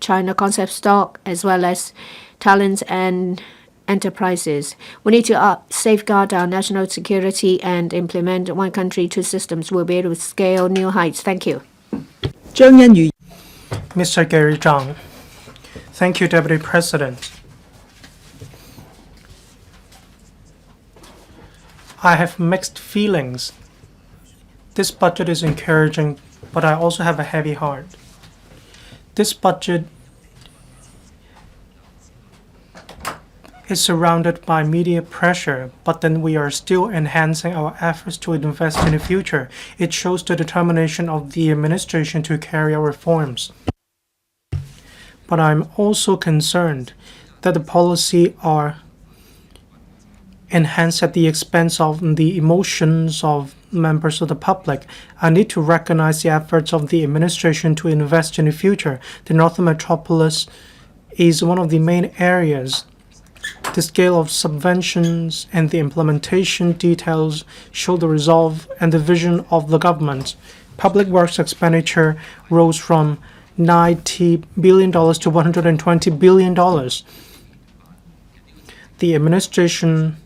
China concept stock as well as talents and enterprises. We need to safeguard our national security and implement one country, two systems. We'll be able to scale new heights. Thank you. Mr. Gary Zhang. Thank you, Deputy President. I have mixed feelings. This budget is encouraging, but I also have a heavy heart. This budget is surrounded by media pressure, but then we are still enhancing our efforts to invest in the future. It shows the determination of the administration to carry out reforms. But I'm also concerned that the policy are enhanced at the expense of the emotions of members of the public. I need to recognize the efforts of the administration to invest in the future. The Northern Metropolis is one of the main areas. The scale of subventions and the implementation details show the resolve and the vision of the government. Public works expenditure rose from $90 billion to $120 billion. The administration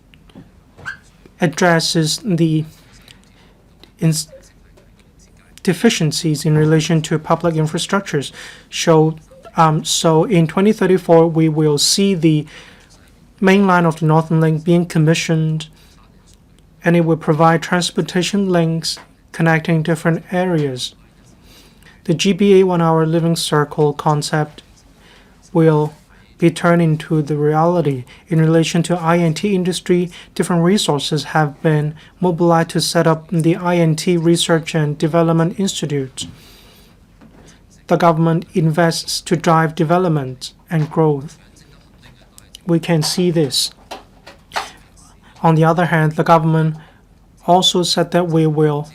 addresses the deficiencies in relation to public infrastructures. So in 2034, we will see the main line of the Northern Link being commissioned, and it will provide transportation links connecting different areas. The GBA 1-hour living circle concept will be turned into the reality. In relation to INT industry, different resources have been mobilized to set up the INT Research and Development Institute. The government invests to drive development and growth. We can see this. On the other hand, the government also said that we will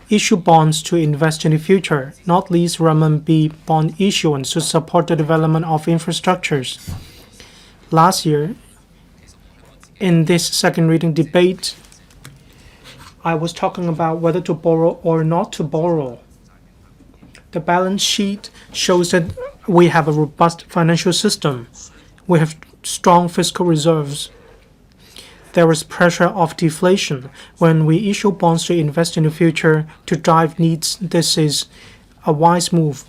issue bonds to invest in the future, not least renminbi bond issuance to support the development of infrastructures. Last year, in this second reading debate, I was talking about whether to borrow or not to borrow. The balance sheet shows that we have a robust financial system. We have strong fiscal reserves. There is pressure of deflation. When we issue bonds to invest in the future to drive needs, this is a wise move.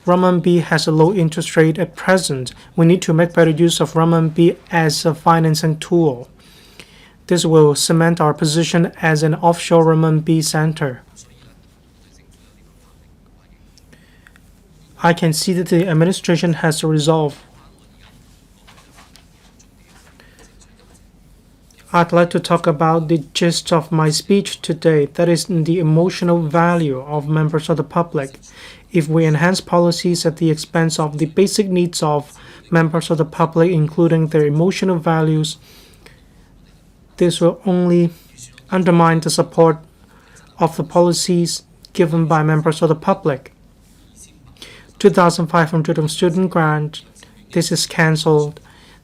Renminbi has a low interest rate at present. We need to make better use of renminbi as a financing tool. This will cement our position as an offshore renminbi center. I can see that the administration has resolved. I'd like to talk about the gist of my speech today, that is the emotional value of members of the public. If we enhance policies at the expense of the basic needs of members of the public, including their emotional values, this will only undermine the support of the policies given by members of the public. 2,500 student grant, this is cancelled.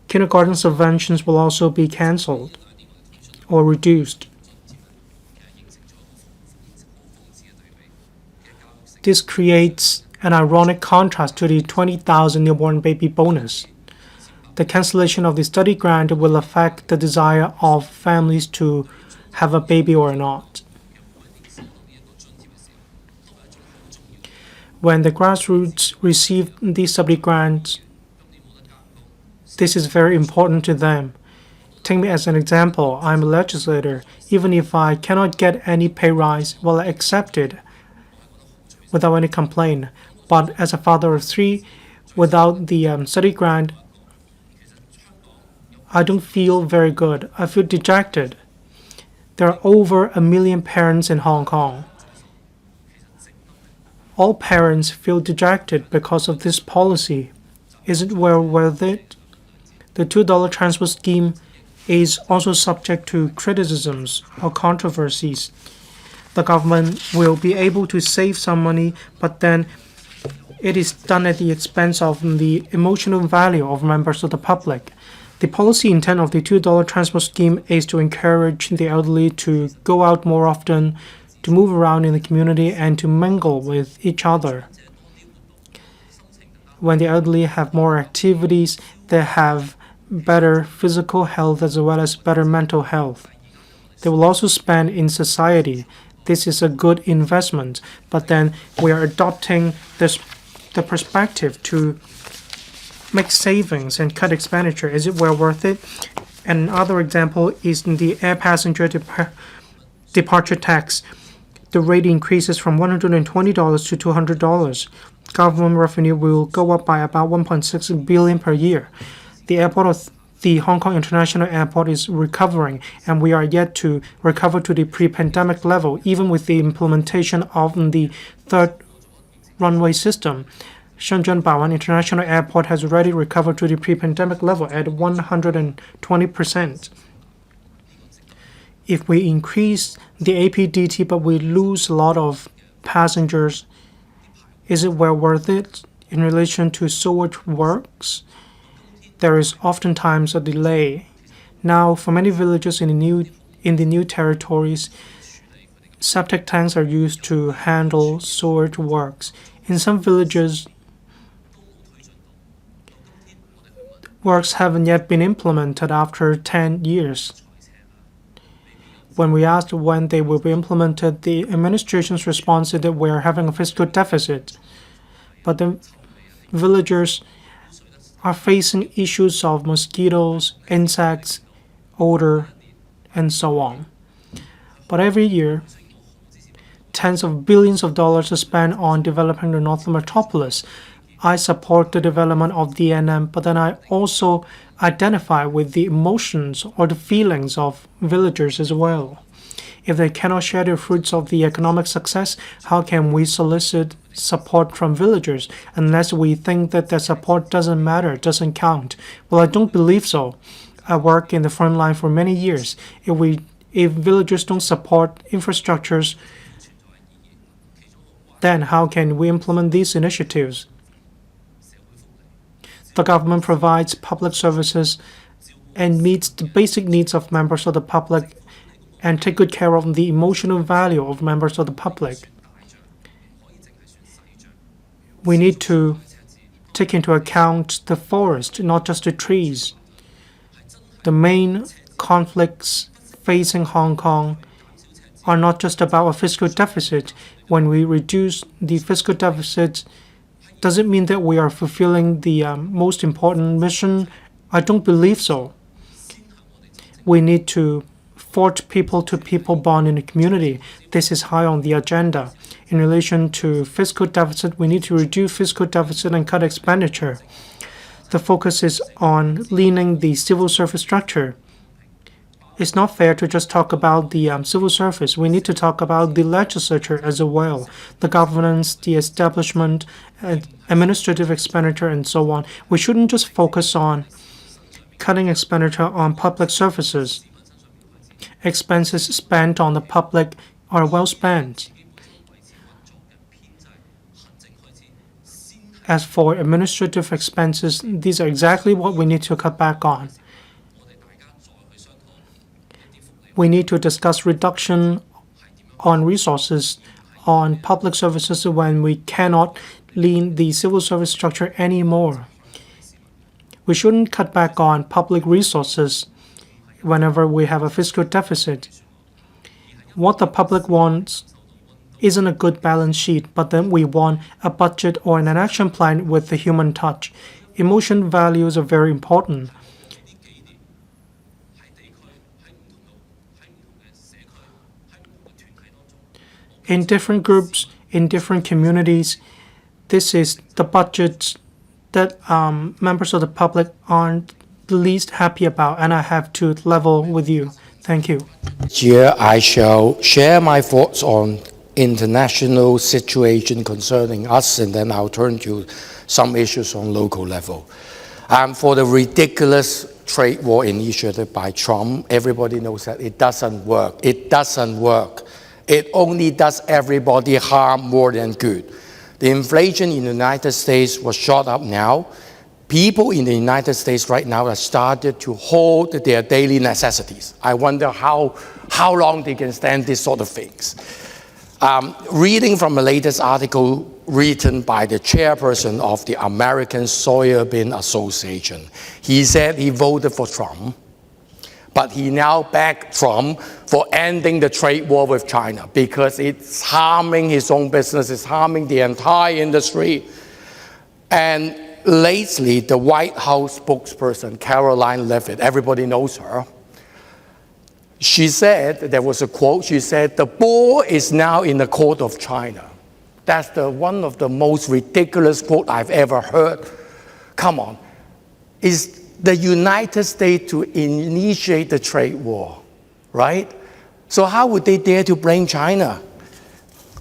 Kindergarten subventions will also be cancelled or reduced. This creates an ironic contrast to the 20,000 newborn baby bonus. The cancellation of the study grant will affect the desire of families to have a baby or not. When the grassroots receive the study grant, this is very important to them. Take me as an example. I'm a legislator. Even if I cannot get any pay rise, well, I accept it without any complaint. But as a father of three, without the study grant, I don't feel very good. I feel dejected. There are over 1 million parents in Hong Kong. All parents feel dejected because of this policy. Is it well worth it? The $2 transport scheme is also subject to criticisms or controversies. The government will be able to save some money, but then it is done at the expense of the emotional value of members of the public. The policy intent of the $2 transport scheme is to encourage the elderly to go out more often, to move around in the community, and to mingle with each other. When the elderly have more activities, they have better physical health as well as better mental health. They will also spend in society. This is a good investment, but then we are adopting the perspective to make savings and cut expenditure. Is it well worth it? And another example is the air passenger departure tax. The rate increases from $120 to $200. Government revenue will go up by about $1.6 billion per year. The airport of the Hong Kong International Airport is recovering, and we are yet to recover to the pre-pandemic level, even with the implementation of the third runway system. Shenzhen Baoan International Airport has already recovered to the pre-pandemic level at 120%. If we increase the APDT but we lose a lot of passengers, is it well worth it? In relation to sewage works, there is oftentimes a delay. Now, for many villages in the new territories, septic tanks are used to handle sewage works. In some villages, works haven't yet been implemented after 10 years. When we asked when they will be implemented, the administration's response is that we are having a fiscal deficit. But the villagers are facing issues of mosquitoes, insects, odor, and so on. But every year, tens of billions of dollars are spent on developing the Northern Metropolis. I support the development of the NM, but then I also identify with the emotions or the feelings of villagers as well. If they cannot share the fruits of the economic success, how can we solicit support from villagers unless we think that their support doesn't matter, doesn't count? Well, I don't believe so. I work in the front line for many years. If villagers don't support infrastructures, then how can we implement these initiatives? The government provides public services and meets the basic needs of members of the public and take good care of the emotional value of members of the public. We need to take into account the forest, not just the trees. The main conflicts facing Hong Kong are not just about a fiscal deficit. When we reduce the fiscal deficit, does it mean that we are fulfilling the most important mission? I don't believe so. We need to forge people-to-people bond in the community. This is high on the agenda. In relation to fiscal deficit, we need to reduce fiscal deficit and cut expenditure. The focus is on leaning the civil service structure. It's not fair to just talk about the civil service. We need to talk about the legislature as well, the governance, the establishment, administrative expenditure, and so on. We shouldn't just focus on cutting expenditure on public services. Expenses spent on the public are well spent. As for administrative expenses, these are exactly what we need to cut back on. We need to discuss reduction on resources on public services when we cannot lean the civil service structure anymore. We shouldn't cut back on public resources whenever we have a fiscal deficit. What the public wants isn't a good balance sheet, but then we want a budget or an action plan with the human touch. Emotion values are very important. In different groups, in different communities, this is the budget that members of the public aren't the least happy about, and I have to level with you. Thank you. Here I shall share my thoughts on international situation concerning us, and then I'll turn to some issues on local level. For the ridiculous trade war initiated by Trump, everybody knows that it doesn't work. It doesn't work. It only does everybody harm more than good. The inflation in the United States was shot up now. People in the United States right now have started to hold their daily necessities. I wonder how long they can stand this sort of things. Reading from the latest article written by the chairperson of the American Soybean Association, he said he voted for Trump, but he now begged Trump for ending the trade war with China because it's harming his own business, it's harming the entire industry. And lately, the White House spokesperson, Caroline Leavitt, everybody knows her, she said, there was a quote, she said, "The ball is now in the court of China." That's one of the most ridiculous quotes I've ever heard. Come on. Is the United States to initiate the trade war, right? So how would they dare to blame China?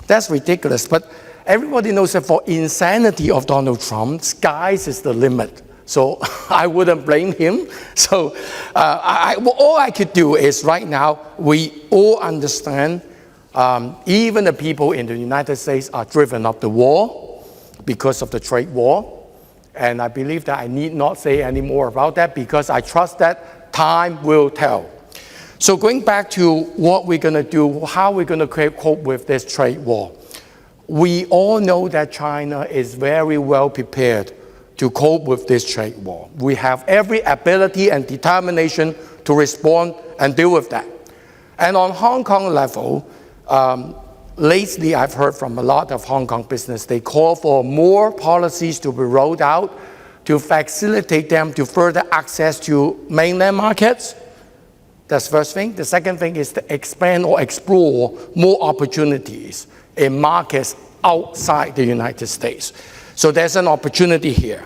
That's ridiculous. But everybody knows that for insanity of Donald Trump, skies is the limit. So I wouldn't blame him. So all I could do is right now, we all understand, even the people in the United States are driven up the wall because of the trade war. And I believe that I need not say any more about that because I trust that time will tell. So going back to what we're going to do, how we're going to cope with this trade war. We all know that China is very well prepared to cope with this trade war. We have every ability and determination to respond and deal with that. And on Hong Kong level, lately I've heard from a lot of Hong Kong business, they call for more policies to be rolled out to facilitate them to further access to mainland markets. That's the first thing. The second thing is to expand or explore more opportunities in markets outside the United States. So there's an opportunity here.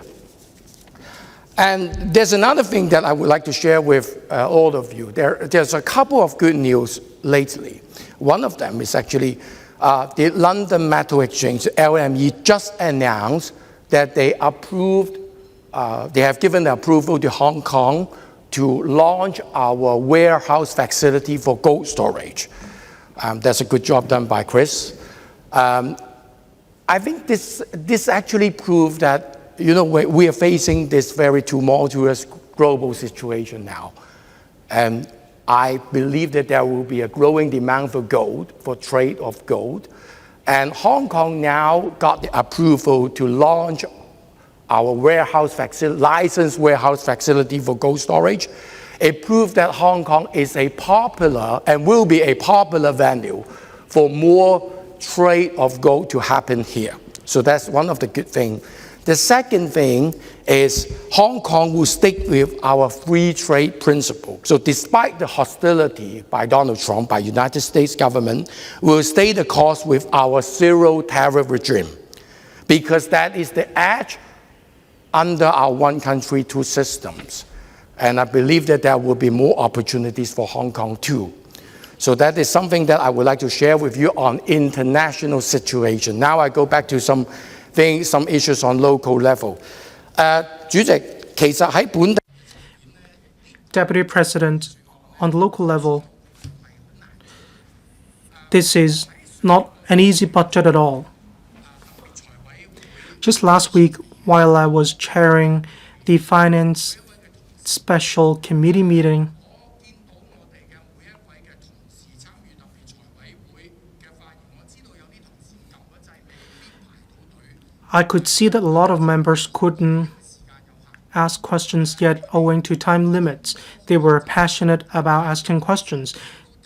And there's another thing that I would like to share with all of you. There's a couple of good news lately. One of them is actually the London Metal Exchange, LME, just announced that they have given the approval to Hong Kong to launch our warehouse facility for gold storage. That's a good job done by Chris. I think this actually proved that, you know, we are facing this very tumultuous global situation now. And I believe that there will be a growing demand for gold, for trade of gold. And Hong Kong now got the approval to launch our licensed warehouse facility for gold storage. It proved that Hong Kong is a popular and will be a popular venue for more trade of gold to happen here. So that's one of the good things The second thing is Hong Kong will stick with our free trade principle. So despite the hostility by Donald Trump, by United States government, we will stay the course with our zero tariff regime, because that is the edge under our one country, two systems. And I believe that there will be more opportunities for Hong Kong too. So that is something that I would like to share with you on international situation. Now I go back to some issues on local level. 主席，其實喺本地 Deputy President, on the local level, this is not an easy budget at all. Just last week, while I was chairing the Finance Special Committee meeting, I could see that a lot of members couldn't ask questions yet owing to time limits. They were passionate about asking questions.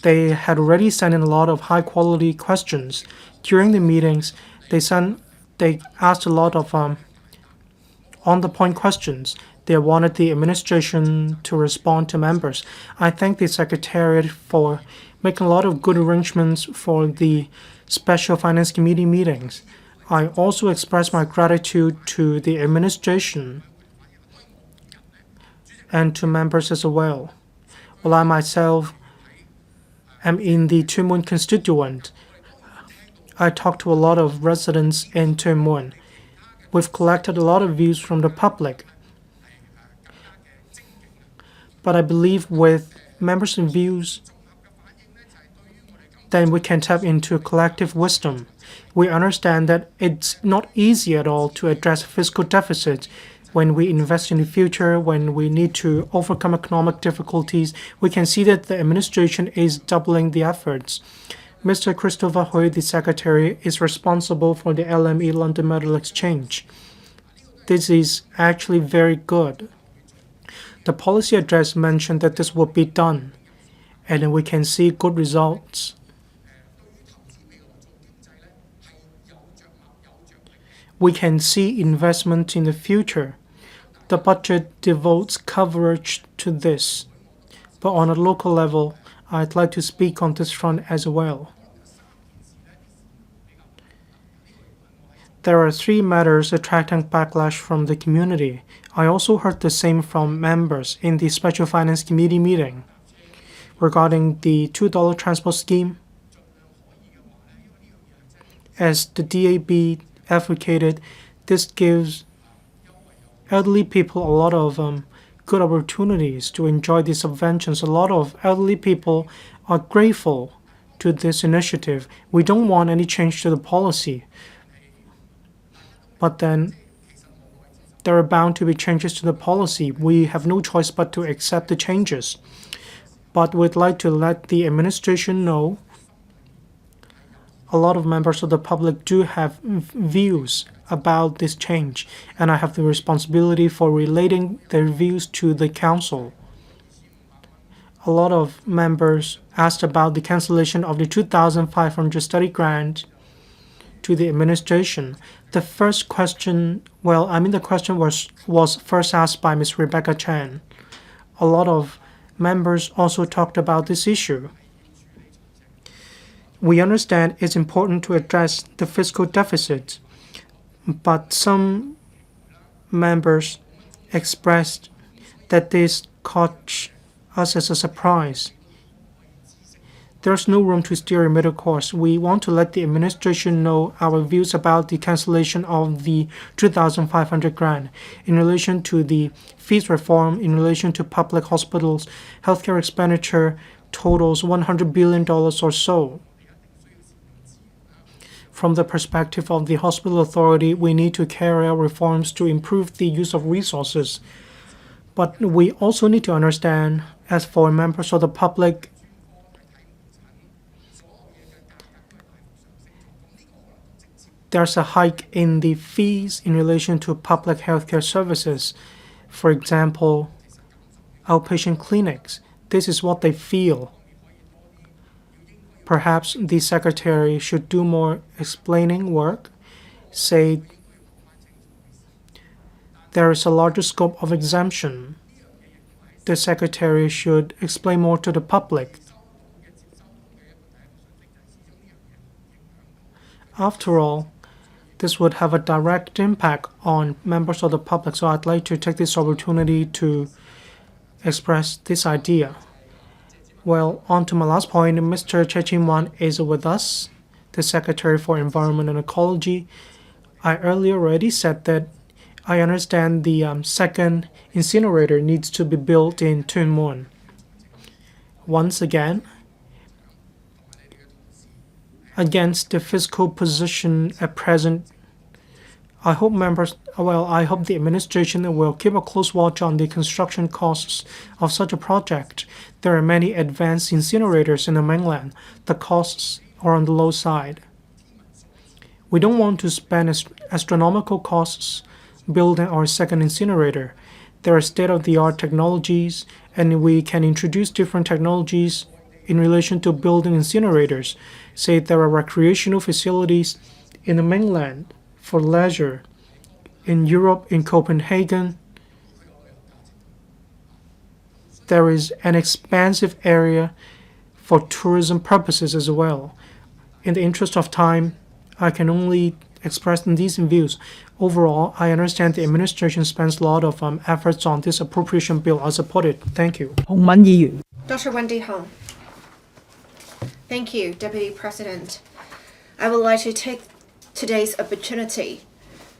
They had already sent in a lot of high-quality questions. During the meetings, they asked a lot of on-the-point questions. They wanted the administration to respond to members. I thank the Secretariat for making a lot of good arrangements for the Special Finance Committee meetings. I also express my gratitude to the administration and to members as well. While I myself am in the Tuen Mun constituent, I talked to a lot of residents in Tuen Mun. We've collected a lot of views from the public. But I believe with members' views, then we can tap into collective wisdom. We understand that it's not easy at all to address fiscal deficit. When we invest in the future, when we need to overcome economic difficulties, we can see that the administration is doubling the efforts. Mr. Christopher Hui, the Secretary, is responsible for the LME London Metal Exchange. This is actually very good. The policy address mentioned that this will be done, and we can see good results. We can see investment in the future. The budget devotes coverage to this. But on a local level, I'd like to speak on this front as well. There are 3 matters attracting backlash from the community. I also heard the same from members in the Special Finance Committee meeting. Regarding the $2 transport scheme, as the DAB advocated, this gives elderly people a lot of good opportunities to enjoy these subventions. A lot of elderly people are grateful to this initiative. We don't want any change to the policy, but then there are bound to be changes to the policy. We have no choice but to accept the changes. But we'd like to let the administration know a lot of members of the public do have views about this change, and I have the responsibility for relating their views to the council. A lot of members asked about the cancellation of the 2,500 study grant to the administration. The first question, the question was first asked by Ms. Rebecca Chan. A lot of members also talked about this issue. We understand it's important to address the fiscal deficit, but some members expressed that this caught us as a surprise. There's no room to steer a middle course. We want to let the administration know our views about the cancellation of the 2,500 grant in relation to the fees reform, in relation to public hospitals. Healthcare expenditure totals $100 billion or so. From the perspective of the hospital authority, we need to carry out reforms to improve the use of resources. But we also need to understand, as for members of the public, there's a hike in the fees in relation to public healthcare services. For example, outpatient clinics. This is what they feel. Perhaps the Secretary should do more explaining work, say there is a larger scope of exemption. The Secretary should explain more to the public. After all, this would have a direct impact on members of the public, so I'd like to take this opportunity to express this idea. Well, on to my last point, Mr. Cheching-wan is with us, the Secretary for Environment and Ecology. I earlier already said that I understand the second incinerator needs to be built in Tuen Mun. Once again, against the fiscal position at present, I hope the administration will keep a close watch on the construction costs of such a project. There are many advanced incinerators in the mainland. The costs are on the low side. We don't want to spend astronomical costs building our second incinerator. There are state-of-the-art technologies, and we can introduce different technologies in relation to building incinerators. Say there are recreational facilities in the mainland for leisure. In Europe, in Copenhagen, there is an expansive area for tourism purposes as well. In the interest of time, I can only express these views. Overall, I understand the administration spends a lot of efforts on this appropriation bill. I support it. Thank you. Dr. Wendy Hong. Thank you, Deputy President. I would like to take today's opportunity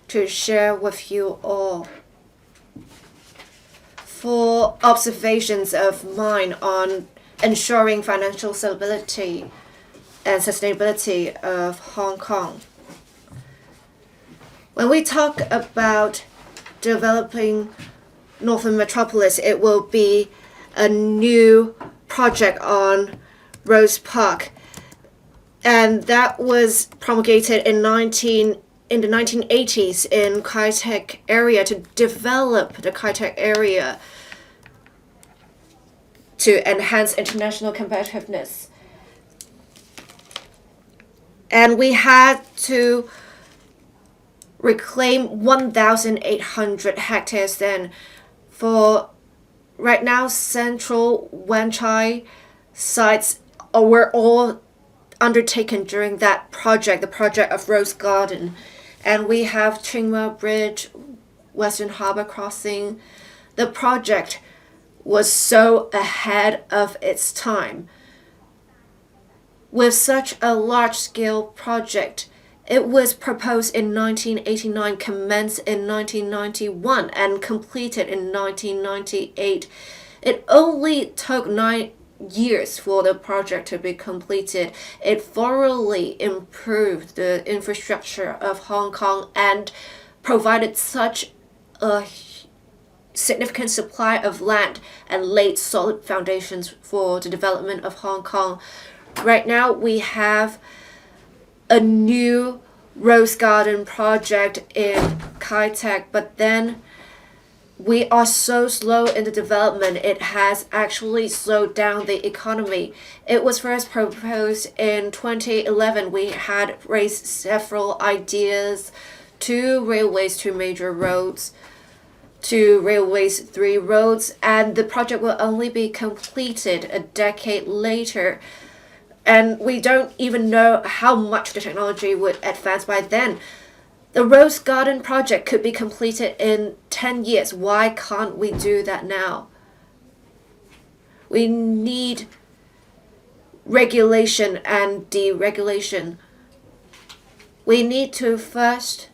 to share with you all 4 observations of mine on ensuring financial stability and sustainability of Hong Kong. When we talk about developing Northern Metropolis, it will be a new project on Rose Park, and that was promulgated in the 1980s in Kai Tak area to develop the Kai Tak area to enhance international competitiveness. And we had to reclaim 1,800 hectares then. For right now, central Wan Chai sites were all undertaken during that project, the project of Rose Garden. And we have Chingma Bridge, Western Harbour Crossing. The project was so ahead of its time. With such a large-scale project, it was proposed in 1989, commenced in 1991, and completed in 1998. It only took 9 years for the project to be completed. It thoroughly improved the infrastructure of Hong Kong and provided such a significant supply of land and laid solid foundations for the development of Hong Kong. Right now, we have a new Rose Garden project in Kai Tak, but then we are so slow in the development, it has actually slowed down the economy. It was first proposed in 2011. We had raised several ideas: 2 railways, 2 major roads, 2 railways, 3 roads, and the project will only be completed a decade later. And we don't even know how much the technology would advance by then. The Rose Garden project could be completed in 10 years. Why can't we do that now? We need regulation and deregulation. We need to first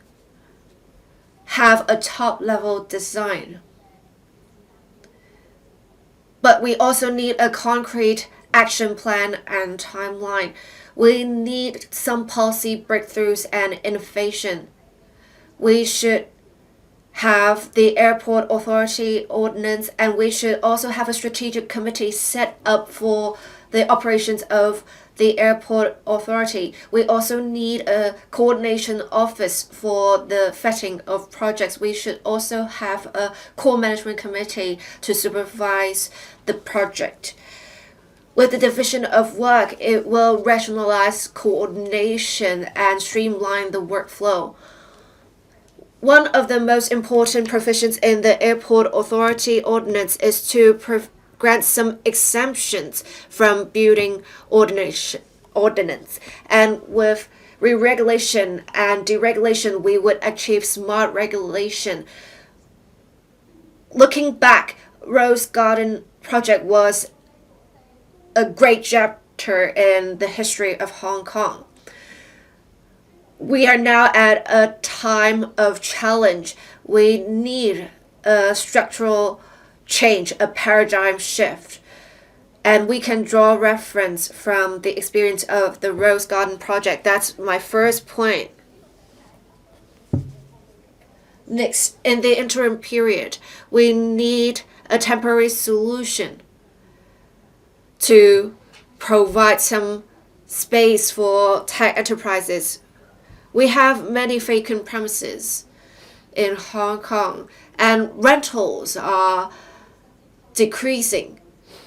have a top-level design. But we also need a concrete action plan and timeline. We need some policy breakthroughs and innovation. We should have the airport authority ordinance, and we should also have a strategic committee set up for the operations of the airport authority. We also need a coordination office for the vetting of projects. We should also have a core management committee to supervise the project. With the division of work, it will rationalize coordination and streamline the workflow. One of the most important provisions in the Airport Authority Ordinance is to grant some exemptions from building ordinance. And with re-regulation and deregulation, we would achieve smart regulation. Looking back, Rose Garden project was a great chapter in the history of Hong Kong. We are now at a time of challenge. We need a structural change, a paradigm shift. And we can draw reference from the experience of the Rose Garden project. That's my first point. Next, in the interim period, we need a temporary solution to provide some space for tech enterprises. We have many vacant premises in Hong Kong, and rentals are decreasing.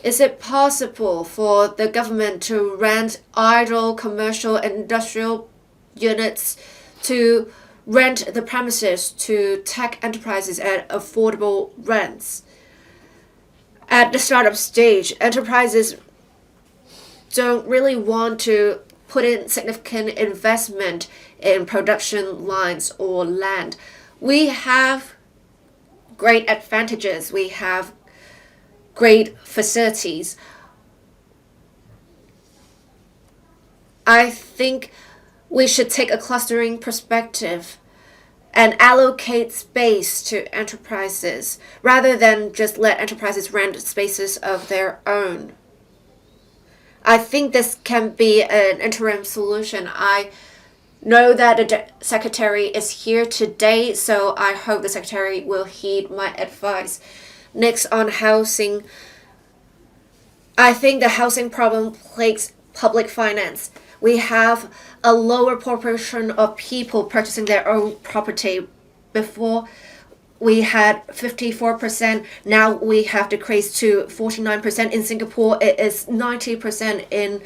Is it possible for the government to rent idle commercial and industrial units to rent the premises to tech enterprises at affordable rents? At the startup stage, enterprises don't really want to put in significant investment in production lines or land. We have great advantages. We have great facilities. I think we should take a clustering perspective and allocate space to enterprises rather than just let enterprises rent spaces of their own. I think this can be an interim solution. I know that the secretary is here today, so I hope the secretary will heed my advice. Next, on housing, I think the housing problem plagues public finance. We have a lower proportion of people purchasing their own property. Before, we had 54%. Now we have decreased to 49%. In Singapore, it is 90%. In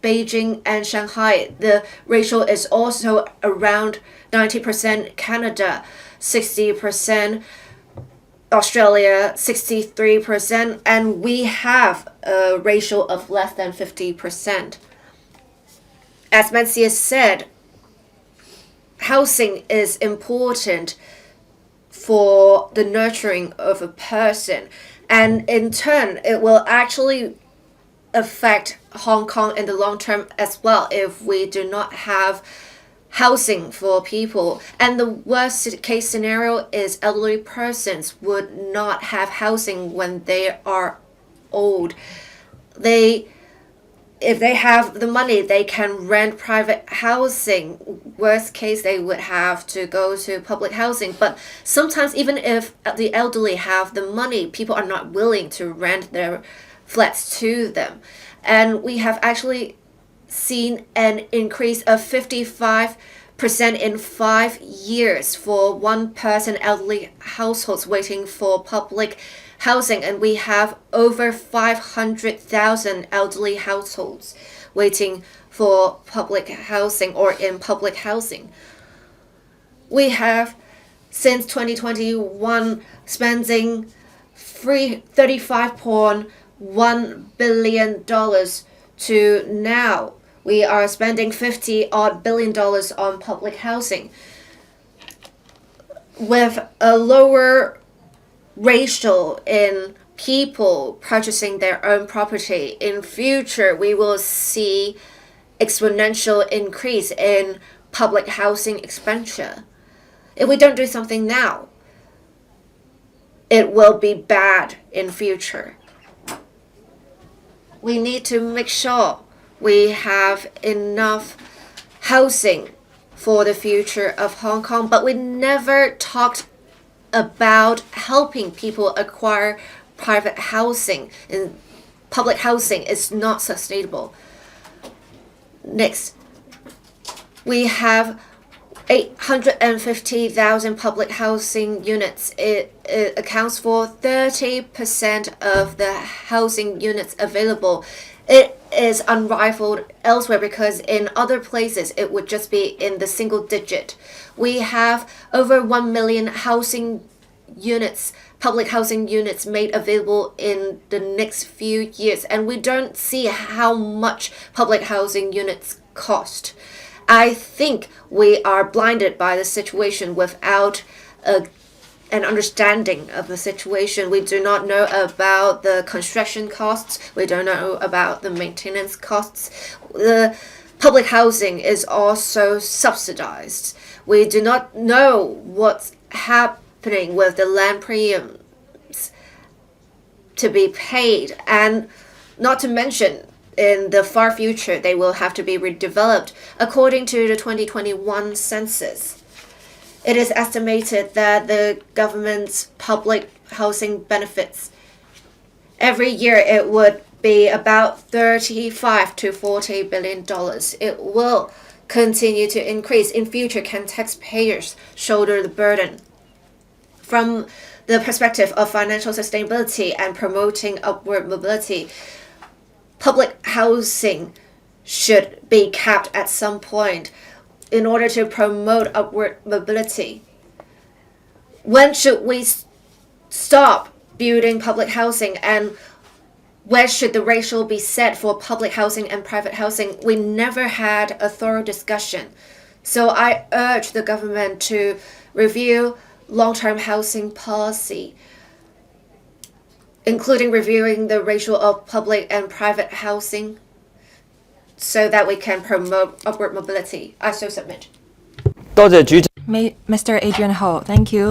Beijing and Shanghai, the ratio is also around 90%. Canada, 60%. Australia, 63%. And we have a ratio of less than 50%. As Mencius said, housing is important for the nurturing of a person, and in turn it will actually affect Hong Kong in the long term as well if we do not have housing for people. And the worst case scenario is elderly persons would not have housing when they are old. If they have the money, they can rent private housing. Worst case, they would have to go to public housing. But sometimes, even if the elderly have the money, people are not willing to rent their flats to them. And we have actually seen an increase of 55% in 5 years for one-person elderly households waiting for public housing, and we have over 500,000 elderly households waiting for public housing or in public housing. We have, since 2021, spending $35.1 billion to now. We are spending $50-odd billion on public housing. With a lower ratio in people purchasing their own property, in future we will see exponential increase in public housing expenditure. If we don't do something now, it will be bad in future. We need to make sure we have enough housing for the future of Hong Kong, but we never talked about helping people acquire private housing, and public housing is not sustainable. Next, we have 850,000 public housing units. It accounts for 30% of the housing units available. It is unrivaled elsewhere because in other places it would just be in the single digit. We have over 1 million housing units, public housing units made available in the next few years, and we don't see how much public housing units cost. I think we are blinded by the situation without an understanding of the situation. We do not know about the construction costs. We don't know about the maintenance costs. The public housing is also subsidized. We do not know what's happening with the land premiums to be paid, and not to mention in the far future, they will have to be redeveloped. According to the 2021 census, it is estimated that the government's public housing benefits every year it would be about $35 to $40 billion. It will continue to increase. In future, can taxpayers shoulder the burden? From the perspective of financial sustainability and promoting upward mobility, public housing should be capped at some point in order to promote upward mobility. When should we stop building public housing, and where should the ratio be set for public housing and private housing? We never had a thorough discussion. So I urge the government to review long-term housing policy, including reviewing the ratio of public and private housing so that we can promote upward mobility. I so submit. Mr. Adrian Ho, thank you.